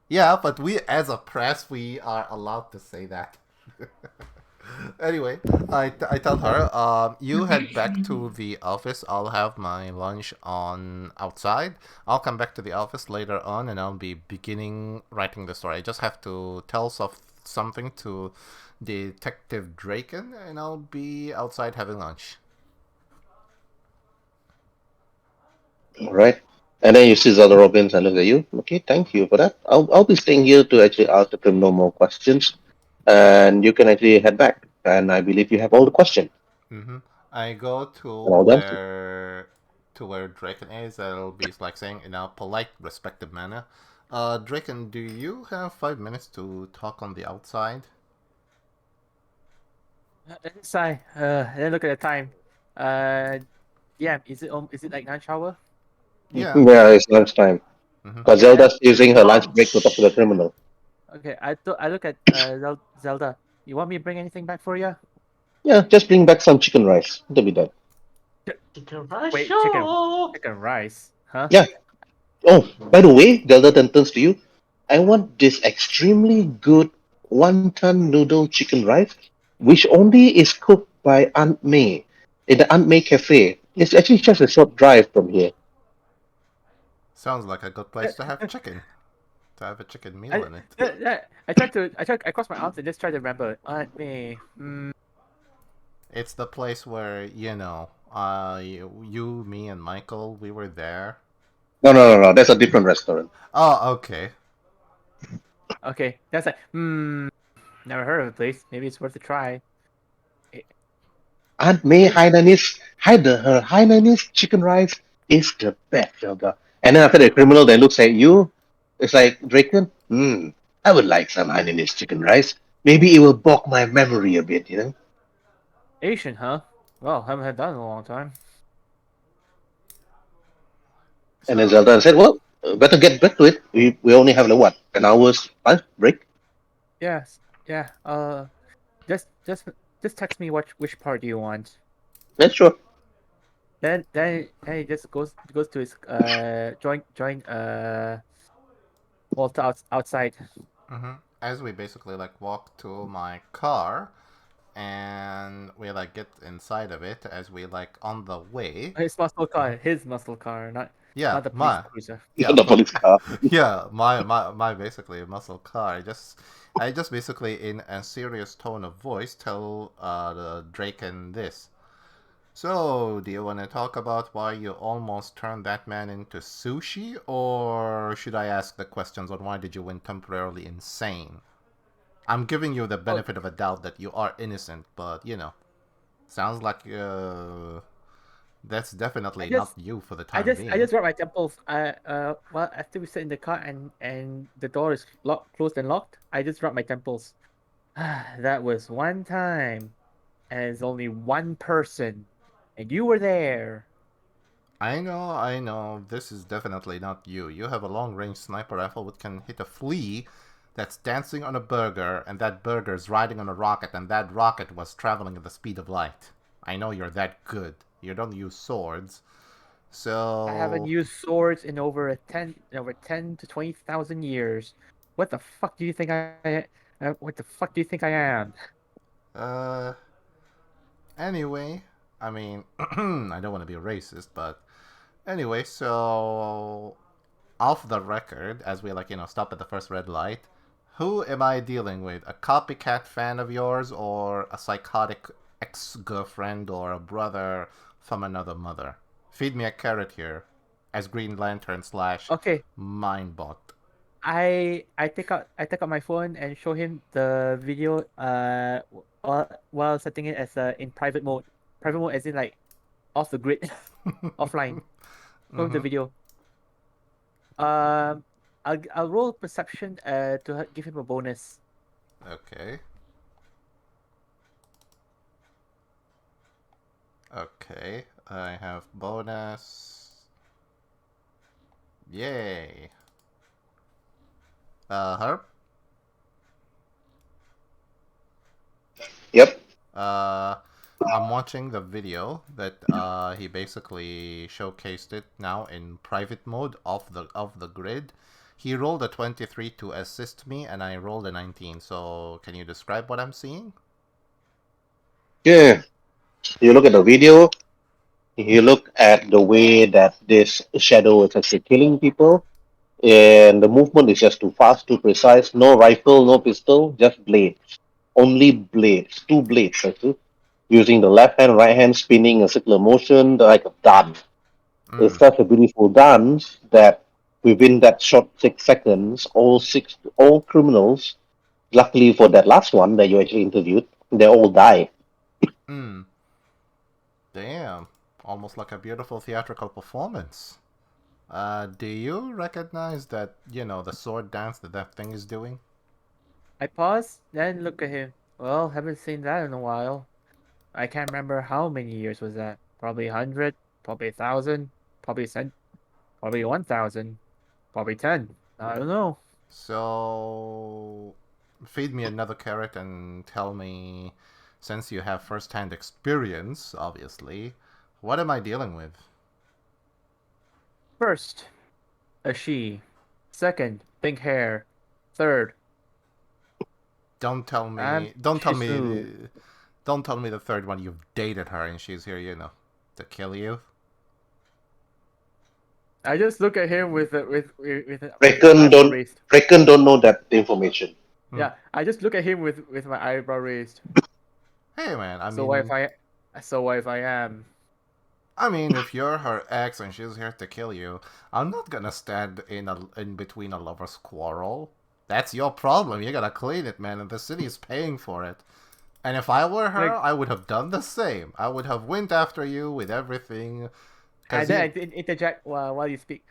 yeah, but we as a press we are allowed to say that. Anyway, I tell her, you head back to the office. I'll have my lunch on outside. I'll come back to the office later on, and I'll be beginning writing the story. I just have to tell something to Detective Draken, and I'll be outside having lunch. All right. And then you see Zelda Robbins and look at you. Okay, thank you for that. I'll be staying here to actually ask the criminal more questions. And you can actually head back. And I believe you have all the questions Mm-hmm. I go and all the answers. to where Draken is. I'll be like saying in a polite, respectful manner. Draken, do you have 5 minutes to talk on the outside? Sigh. And then look at the time. Uh, yeah. Is it like lunch hour? Yeah. Yeah, it's lunchtime. Mm-hmm. Because Okay. Zelda's using her lunch break to talk to the criminal. Okay. I look at Zelda. You want me to bring anything back for you? Yeah, just bring back some chicken rice. That'll be done. Chicken rice Wait, show. chicken rice, huh? Yeah. Oh, by the way, Zelda then turns to you. I want this extremely good wonton noodle chicken rice, which only is cooked by Aunt May in the Aunt May Cafe. It's actually just a short drive from here. Sounds like a good place to have chicken. To have a chicken meal I in it. I cross my arms and just try to remember. Aunt May. It's the place where, you, me, and Michael, we were there. No. That's a different restaurant. Oh, okay. Okay, that's like never heard of a place. Maybe it's worth a try. Aunt May her Hainanese chicken rice is the best, Zelda. And then after the criminal then looks at you, it's like, Draken, I would like some Hainanese chicken rice. Maybe it will bog my memory a bit, you know? Asian, huh? Well, haven't had that in a long time. And then So, Zelda said, well, better get back to it. We only have like what, an hour's lunch break? Yes, yeah. Just just text me which part do you want. That's sure. Then he just goes to his join Walter outside. As we basically like walk to my car, and we like get inside of it as we like on the way. His muscle car, Yeah, not the police my cruiser. yeah, The police car. yeah, my basically muscle car. I just basically in a serious tone of voice tell the Draken this. So, do you want to talk about why you almost turned that man into sushi, or should I ask the questions on why did you went temporarily insane? I'm giving you the Oh, benefit of a doubt that you are innocent, but sounds like that's I definitely not just you for the I time just I being. just rubbed my temples. Well, after we sit in the car and the door is closed and locked, I just rubbed my temples. That was one time, and it's only one person, and you were there. I know, this is definitely not you. You have a long-range sniper rifle which can hit a flea that's dancing on a burger, and that burger is riding on a rocket, and that rocket was traveling at the speed of light. I know you're that good. You don't use swords. I haven't So, used swords in over 10 to 20,000 years. What the fuck do you think what the fuck do you think I am? uh, anyway, I mean, I don't want to be a racist, but anyway, so off the record, as we stop at the first red light, who am I dealing with? A copycat fan of yours, or a psychotic ex-girlfriend, or a brother from another mother? Feed me a carrot here, as Green Lantern slash Okay, Mindbot. I take out my phone and show him the video while setting it as in private mode. Private mode as in like off the grid, offline. Show him the Mm-hmm. video. Um, I'll roll perception to give him a bonus. Okay. Okay. I have bonus. Yay. Herb? Yep. I'm watching the video that he basically showcased it now in private mode off the grid. He rolled a 23 to assist me, and I rolled a 19. So, can you describe what I'm seeing? Yeah. You look at the video. You look at the way that this shadow is actually killing people, and the movement is just too fast, too precise. No rifle, no pistol, just blades. Only blades. Two blades, actually. Using the left hand, right hand, spinning a circular motion like a dance. It's Mm. such a beautiful dance that within that short 6 seconds, all criminals, luckily for that last one that you actually interviewed, they all die. Mm. Damn. Almost like a beautiful theatrical performance. Do you recognize the sword dance that thing is doing? I pause, then look at him. Well, haven't seen that in a while. I can't remember how many years was that. Probably 100, probably 1,000, probably 1,000, probably 10. I don't know. So, feed me another carrot and tell me, since you have first-hand experience, obviously, what am I dealing with? First, a she. Second, pink hair. Third, Don't tell I'm me, don't tell Shizu. me, don't tell me the third one you've dated her and she's here, to kill you. I just look at him with my Reckon eyebrow don't raised. Reckon don't know that information. Hmm. Yeah, I just look at him with my eyebrow raised. Hey man, So what if I am? if you're her ex and she's here to kill you, I'm not gonna stand in between a lover's quarrel. That's your problem. You gotta clean it, man, and the city is paying for it. And if I were her, Like, I would have done the same. I would have went after you with everything, and cause then I you. did interject while you speak.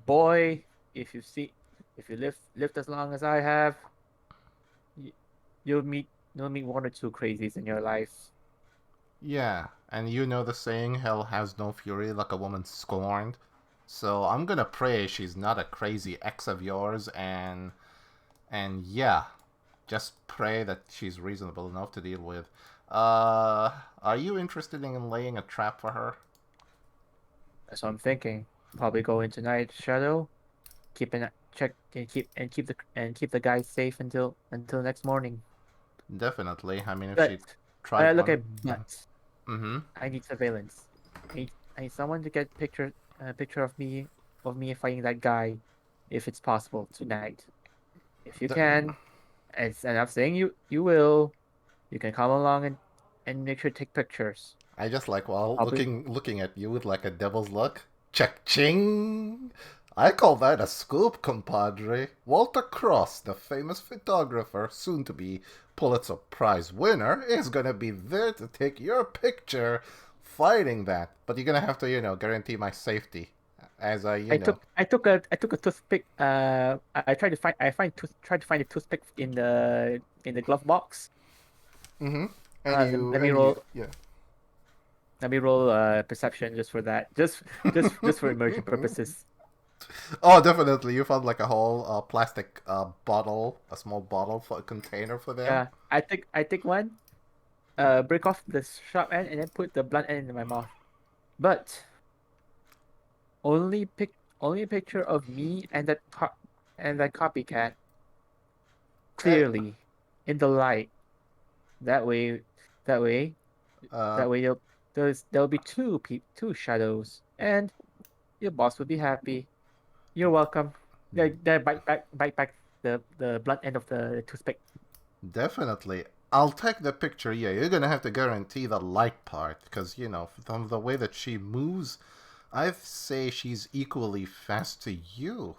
Boy, if you see, if you lived as long as I have, y- you'll meet one or two crazies in your life. Yeah, and you know the saying, "Hell has no fury like a woman scorned." So I'm gonna pray she's not a crazy ex of yours, and yeah, just pray that she's reasonable enough to deal with. Are you interested in laying a trap for her? That's what I'm thinking. Probably go into night shadow, keep an check and keep the guy safe until next morning. Definitely. I mean, if she But tried look one. at but Mm-hmm. I need surveillance. I need someone to get a picture of me fighting that guy, if it's possible tonight. If you can, and I'm saying you will, you can come along and make sure to take pictures. I just like while Probably looking at you with like a devil's look. Check ching. I call that a scoop, compadre. Walter Cross, the famous photographer, soon to be Pulitzer Prize winner, is gonna be there to take your picture fighting that. But you're gonna have to, guarantee my safety. As I took a toothpick. I tried to find tried to find a toothpick in the glove box. Mm-hmm. Let me roll. Let me roll perception just for that. Just for immersion purposes. Oh, definitely. You found like a whole plastic bottle, a small bottle for a container for them. Yeah, I take one. Break off the sharp end and then put the blunt end in my mouth. But only a picture of me and and that copycat Eh, clearly in the light. That way, that way, uh, that way there'll be two shadows, and your boss will be happy. You're welcome. There, bite back the blunt end of the toothpick. Definitely. I'll take the picture. Yeah, you're gonna have to guarantee the light part, because from the way that she moves, I'd say she's equally fast to you.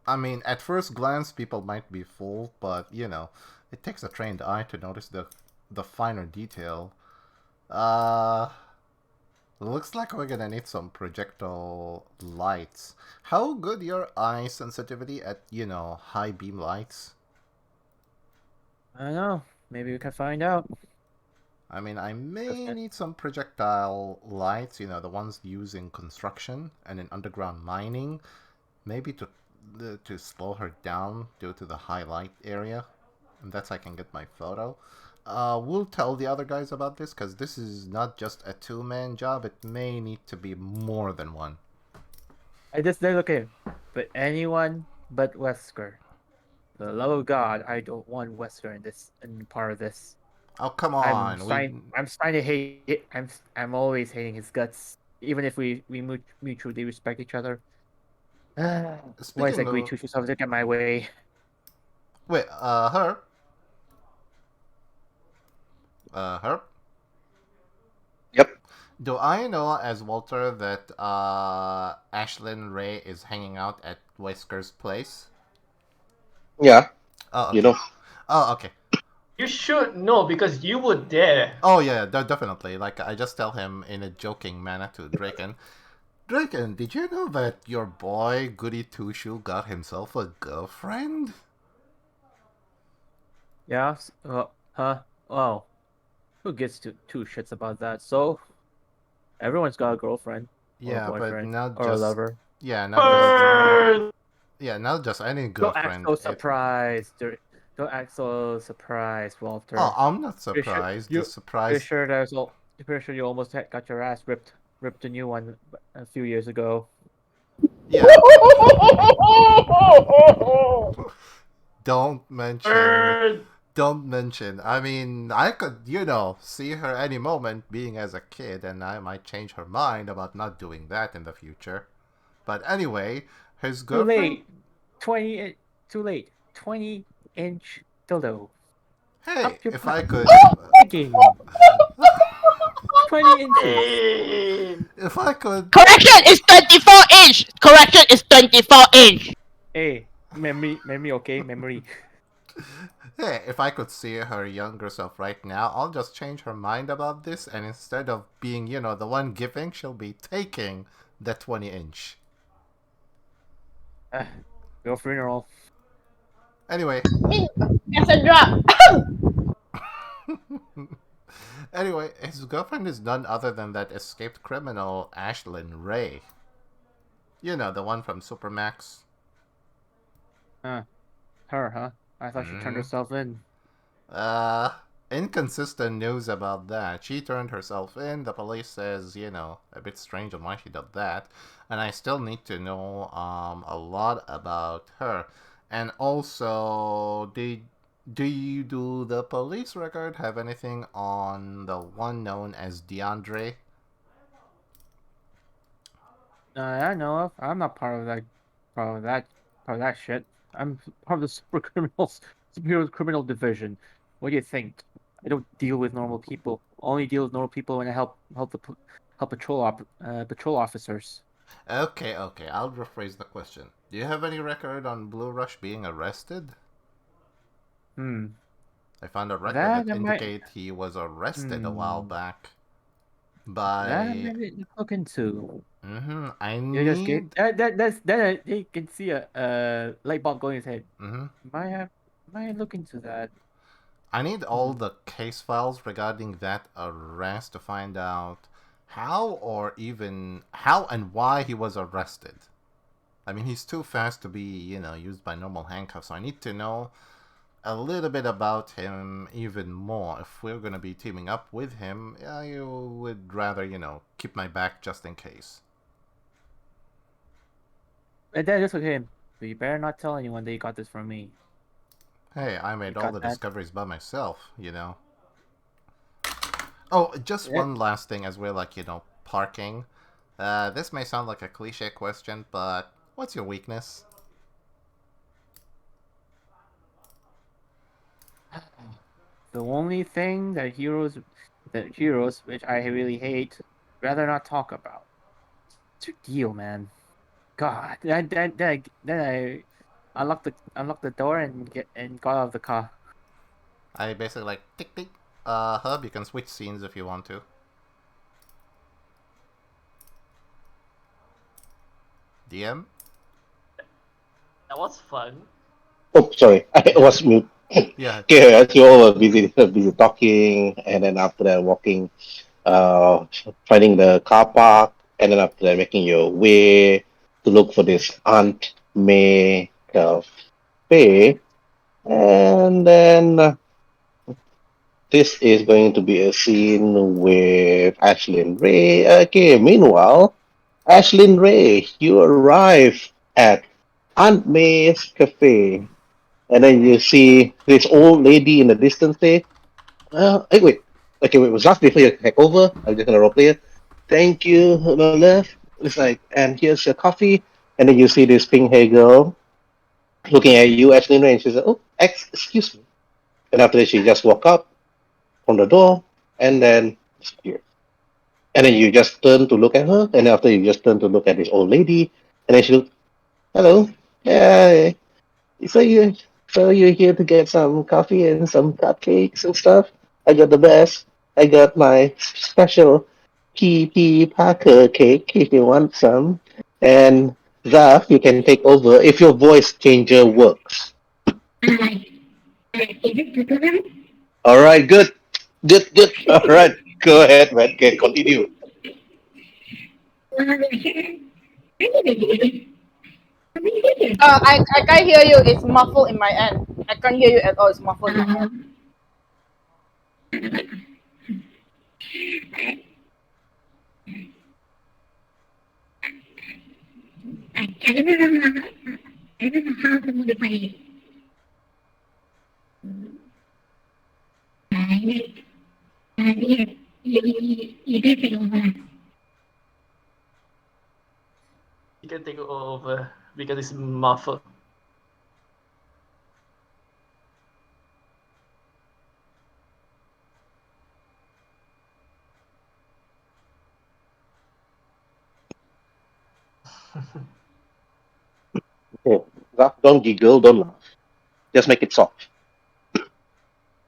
I mean, at first glance, people might be fooled, but it takes a trained eye to notice the finer detail. Uh, Looks like we're gonna need some projectile lights. How good your eye sensitivity at high beam lights? I don't know. Maybe we can find out. I mean, I That's may it. need some projectile lights, the ones used in construction and in underground mining, maybe to slow her down due to the high light area, and that's how I can get my photo. We'll tell the other guys about this, because this is not just a two-man job. It may need to be more than one. I just said okay, but anyone but Wesker. For the love of God, I don't want Wesker in part of this. Oh, come on. I'm starting to hate it. I'm always hating his guts, even if we mutually respect each other. Why is Speaking that great of... too always get my way? Wait, Herb? Yep. Do I know as Walter that Ashlyn Ray is hanging out at Wesker's place? Yeah. Oh, You okay. know. Oh, okay. You should know because you were there. Oh, yeah, definitely. Like, I just tell him in a joking manner to Draken. Draken, did you know that your boy, Goody Two-Shoe, got himself a girlfriend? Yeah. Huh? Oh, who gives two shits about that? So everyone's got a girlfriend or a Yeah, but boyfriend not or a just... lover. Yeah, not just... Burn! Yeah, not just any Don't act girlfriend. so surprised. Don't act so surprised, Oh, Walter. I'm not Pretty sure surprised. The you pretty surprise... sure pretty sure you almost got your ass ripped a new one a few years ago. Yeah, don't mention... Burn! Don't mention. I mean, I could, see her any moment being as a kid, and I might change her mind about not doing that in the future. But anyway, his Too girlfriend... late. 20 too late. 20-inch dildo. Hey, Up your if butt. I could... Kicking. 20 inches. if I could... Correction is 24 inch. Correction is 24 inch. Hey, memory, okay, memory. Hey, if I could see her younger self right now, I'll just change her mind about this, and instead of being, the one giving, she'll be taking the 20-inch. Your funeral. Anyway. Cassandra. Anyway, his girlfriend is none other than that escaped criminal Ashlyn Ray. The one from Supermax. Her, huh? I thought she turned Mm. herself in. inconsistent news about that. She turned herself in. The police says, a bit strange on why she did that. And I still need to know a lot about her. And also, do the police record have anything on the one known as DeAndre? I know of. I'm not part of that, part of that shit. I'm part of the superhero criminal division. What do you think? I don't deal with normal people. Only deal with normal people when I help patrol officers. Okay, I'll rephrase the question. Do you have any record on Blue Rush being arrested? Hmm. I found a record That that I might. indicate he was arrested a while Hmm. back That I by. might look into. I You just gave need. that's you can see a light bulb going in his head. hmm Might look into that. I need all the case files regarding that arrest to find out how and why he was arrested. I mean, he's too fast to be, used by normal handcuffs. So I need to know a little bit about him even more. If we're gonna be teaming up with him, I would rather, keep my back just in case. And then it's okay. But you better not tell anyone that you got this from me. Hey, I You made all got the that? discoveries by myself. Oh, just Yeah. one last thing as we're parking. This may sound like a cliche question, but what's your weakness? The only thing that heroes, which I really hate, rather not talk about. What's your deal, man? God, then I unlocked the door and got out of the car. I basically tick tick. Hub, you can switch scenes if you want to. DM? That was fun. Oh, sorry, I Yeah. was mute. Yeah. Okay, as you all were busy talking, and then after that walking, finding the car park, and then after that making your way to look for this Aunt May cafe, and then this is going to be a scene with Ashlyn Ray. Okay, meanwhile, Ashlyn Ray, you arrive at Aunt May's cafe, and then you see this old lady in the distance there. Hey, wait. Okay, wait, was last before you heck over. I'm just gonna role play it. Thank you, my love. It's like, and here's your coffee. And then you see this pink hair girl looking at you, Ashlyn Ray, and she says, "Oh, excuse me." And after that, she just walk up from the door and then disappear. And then you just turn to look at her, and after you just turn to look at this old lady, and then she look, hello, yeah, so you, so you're here to get some coffee and some cupcakes and stuff. I got the best. I got my special PP Parker cake if you want some. And Zaf, you can take over if your voice changer works. All right, good, good. All right, go ahead, man. Okay, continue. I can't hear you. It's muffled in my end. I can't hear you at all. It's muffled in my end. You can take over because it's muffled. Okay, Zaf, don't giggle, don't laugh. Just make it soft.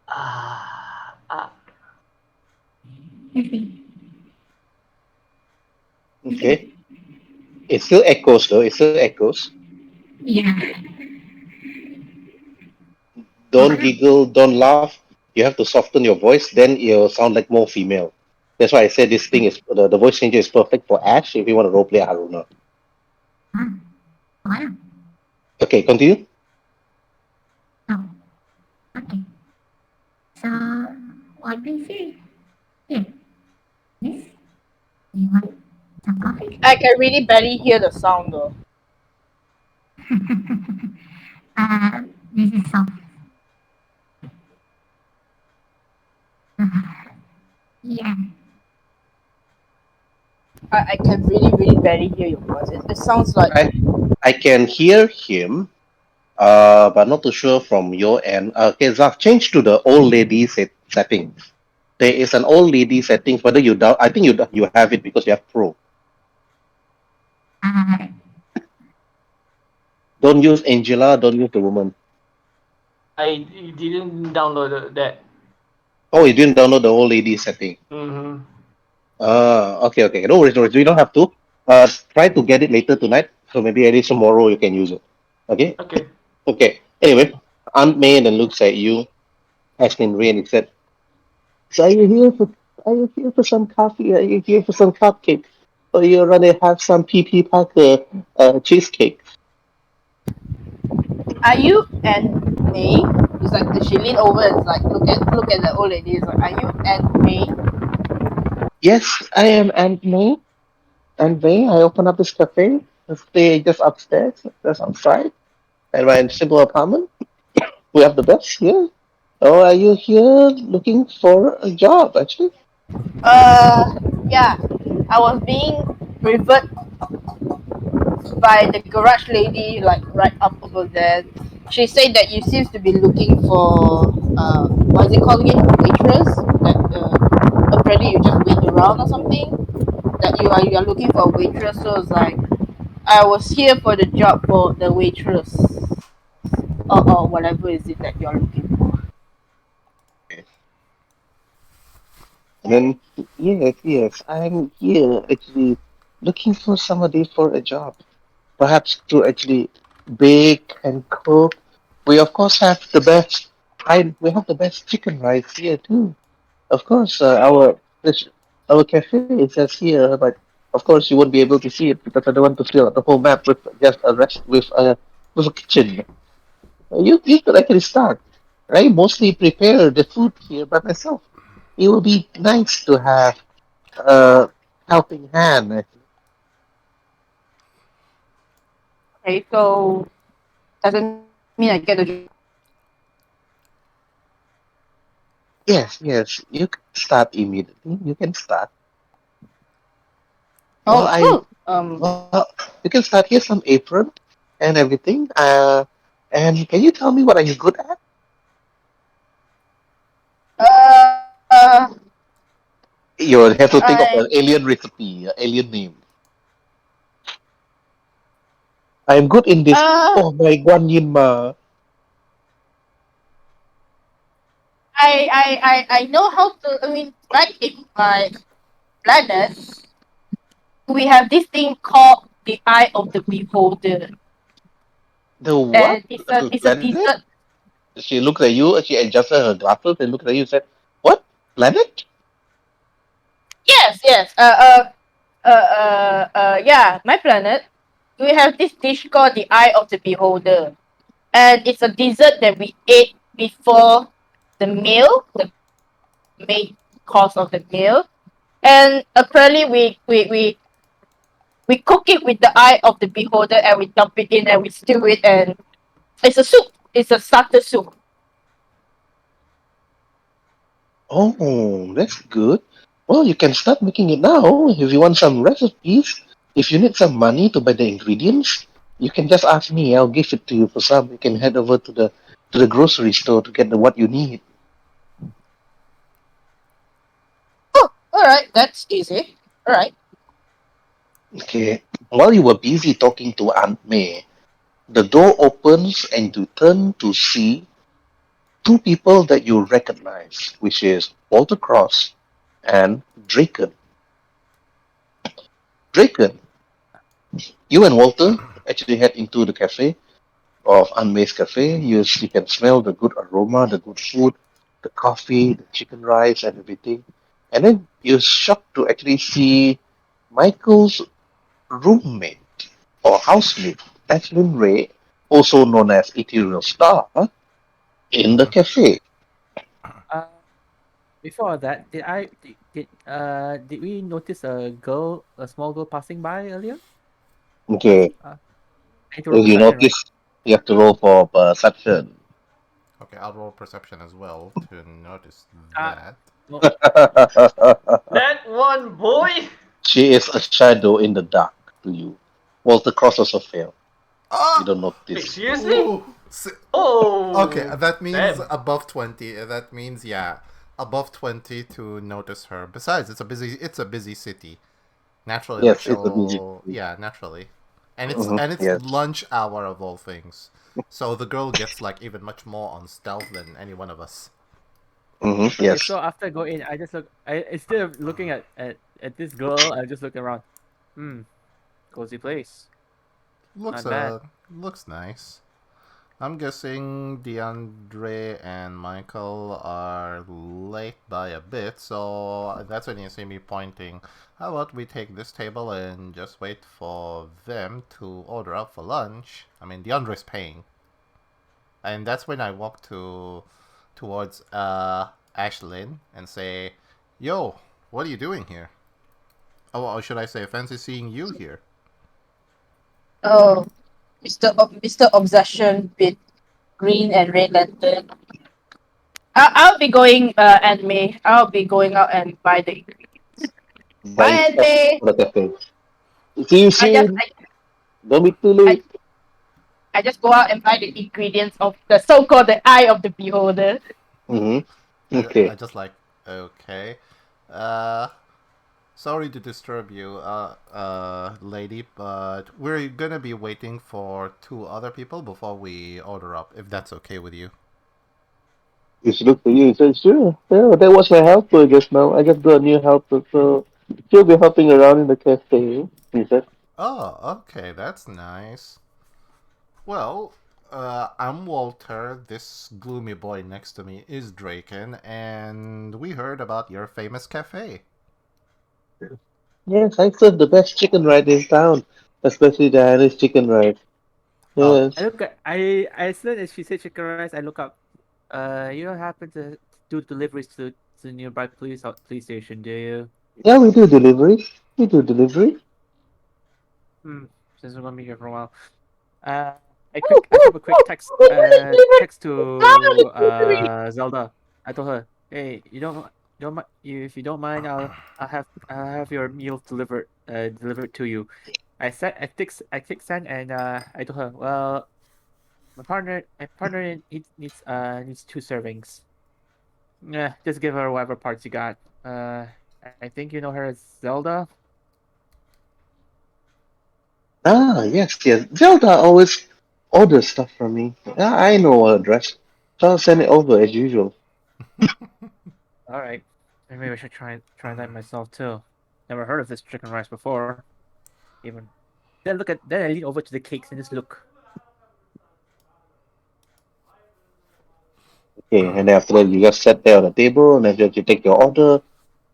Ah, ah. Okay. It still echoes though. It still echoes. Don't giggle, don't laugh. You have to soften your voice, then it'll sound like more female. That's why I said this thing is the voice changer is perfect for Ash if you want to roleplay Haruna. Okay, continue. what do you say? Here, this. Do you want some coffee? I can really barely hear the sound though. This is soft. Yeah. I can really, really barely hear your voice. It sounds like I can hear him, but not too sure from your end. Okay, Zaf, change to the old lady settings. There is an old lady settings. Whether you down, I think you have it because you have Pro. Uh, Don't use Angela. Don't use the woman. I didn't download that. Oh, you didn't download the old lady setting. Mm-hmm. Okay, okay. No worries, no worries. You don't have to. Try to get it later tonight. So maybe at least tomorrow you can use it. Okay? Okay. Okay. Anyway, Aunt May then looks at you, Ashley Ray, and said, "So are you here for some coffee? Are you here for some cupcake? Or you rather have some PP Parker cheesecake?" are you and May? It's like she lean over and it's like look at the old lady. It's like, are you and May? Yes, I am Aunt May. Aunt May, I open up this cafe. Stay just upstairs, just outside. And my simple apartment. We have the best here. Oh, are you here looking for a job, actually? Yeah. I was being referred by the garage lady like right up over there. She said that you seems to be looking for what is it called again? Waitress. That apparently you just wait around or something. That you are looking for a waitress. So it's like I was here for the job for the waitress or whatever is it that you're looking for. And then, yes, yes, I'm here actually looking for somebody for a job. Perhaps to actually bake and cook. We of course have the best. We have the best chicken rice here too. Of course, our cafe it says here, but of course you won't be able to see it because I don't want to fill out the whole map with just a rest with a kitchen. You could actually start. I mostly prepare the food here by myself. It will be nice to have a helping hand. Okay, so doesn't mean I get the job. Yes, yes, you can start immediately. You can start. Well, Oh, I cool. well, you can start. Here's some apron and everything. And can you tell me what are you good at? Uh, You will have to think of I an alien recipe, an alien name. I am good in this. uh Oh my Guan Yin Ma. I know how to. I mean, back in my planet, we have this thing called the Eye of the Beholder, The what? and it's a Planet? dessert. She looked at you. She adjusted her glasses and looked at you and said, "What planet?" Yes, yes. Yeah, my planet. We have this dish called the Eye of the Beholder, and it's a dessert that we ate before the meal, the main course of the meal. And apparently, we cook it with the eye of the beholder, and we dump it in, and we stew it, and it's a soup. It's a starter soup. Oh, that's good. Well, you can start making it now. If you want some recipes, if you need some money to buy the ingredients, you can just ask me. I'll give it to you for some. You can head over to the grocery store to get what you need. Oh, all right, that's easy. All right. Okay. While you were busy talking to Aunt May, the door opens and you turn to see two people that you recognize, which is Walter Cross and Draken. Draken, you and Walter actually head into the cafe of Unmazed Cafe. You can smell the good aroma, the good food, the coffee, the chicken rice, and everything. And then you're shocked to actually see Michael's roommate or housemate, Ashlyn Ray, also known as Ethereal Star, in the cafe. Uh, Before that, did we notice a small girl passing by earlier? Okay, I need to roll if you perception, right? notice, you have to roll for perception. Okay, I'll roll perception as well to notice Uh, that. no, That one, boy! She is a shadow in the dark to you. Well, the cross also fail. You Ah! don't Wait, notice. seriously? Ooh! Okay, Oh, that means damn. above 20. That means yeah, above 20 to notice her. Besides, it's a busy city. Naturally, like Yes, it's a music. she'll yeah, naturally. And it's Hmm. and it's Yes. lunch hour of all things. So the girl gets like even much more on stealth than any one of us. Hmm. okay, Yes. so after I go in, I just look. I instead of looking at this girl, I just look around. Hmm, cozy place. Looks Not bad. looks nice. I'm guessing DeAndre and Michael are late by a bit, so that's when you see me pointing. How about we take this table and just wait for them to order up for lunch? I mean, DeAndre's paying. And that's when I walk towards Ashlyn and say, "Yo, what are you doing here?" Oh, or should I say, fancy seeing you here. Oh, Mr. Obsession with green and red lantern. I'll be going, anime. I'll be going out and buy the ingredients. Bye, Buying stuff anime. for the cafe. See you I just soon. I, Don't be too I late. I just go out and buy the ingredients of the so-called the eye of the beholder. Hmm. I Okay. just like, okay. Uh, Sorry to disturb you, lady, but we're gonna be waiting for two other people before we order up, if that's okay with you. You should look for you. He said, sure. Yeah, that was my helper just now. I just got a new helper, so she'll be helping around in the cafe. He said, Oh, okay, that's nice. Well, I'm Walter. This gloomy boy next to me is Draken, and we heard about your famous cafe. yes, I serve the best chicken right in town, especially the Irish chicken rice. Oh, Yes. As soon as she said chicken rice, I look up. You don't happen to do deliveries to nearby police station, do you? Yeah, we do delivery. We do delivery. Hmm. Since we're gonna be here for a while. Uh, I drop a quick text to Zelda. I told her, hey, if you don't mind, I'll have your meal delivered to you. I click send and I told her, well, my partner needs two servings. Yeah, just give her whatever parts you got. I think you know her as Zelda. Ah, yes, yes. Zelda always orders stuff from me. Yeah, I know her address. So I'll send it over as usual. All right, maybe I should try that myself too. Never heard of this chicken rice before. Even then I lean over to the cakes and just look. Okay, and then after that, you just sit there on the table, and then you take your order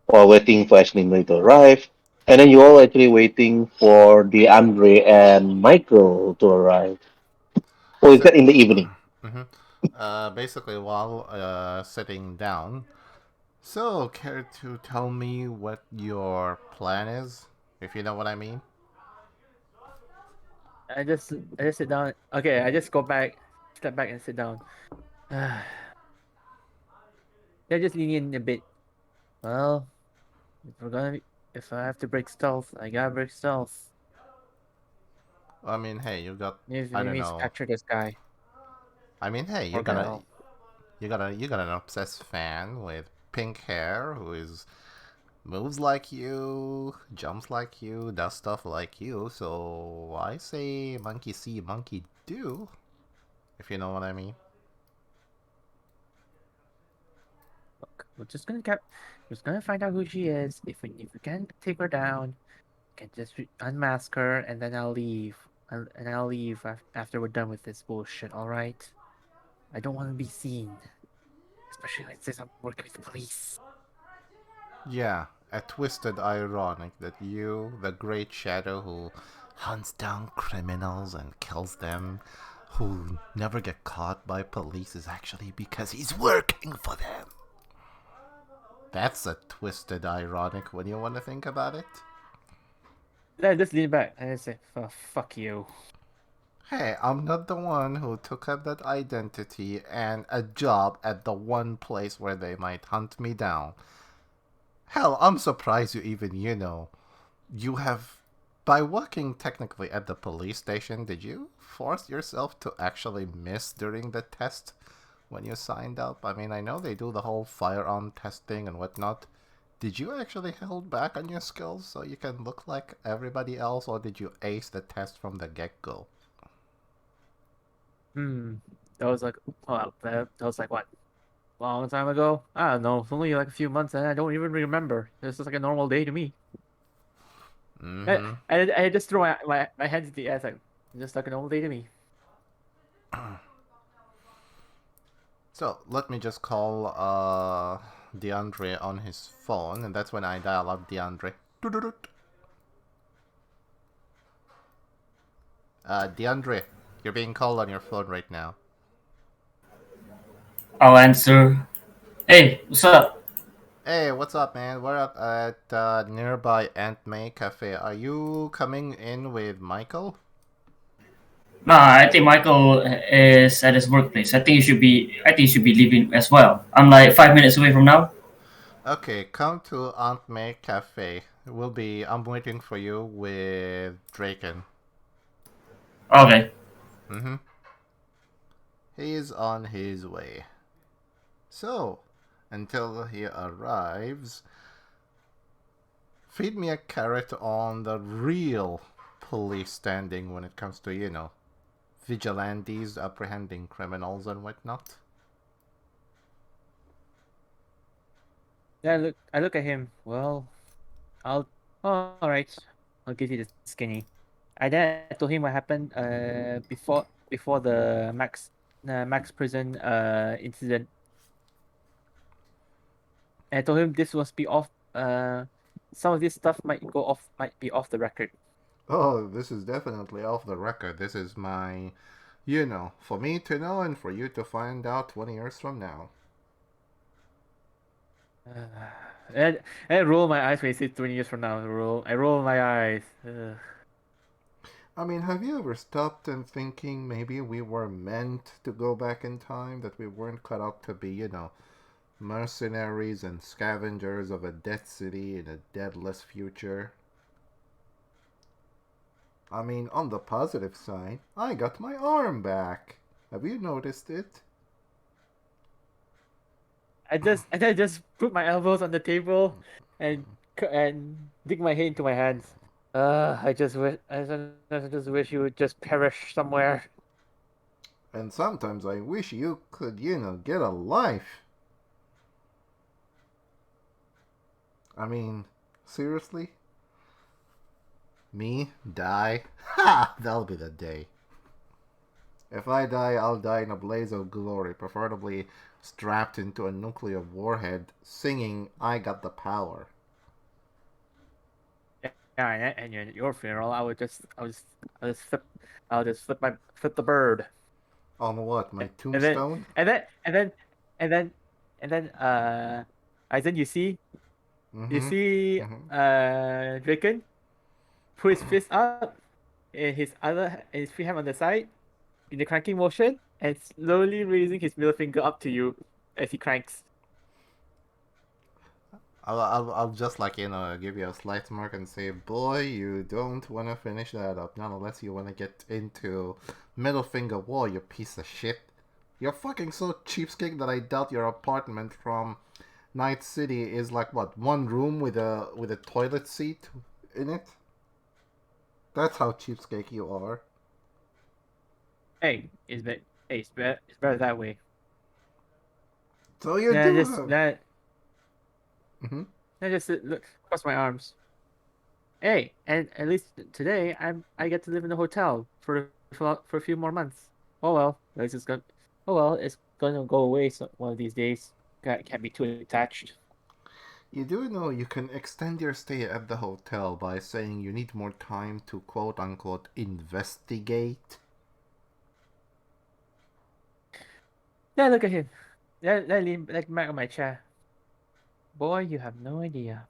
while waiting for Ashley to arrive. And then you're all actually waiting for the Andre and Michael to arrive. Or is So, that in the evening? mhm. Basically, while sitting down, so care to tell me what your plan is, if you know what I mean? I just sit down. Okay, I just step back and sit down. They're just leaning in a bit. Well, if I have to break stealth, I gotta break stealth. I mean, hey, you got, If I it don't means know. capture this guy I mean, hey, or girl. you got an obsessed fan with pink hair who is moves like you, jumps like you, does stuff like you. So I say monkey see, monkey do, if you know what I mean. Look, we're just gonna find out who she is. If we can take her down, can just unmask her, and then I'll leave. And I'll leave after we're done with this bullshit. All right? I don't want to be seen, especially since I'm working with the police. Yeah, a twisted ironic that you, the great shadow who hunts down criminals and kills them, who never get caught by police, is actually because he's working for them. That's a twisted ironic when you want to think about it. Then I just lean back and I say, oh, fuck you. Hey, I'm not the one who took up that identity and a job at the one place where they might hunt me down. Hell, I'm surprised you even, you have. By working technically at the police station, did you force yourself to actually miss during the test when you signed up? I mean, I know they do the whole firearm testing and whatnot. Did you actually hold back on your skills so you can look like everybody else, or did you ace the test from the get-go? That was like, that was like what? Long time ago? I don't know. It's only like a few months and I don't even remember. It's just like a normal day to me. Mm-hmm. I just throw my hands in the air. It's like, just like a normal day to me. So let me just call DeAndre on his phone, and that's when I dial up DeAndre. DeAndre, you're being called on your phone right now. I'll answer. Hey, what's up? Hey, what's up, man? We're up at nearby Aunt May Cafe. Are you coming in with Michael? Nah, I think Michael is at his workplace. I think he should be leaving as well. I'm like 5 minutes away from now. Okay, come to Aunt May Cafe. I'm waiting for you with Draken. Okay. Mm-hmm. He's on his way. So, until he arrives, feed me a carrot on the real police standing when it comes to, vigilantes apprehending criminals and whatnot. Yeah, I look at him. Well, I'll. Oh, all right. I'll give you the skinny. I told him what happened. Before the Max prison incident. And I told him this must be off. Some of this stuff might be off the record. Oh, this is definitely off the record. This is for me to know and for you to find out 20 years from now. I roll my eyes when he says 20 years from now. I roll my eyes. I mean, have you ever stopped and thinking maybe we were meant to go back in time? That we weren't cut out to be, mercenaries and scavengers of a dead city in a deadless future? I mean, on the positive side, I got my arm back. Have you noticed it? I just put my elbows on the table and dig my head into my hands. I just wish you would just perish somewhere. And sometimes I wish you could, get a life. I mean, seriously? Me? Die? Ha! That'll be the day. If I die, I'll die in a blaze of glory, preferably strapped into a nuclear warhead, singing "I Got the Power." Yeah, and your funeral, I'll just flip the bird. On what? My And then tombstone? and then and then and then and then Aizen, you Mm-hmm. see Mm-hmm. Draken put his fist up and his free hand on the side in the cranking motion and slowly raising his middle finger up to you as he cranks. I'll just give you a slight smirk and say, boy, you don't want to finish that up, not unless you want to get into middle finger wall, you piece of shit. You're fucking so cheapskate that I doubt your apartment from Night City is like what, one room with a toilet seat in it. That's how cheapskate you are. Hey, it's better that way. So you Then do just have. then Mm-hmm. then just look cross my arms. Hey, and at least today I get to live in a hotel for a few more months. Oh well, it's just gonna it's gonna go away one of these days. Can't be too attached. You do know you can extend your stay at the hotel by saying you need more time to quote unquote investigate. Yeah, look at him. Let lean back on my chair. Boy, you have no idea.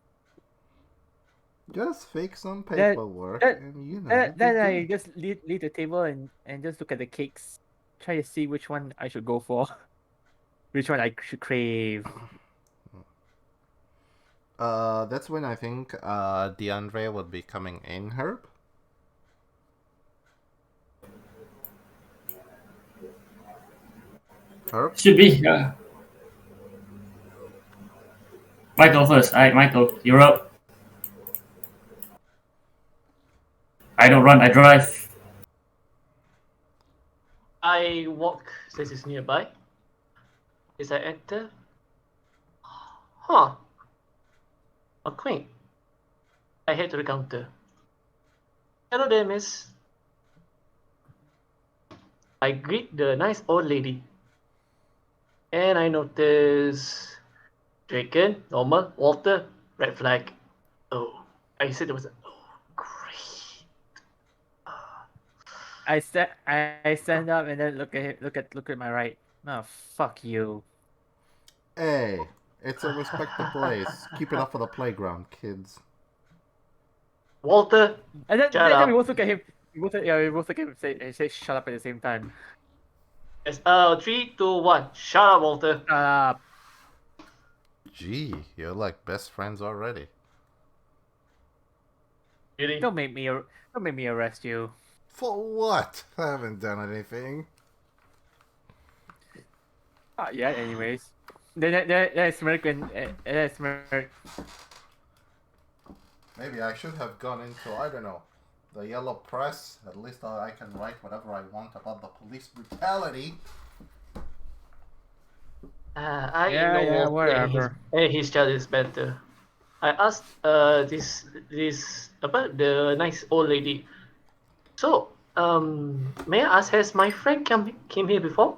Just fake some That paperwork, that and you know you'll be then I good. just leave the table and just look at the cakes, try to see which one I should go for, which one I should crave. That's when I think DeAndre would be coming in, Herb. Herb? Should be. Michael first. Alright, Michael, you're up. I don't run, I drive. I walk since it's nearby. As I enter, huh? A queen. I head to the counter. Hello there, miss. I greet the nice old lady. And I notice Draken, normal, Walter, red flag. Oh, I said there was a. Oh, great. I stand up and then look at my right. No, fuck you. Hey, it's a respected place. Keep it up for the playground, kids. Walter, And then, shut then we up. both look at him. We both look at him and say shut up at the same time. Yes, 3, 2, 1. Shut up, Walter. Shut up. Gee, you're like best friends already. Really? Don't make me arrest you. For what? I haven't done anything. Yeah. Anyways, then I smirk and I smirk. Maybe I should have gone into, I don't know, the yellow press. At least I can write whatever I want about the police brutality. I Yeah, know yeah, Walter whatever. and his child is better. I asked this about the nice old lady. So, may I ask, has my friend came here before?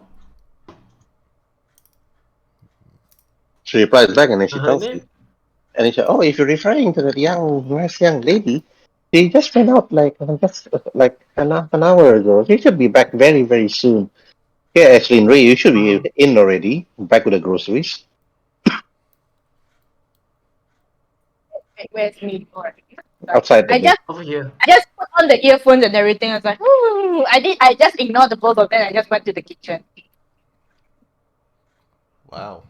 She replies back and then she Her tells you. name? And he said, "Oh, if you're referring to that nice young lady, she just went out just like half an hour ago. She should be back very, very soon. Yeah, Ashley and Ray, you should be in already, back with the groceries Where's me? outside the I gate." just Over here. put on the earphones and everything. I was like, I just ignored the both of them. I just went to the kitchen. Wow.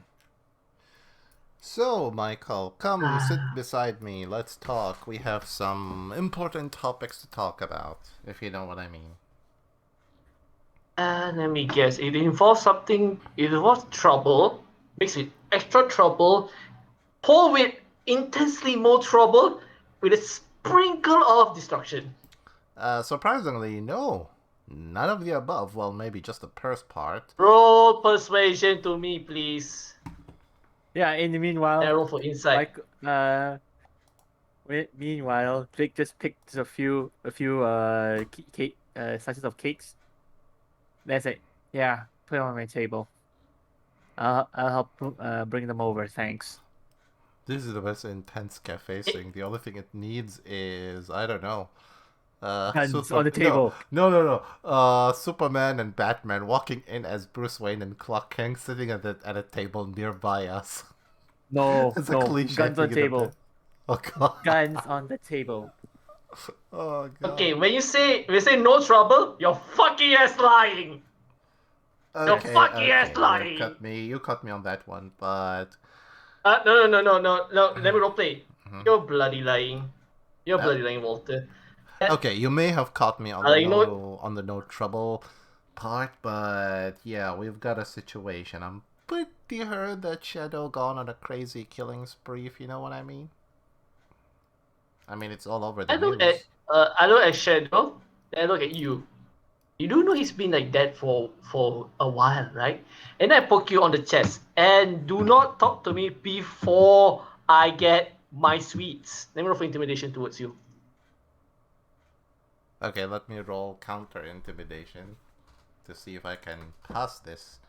So, Michael, come sit beside me. Let's talk. We have some important topics to talk about, if you know what I mean. Let me guess. It involves something. It involves trouble. Makes it extra trouble. Pour with intensely more trouble with a sprinkle of destruction. Surprisingly, no. None of the above. Well, maybe just the first part. Roll persuasion to me, please. Yeah. In the meanwhile, Arrow for insight. meanwhile, Jake just picked a few cake slices of cakes. That's it. Yeah, put it on my table. I'll help bring them over. Thanks. This is the most intense cafe thing. The only thing it needs is, I don't know. Guns on the table. No. Superman and Batman walking in as Bruce Wayne and Clark Kent sitting at a table nearby us. No, It's a no. cliche Guns on thing in the table. bed. Oh god. Guns on the table. Oh god. Okay, when you say no trouble, you're fucking ass lying. Okay, fucking ass lying. You cut me on that one, but No. Let me roleplay. You're bloody lying. You're bloody lying, Walter. okay, you may have caught me on the no trouble part, but yeah, we've got a situation. I'm pretty heard that Shadow gone on a crazy killing spree, if you know what I mean. I mean, it's all over the news. I look at Shadow, then I look at you. You do know he's been like that for a while, right? And I poke you on the chest. And do not talk to me before I get my sweets. Let me roll for intimidation towards you. Okay, let me roll counter intimidation to see if I can pass this.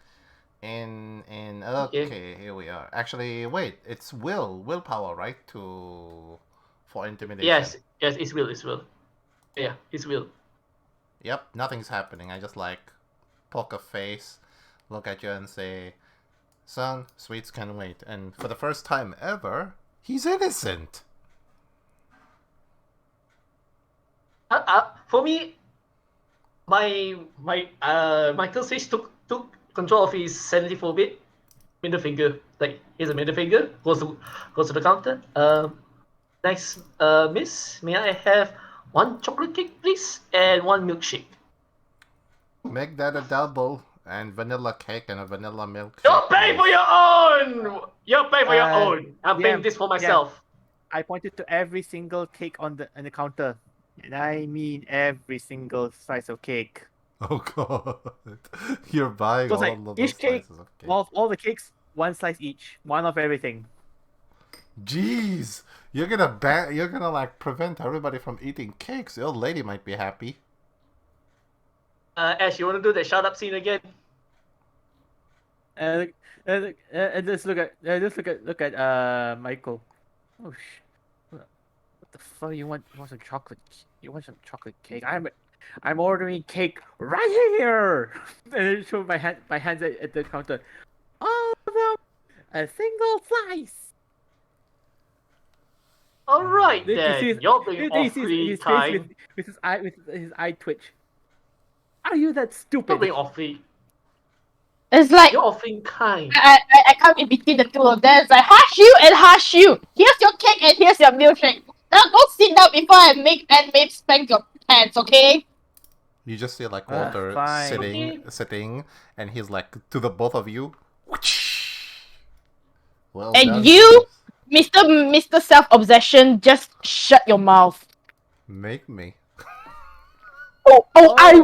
Okay, here we are. Actually, wait, it's willpower, right? For intimidation. Yes, it's will. Yeah, it's will. Yep, nothing's happening. I just like poke a face, look at you and say, Son, sweets can wait. And for the first time ever, he's innocent. For me, Michael Sage took control of his sanity for a bit. Middle finger, like here's a middle finger. Goes to the counter. Nice, miss. May I have one chocolate cake, please, and one milkshake? Make that a double, and vanilla cake and a vanilla milkshake. You pay for please. your own. You pay for your own. I'm yeah, paying this for yeah. myself. I pointed to every single cake on the counter, and I mean every single slice of cake. Oh god. You're buying So it's all like of those each cake, slices of cake. all the cakes, one slice each, one of everything. Jeez. You're gonna like prevent everybody from eating cakes. The old lady might be happy. Ash, you want to do that shut up scene again? And just look at Michael. Oh what the fuck you want? You want some chocolate? You want some chocolate cake? I'm ordering cake right here. And I show my hands at the counter. All of them, a single slice. All right You then. see You're being you see awfully his face kind. with his eye twitch. Are you that You're stupid? being awfully. It's like You're awfully kind. I come in between the two of them. It's like hush you and hush you. Here's your cake and here's your milkshake. Now go sit down before I make spank your pants, okay? You just see like Walter fine. sitting, and he's like to the both of you. Well And done, you, boys. Mr. Self-Obsession, just shut your mouth. Make me. I Oh,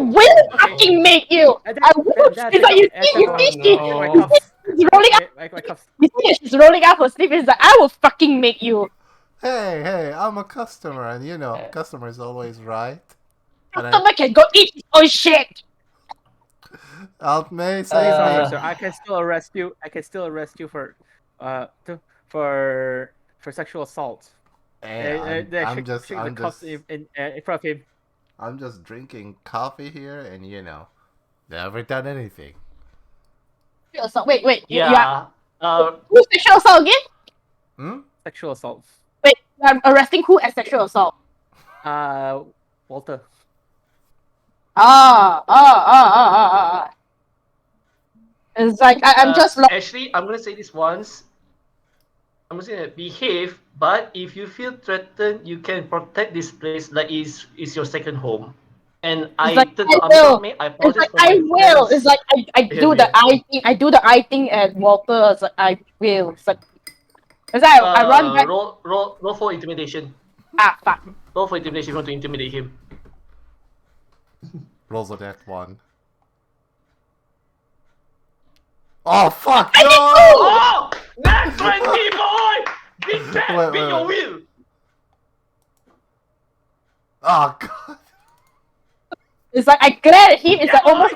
will okay. fucking make you. And I will. It's like you see, no. she's rolling up. My cuffs. You see, she's rolling up her sleeve. It's like I will fucking make you. Hey, I'm a customer, and you know, customer is always right. And Customer can go eat his own shit. Aunt May, Please, say officer, I can still arrest you. I can still arrest you for sexual assault. Hey, I'm just in front of him. I'm just drinking coffee here, and you know, never done anything. Wait. Yeah. Who's sexual assault again? Hmm? Sexual assault. Wait, I'm arresting who as sexual assault? Walter. Ah. It's like I'm just like Actually, I'm gonna say this once. I'm just gonna behave, but if you feel threatened, you can protect this place like it's your second home. And I like, turn I to will. Amame, I It's apologize like for I my will. friends. It's like I do the I thing. I do the I thing at Walter. It's like I will. It's like I run back. Roll for intimidation. Fuck. Roll for intimidation if you want to intimidate him. Rolls a deck 1. Oh fuck! No! Oh! Nat 20, boy! Big Cat, beat your will! Oh god! It's like I glare at him. It's Yeah, like almost.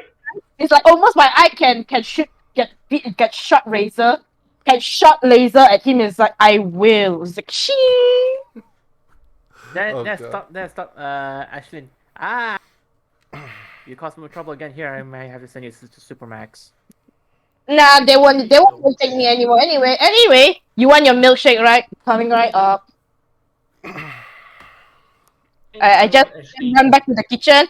It's like almost my eye can shoot get shot laser. Can shot laser at him. It's like I will. It's like she. Stop, Ashlyn. You caused more trouble again here. I might have to send you to Supermax. Nah, they won't take me anymore. Anyway, you want your milkshake, right? Coming right up. I just run back to the kitchen.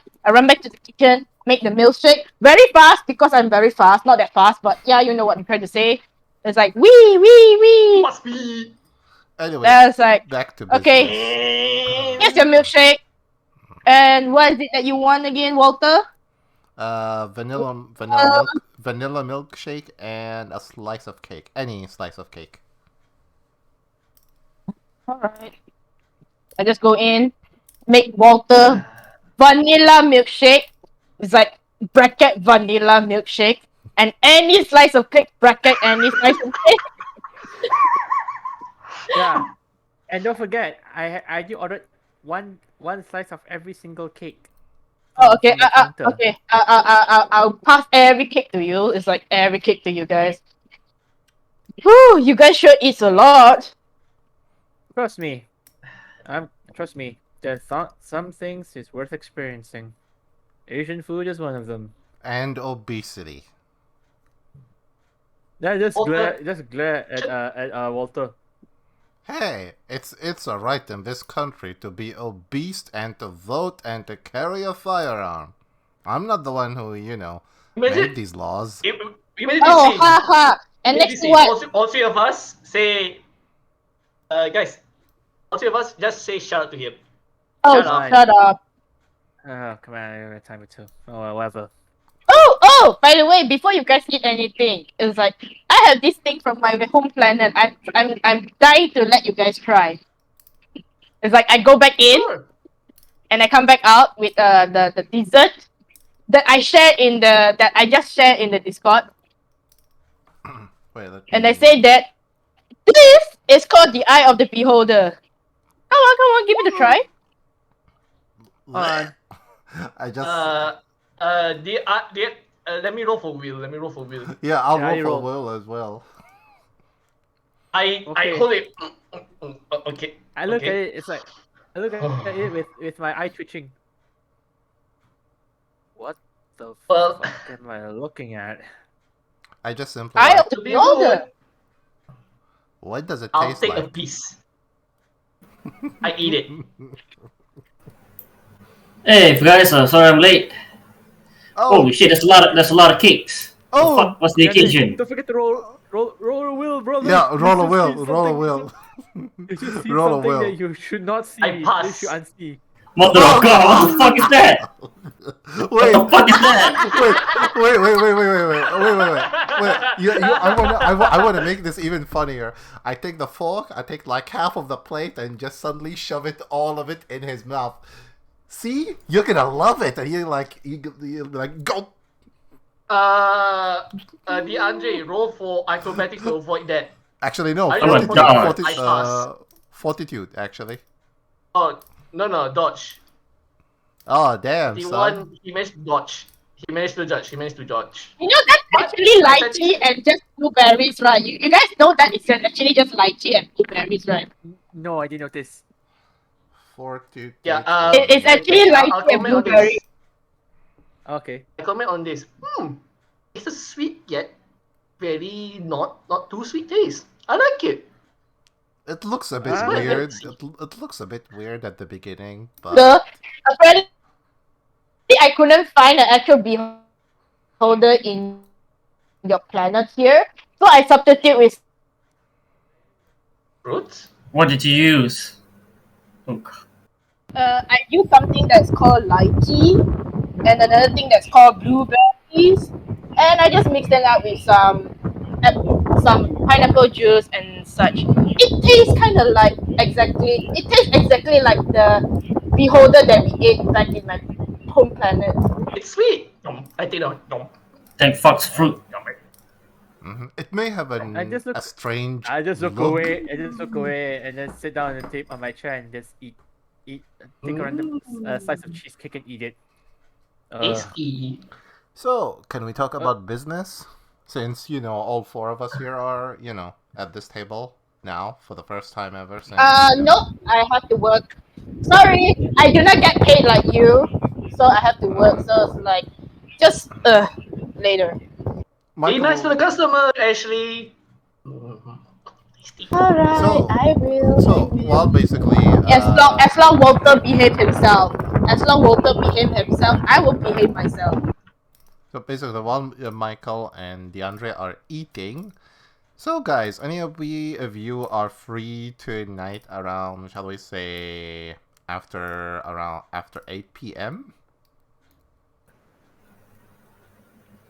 Make the milkshake very fast because I'm very fast. Not that fast, but yeah, you know what I'm trying to say. It's like wee. Must be. Anyway, That's like back to business. okay. Here's your milkshake. And what is it that you want again, Walter? Vanilla milkshake and a slice of cake. Any slice of cake. Alright. I just go in, make Walter vanilla milkshake. It's like bracket vanilla milkshake. And any slice of cake, bracket any slice of cake. Yeah. And don't forget, I do ordered one slice of every single cake. Oh, okay. Okay. I'll pass every cake to you. It's like every cake to you guys. Whew, you guys sure eat a lot. Trust me. There's some things is worth experiencing. Asian food is one of them. And obesity. Yeah, Walter. just glare at Walter. Hey, it's a right in this country to be obese and to vote and to carry a firearm. I'm not the one who, Imagine, made these laws. imagine this Oh, scene. ha ha. And Imagine next this scene. what? All three of us say, guys, all three of us just say shout out to him. Oh, Shut up. shut up. Oh, come on, I don't have time for two. Oh, whatever. Oh, by the way, before you guys eat anything, it's like I have this thing from my home planet. I'm dying to let you guys try. It's like I go back in Sure. and I come back out with the dessert that I just shared in the Discord, Wait, let and I me. say that this is called the Eye of the Beholder. Come on, give it a try. On. I just. Let me roll for Will. Yeah, I'll Yeah, roll for roll. Will as well. I Okay. hold it. Okay. I look at okay. it. It's like I look at it with my eye twitching. What the Well- fuck am I looking at? I just simply. Eye Like, of the To be Beholder. good, what does it I'll taste take a like? piece. I eat it. Hey guys, sorry I'm late. Oh, Holy shit, there's a lot of cakes. The oh, fuck, what's the Yeah, occasion? don't forget to roll a will, brother. yeah, You roll a should will, see roll a something- will. You should see Roll a something will. that you should not see. I pass. You should unsee. Mother of God, what the fuck is that? Wait, What the fuck is that? wait. I want to make this even funnier. I take the fork, I take like half of the plate, and just suddenly shove it, all of it, in his mouth. See, you're gonna love it, and you're like go. DeAndre, roll for acrobatics to avoid that. Actually, no, I Oh my God. I pass. fortitude. Actually. Oh, no, dodge. Oh damn, He son. won. He managed to dodge. He managed to dodge. You know that's But actually I lychee and just blueberries, right? You guys know that it's actually just lychee and blueberries, right? No, I didn't notice. Fortitude. Yeah, It's actually I'll lychee and comment on blueberry. this. Okay. I comment on this. It's a sweet yet very not too sweet taste. I like it. It looks a bit Ah. weird. It looks a bit weird at the beginning, but Apparently, I couldn't find an actual beholder in your planet here, so I substitute with Fruits? What did you use? Oh, I use something that's called lychee and another thing that's called blueberries, and I just mix them up with some pineapple juice and such. It tastes kind of like It tastes exactly like the beholder that we ate back in my home planet. It's sweet. I think no. thank fuck's fruit. it may have I just look- a strange. I just look look. away. I just look away and then sit down and tape on my chair and just eat. Take a random slice of cheesecake and eat it. Tasty. So, can we talk about business? Since all four of us here are at this table now for the first time ever. Since, No, I have to work. Sorry, I do not get paid like you, so I have to work. So it's like, just later. Be nice to the customer, Ashley. Alright, So- I will. So, I will. well, basically, As long Walter behave himself. As long Walter behave himself, I will behave myself. So basically, while Michael and DeAndre are eating, so guys, any of you are free tonight around, shall we say, after 8 p.m.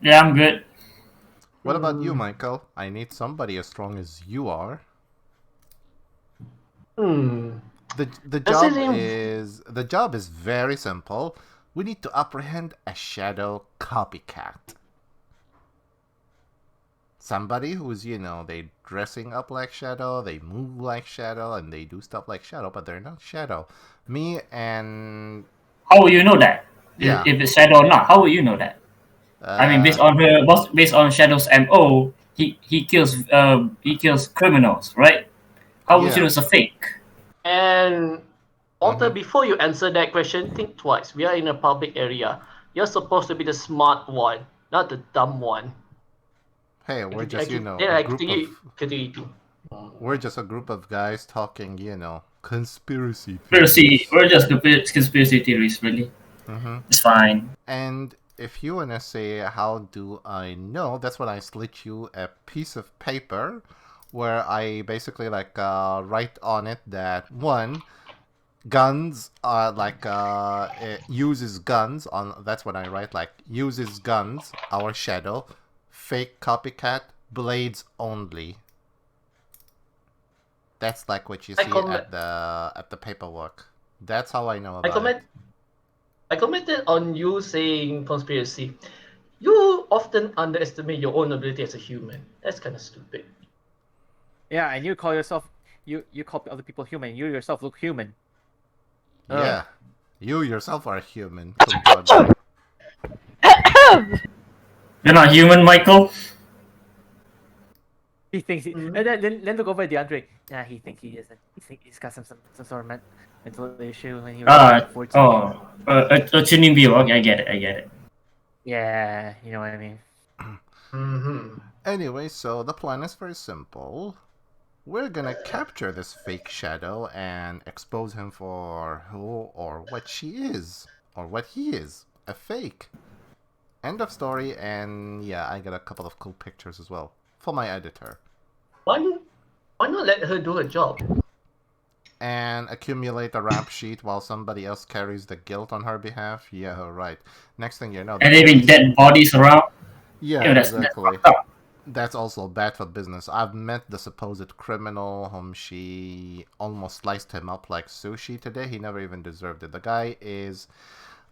Yeah, I'm good. What about you, Michael? I need somebody as strong as you are. The job is very simple. We need to apprehend a shadow copycat. Somebody who's, they dressing up like Shadow, they move like Shadow, and they do stuff like Shadow, but they're not Shadow. Me and... How will you know that? Yeah. If it's Shadow or not, how will you know that? I mean, based on Shadow's MO, he kills criminals, right? How would you know it's a fake? And Walter, before you answer that question, think twice. We are in a public area. You're supposed to be the smart one, not the dumb one. Hey, we're just, I a I group of continue eating. we're just a group of guys talking, conspiracy Conspiracy. theories. We're just conspiracy theories, really. Mm-hmm. It's fine. And if you wanna say how do I know, that's when I slit you a piece of paper where I basically write on it that one guns it uses guns on that's when I write uses guns, our shadow, fake copycat, blades only. That's like what you I see comment. at the paperwork. That's how I know I about it. comment. I commented on you saying conspiracy. You often underestimate your own ability as a human. That's kind of stupid. Yeah, and you call yourself you call other people human. You yourself look human. Yeah. You yourself are human, compadre. You're not human, Michael. He thinks he, Mhm. and then look over at DeAndre. Yeah, he thinks he isn't. He think he's got some sort of mental issue when he was Ah, 14. oh, a tuning view. Okay, I get it. I get it. Yeah, you know what I mean. Mm-hmm. Anyway, so the plan is very simple. We're gonna capture this fake shadow and expose him for who or what she is. Or what he is. A fake. End of story, and yeah, I got a couple of cool pictures as well. For my editor. Why not let her do her job? And accumulate a rap sheet while somebody else carries the guilt on her behalf? Yeah, right. Next thing you know, the And leaving police... dead bodies around. Yeah, Ew, that's exactly. fucked up. That's also bad for business. I've met the supposed criminal whom she almost sliced him up like sushi today. He never even deserved it. The guy is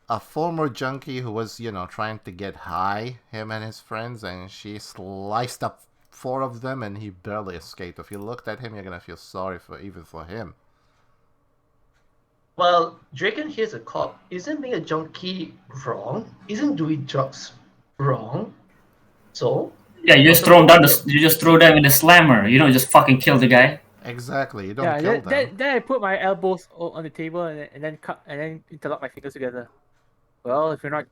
a former junkie who was, trying to get high, him and his friends, and she sliced up four of them and he barely escaped. If you looked at him, you're gonna feel sorry for him. Well, Draken here's a cop. Isn't being a junkie wrong? Isn't doing drugs wrong? So, Yeah, what's the problem here? you just throw them in the slammer. You don't just fucking kill the guy. Exactly, you don't Yeah, kill them. then I put my elbows on the table and then cut and then interlock my fingers together. If you're not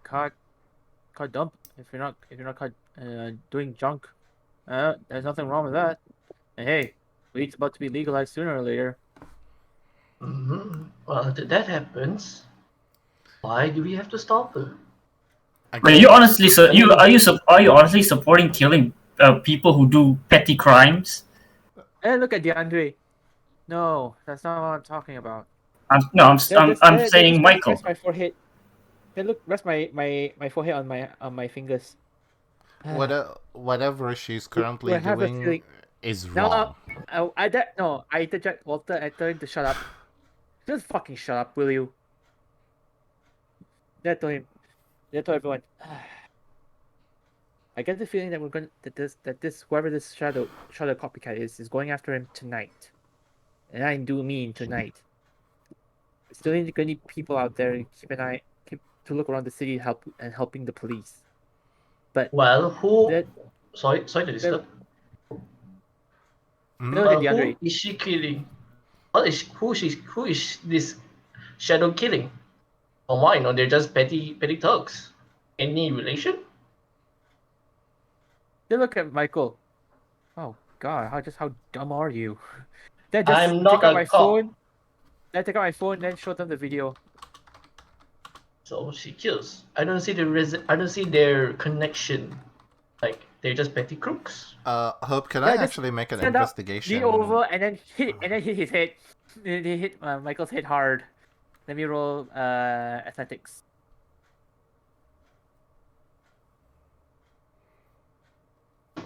caught if you're not caught doing junk, there's nothing wrong with that. And hey, weed's about to be legalized sooner or later. Mm-hmm. Well, that happens. Why do we have to stop her? But Again, you honestly, are you honestly supporting killing people who do petty crimes? And look at DeAndre. No, that's not what I'm talking about. I'm saying Michael. Rest my forehead. Then look, rest my forehead on my fingers. whatever she's You currently have a doing feeling. is No, wrong. I interject Walter and tell him to shut up. Just fucking shut up, will you? Then I told him. Then I told everyone. I get the feeling that we're going that this whoever this shadow copycat is going after him tonight, and I do mean tonight. Still need to need people out there and keep to look around the city helping the police. But Well, who? that Sorry to disturb. Hmm? look at Well, who DeAndre. is she killing? Who is this shadow killing? Or why? No, they're just petty thugs. Any relation? Then look at Michael. Oh God, how dumb are you? Then just I'm take not out a my cop. phone. Then take out my phone. Then show them the video. So she kills. I don't see I don't see their connection. Like they're just petty crooks. Hope, can I Yeah, just actually make an stand up, lean investigation? over, and then hit his head. They hit Michael's head hard. Let me roll athletics.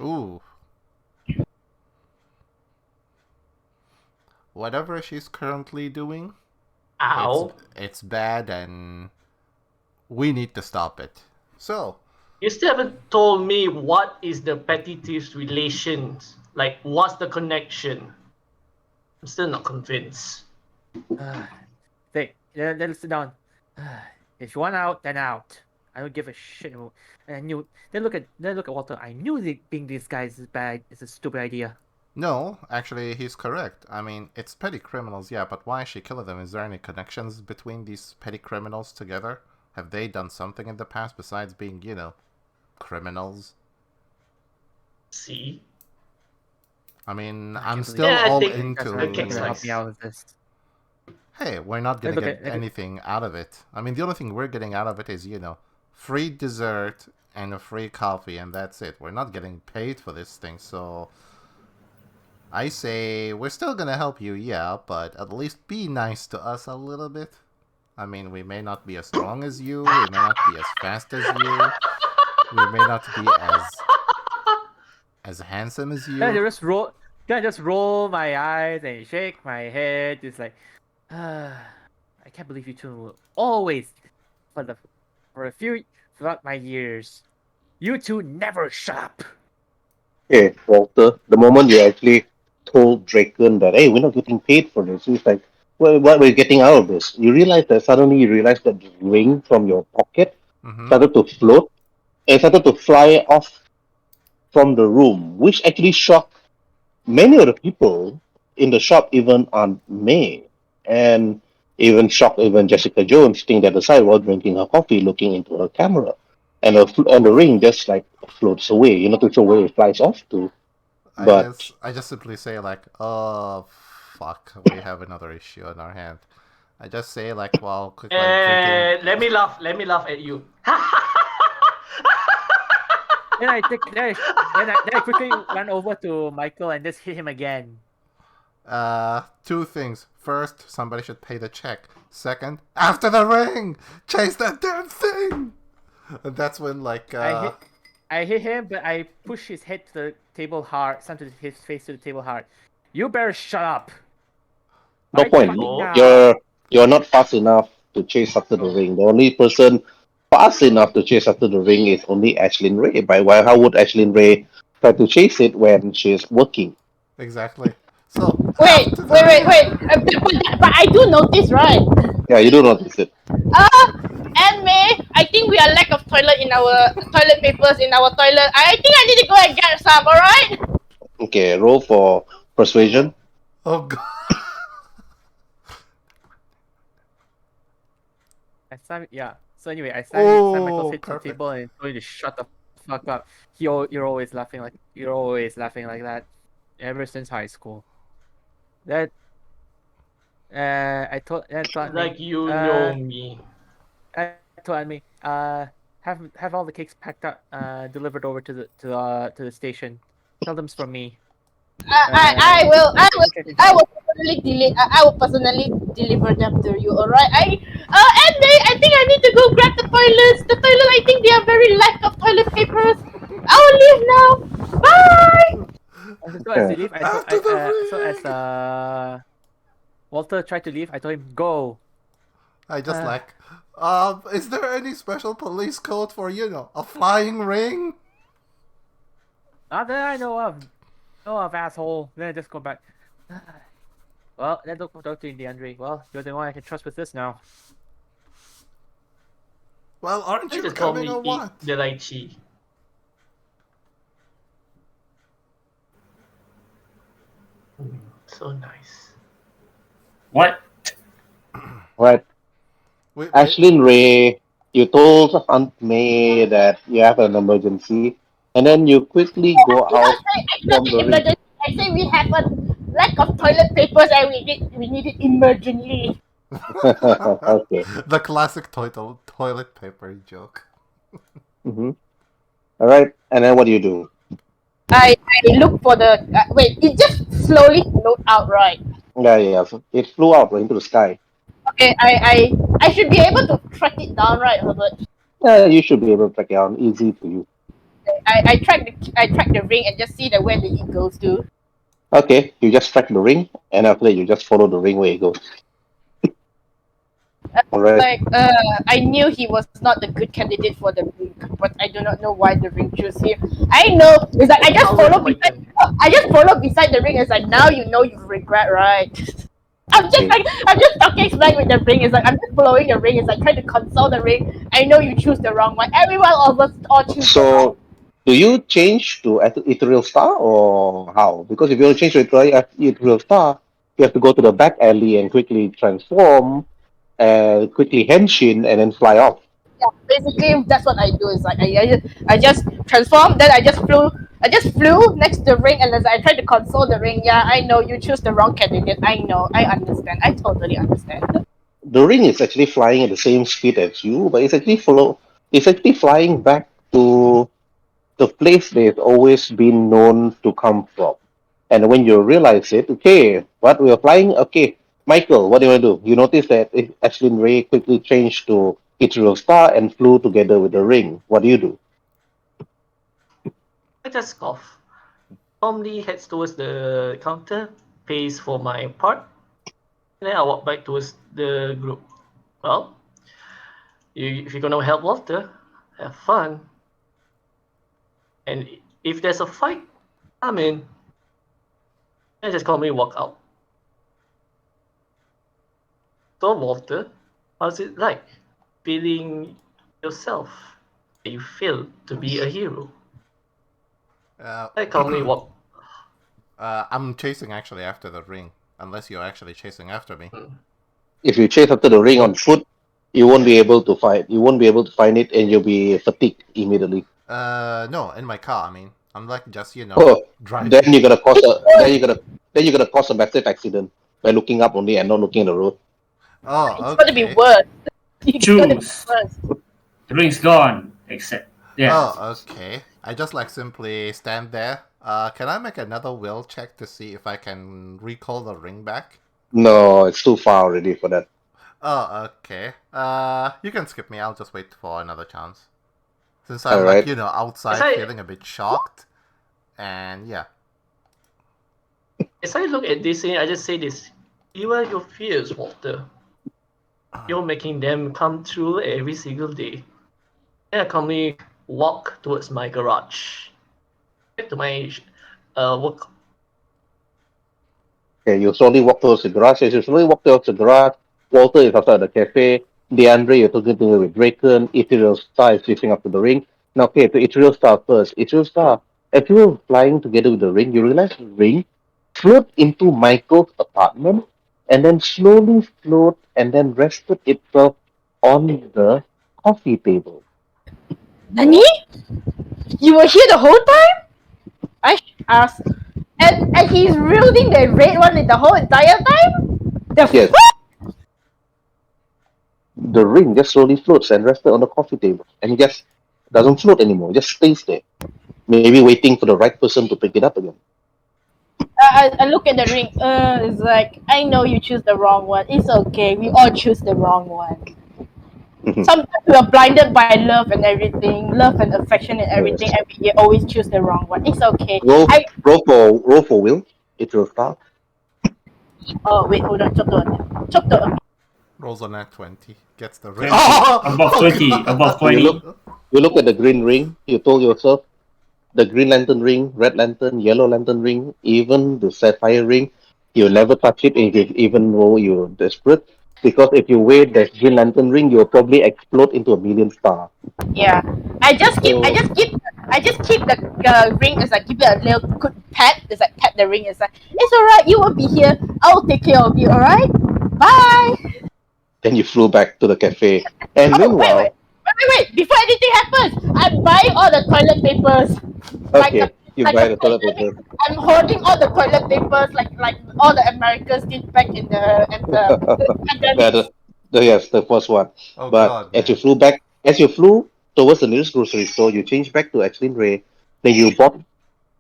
Ooh. Whatever she's currently doing, Ow! it's bad and we need to stop it. So, You still haven't told me what is the petty thieves' relations. Like, what's the connection? I'm still not convinced. Then sit down. If you want out, then out. I don't give a shit. And I knew. Then look at Walter. I knew being these guys is bad. It's a stupid idea. no, actually, he's correct. I mean, it's petty criminals, yeah, but why is she killing them? Is there any connections between these petty criminals together? Have they done something in the past besides being, criminals? See? I mean, I I'm can't still believe Yeah, I all think you guys are cake gonna help into. me slice. out with this. Hey, we're not gonna Look get at look at anything out of it. I mean, the only thing we're getting out of it is, free dessert and a free coffee, and that's it. We're not getting paid for this thing, so I say we're still gonna help you, yeah, but at least be nice to us a little bit. I mean, we may not be as strong as you, we may not be as fast as you, we may not be as handsome as Can I you. just roll? Can I just roll my eyes and shake my head? It's like, I can't believe you two will always, for the for a few throughout my years, you two never shut up. Okay, Walter, the moment you actually told Draken that, hey, we're not getting paid for this, he's like, well, what we're getting out of this? Suddenly you realize that the ring from your pocket Mm-hmm. started to float and started to fly off from the room, which actually shocked many of the people in the shop, even Aunt May, and even shocked even Jessica Jones sitting at the side while drinking her coffee, looking into her camera. And the ring just like floats away. You're not too sure where it flies off to, but I just simply say like, oh fuck, we have another issue on our hand. I just say like while quick like drinking. And let me laugh at you. Then I quickly run over to Michael and just hit him again. Two things. First, somebody should pay the check. Second, after the ring, chase that damn thing. And that's when like I hit him, but I push his head to the table hard, slammed to his face to the table hard. You better shut up. no Right point. fucking now. You're not fast enough to chase after the ring. The only person fast enough to chase after the ring is only Ashlyn Ray. By why? How would Ashlyn Ray try to chase it when she's working? exactly. So Wait, after the wait, wait, ring. wait. But I do notice, right? Yeah, you do notice it. And May, I think we are lack of toilet papers in our toilet. I think I need to go and get some. All right? Okay, roll for persuasion. Oh god. So anyway, I slam Michael's head to the Perfect. table and told him to shut the fuck up. You're always laughing like that. Ever since high school. That I told Like me. you know me. I told me. Have all the cakes packed up. Delivered over to the station. Tell them it's from me. I will. Okay. I will personally deliver them to you. All right? And May, I think I need to go grab the toilets. The toilet. I think they are very lack of toilet papers. I will leave now. Bye. So as they leave, After the so as ring. Walter tried to leave, I told him go. I just is there any special police code for, a flying ring? Not that I know of. No of asshole. Then I just go back. Well, let's talk to DeAndre. Well, you're the one I can trust with this now. Well, aren't They you just call coming me or what? the lychee. So nice. What? Right. Wait, Ashlyn Ray, you told Aunt May that you have an emergency, and then you quickly go out I from the ring. emergency. I say we have a lack of toilet papers and we need it emergently. Okay. the classic toilet paper joke. Mm-hmm. All right. And then what do you do? I look for the wait. It just slowly float out, right? Yeah, yeah. So it flew out into the sky. Okay, I should be able to track it down, right, Herbert? Yeah, you should be able to track it down. Easy to you. I track the ring and just see that where the it goes to. Okay, you just track the ring, and after that, you just follow the ring where it goes. All right. Like I knew he was not the good candidate for the ring, but I do not know why the ring chose him. I know it's like I just I'll follow wait till my beside. turn. I just follow beside the ring. It's like now you know you regret, right? I'm just talking smack with the ring. It's like I'm just following the ring. It's like trying to console the ring. I know you choose the wrong one. Everyone of us all choose the wrong. So, do you change to Ethereal Star or how? Because if you want to change to Ethereal Star, you have to go to the back alley and quickly transform, quickly henshin, and then fly off. Yeah, basically that's what I do. Is like I just transform. Then I just flew. I just flew next to the ring, and as I tried to console the ring, yeah, I know you choose the wrong candidate. I know, I understand, I totally understand. The ring is actually flying at the same speed as you, but it's actually flying back to the place that it's always been known to come from. And when you realize it, okay, what we are flying, okay, Michael, what do you want to do? You notice that Ashlyn Ray quickly changed to Ethereal Star and flew together with the ring. What do you do? I just cough. Calmly heads towards the counter, pays for my part, and then I walk back towards the group. Well, if you're gonna help Walter, have fun. And if there's a fight, I'm in. And just calmly walk out. So Walter, how's it like feeling yourself that you failed to be a hero? I calmly walk. I'm chasing actually after the ring, unless you're actually chasing after me. If you chase after the ring on foot, you won't be able to fight. You won't be able to find it, and you'll be fatigued immediately. No, in my car. I mean, I'm like just Oh, driving. then you're gonna cause a massive accident by looking up only and not looking at the road. Oh, It's gonna be okay. worse. It's gonna be Choose. worse. The ring's gone. Except, yeah. Oh, okay. I just like simply stand there. Can I make another will check to see if I can recall the ring back? No, it's too far already for that. Oh, okay. You can skip me. I'll just wait for another chance. Since I'm Alright. outside feeling a bit shocked. And yeah. As I look at this scene, I just say this. You are your fears, Walter. You're making them come true every single day. And I calmly walk towards my garage. Back to my work. Okay, you slowly walk towards the garage. As you slowly walk towards the garage, Walter is outside the cafe. DeAndre, you're talking to with Draken. Ethereal Star is chasing after the ring. Now, okay, to Ethereal Star first. Ethereal Star, as you were flying together with the ring, you realize the ring float into Michael's apartment and then slowly float and then rested itself on the coffee table. Nani? You were here the whole time? I asked. And he's wielding the red one the whole entire time? The Yes. The ring just slowly floats and rested on the coffee table. And it just doesn't float anymore, it just stays there. Maybe waiting for the right person to pick it up again. I look at the ring. It's like, I know you choose the wrong one. It's okay. We all choose the wrong one. Sometimes we are blinded by love and everything, love and affection and everything, Yes. and we always choose the wrong one. It's okay. Roll for Will. It will start. Oh wait, hold on. Chop the. Rolls on that 20. Gets the ring. 20. Above 20. Above 20. You look at the green ring. You told yourself the green lantern ring, red lantern, yellow lantern ring, even the sapphire ring. You'll never touch it, even though you're desperate. Because if you wear that green lantern ring, you'll probably explode into a million stars. Yeah, I just keep the ring as I give it a little good pat. As I pat the ring, it's like, it's alright. You will be here. I'll take care of you. Alright. Bye. Then you flew back to the cafe. And meanwhile, Wait. Before anything happens, I'm buying all the toilet papers. okay, you buy the toilet paper. I'm hoarding all the toilet papers, like all the Americans did back in the pandemic. Yes, the first one. Oh But god, as you flew towards the nearest grocery store, you changed back to Ashlyn Ray. Then you bought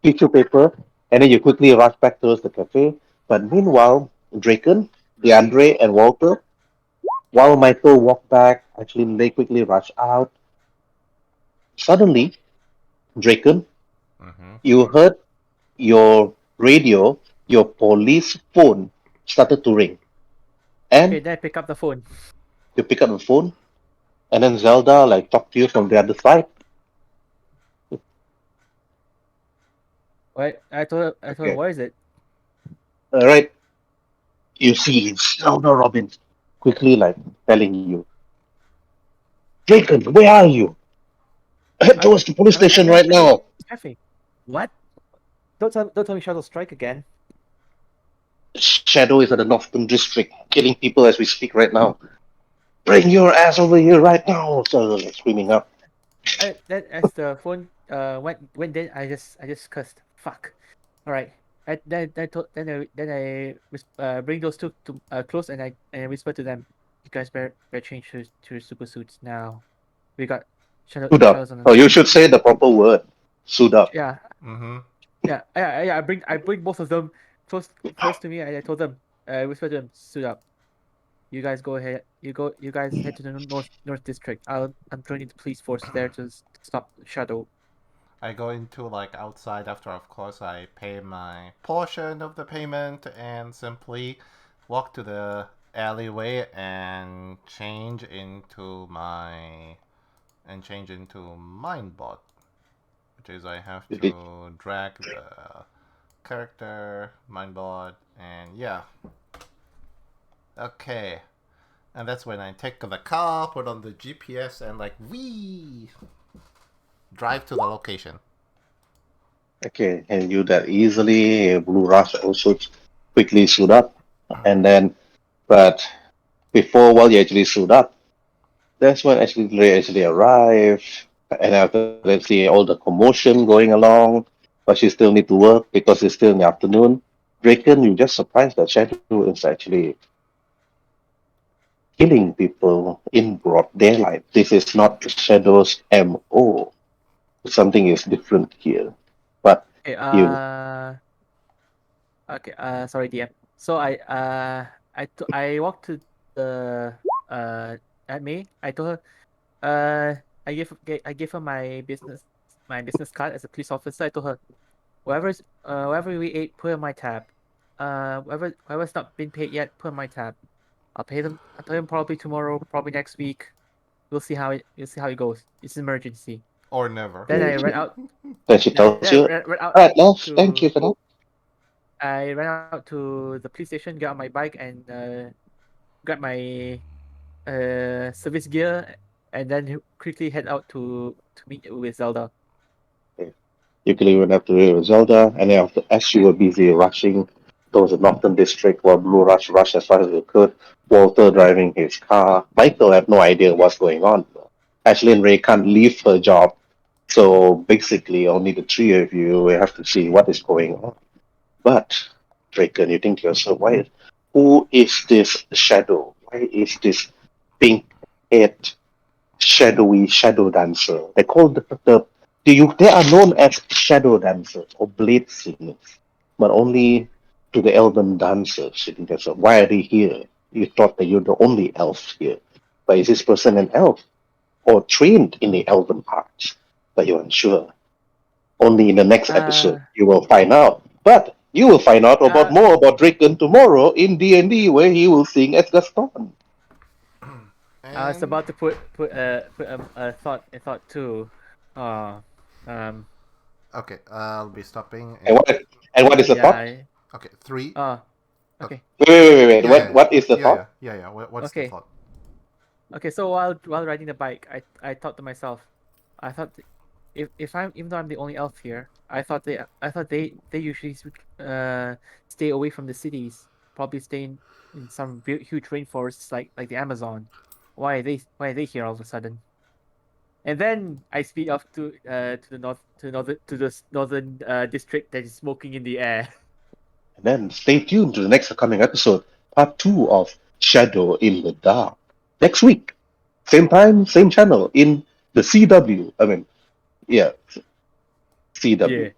tissue paper, and then you quickly rushed back towards the cafe. But meanwhile, Draken, DeAndre, and Walter, while Michael walked back, Ashlyn Ray quickly rushed out. Suddenly, Draken, you heard your radio, your police phone started to ring. And Okay, then I pick up the phone. you pick up the phone, and then Zelda talk to you from the other side. What? I told her, what is it? All right. You see Zelda Robbins quickly telling you, Draken, where are you? Head towards the police station right now. Traffic. What? Don't tell me Shadow Strike again. Shadow is at the Northern District, killing people as we speak right now. Bring your ass over here right now, Zelda screaming up. Then as the phone went then I just cursed. Fuck. All right. Then I bring those two to close and I whisper to them, you guys better change to your super suits now. We got Suit up. shadows on Oh, us. you should say the proper word. Suit up. Yeah, Mm-hmm. I bring both of them close to me and I told them, I whispered to them, suit up. You guys go ahead. You guys head to the north district. I'm joining the police force there to stop Shadow. I go into like outside after, of course, I pay my portion of the payment and simply walk to the alleyway and change into Mindbot, which is I have Did- to drag the character Mindbot and yeah. Okay. And that's when I take the car, put on the GPS, and like drive to the location. Okay, and you that easily. Blue Rush also quickly suit up, and then, but while you actually suit up, that's when actually Ray actually arrived, and after that, see all the commotion going along, but she still need to work because it's still in the afternoon. Draken, you just surprised that Shadow is actually killing people in broad daylight. This is not Shadow's MO. Something is different here. But Okay. you Okay. Sorry, DM. So I walked to the at May. I told her. I gave her my business card as a police officer. I told her, whatever we ate, put in my tab. Whoever's not been paid yet, put in my tab. I'll pay them. I'll pay them probably tomorrow, probably next week. We'll see how it goes. It's an emergency. Or never. Then I ran out. then she tells Then I you, ran out all right, love, thank to. you for that. I ran out to the police station, get on my bike, and grab my service gear, and then quickly head out to meet with Zelda. You clearly went after Zelda, and then as you were busy rushing towards the northern district while Blue rushed as fast as he could, Walter driving his car. Michael had no idea what's going on. Ashley and Ray can't leave her job, so basically only the three of you will have to see what is going on. But, Draken, you think to yourself, who is this shadow? Why is this pink head shadowy shadow dancer? They call they are known as shadow dancers or blade singers, but only to the elven dancers. You think to yourself, why are they here? You thought that you're the only elf here. But is this person an elf or trained in the elven arts? But you're unsure. Only in the next episode Uh, you will find out. But you will find out about uh, more about Draken tomorrow in D&D, where he will sing as Gaston. I was And about to put a thought too. Uh, um, okay, I'll be stopping And in. what is the yeah. thought? Okay, three. Okay. Wait. Yeah, yeah, What is the thought? yeah. What's the Okay. thought? Okay. So while riding the bike, I thought to myself, I thought if I'm even though I'm the only elf here, I thought they usually stay away from the cities, probably stay in some huge rainforests like the Amazon. Why are they here all of a sudden? And then I speed off to the north to the northern district that is smoking in the air. And then stay tuned to the next upcoming episode, part 2 of Shadow in the Dark. Next week, same time, same channel in the CW. Yeah, CW. Yeah.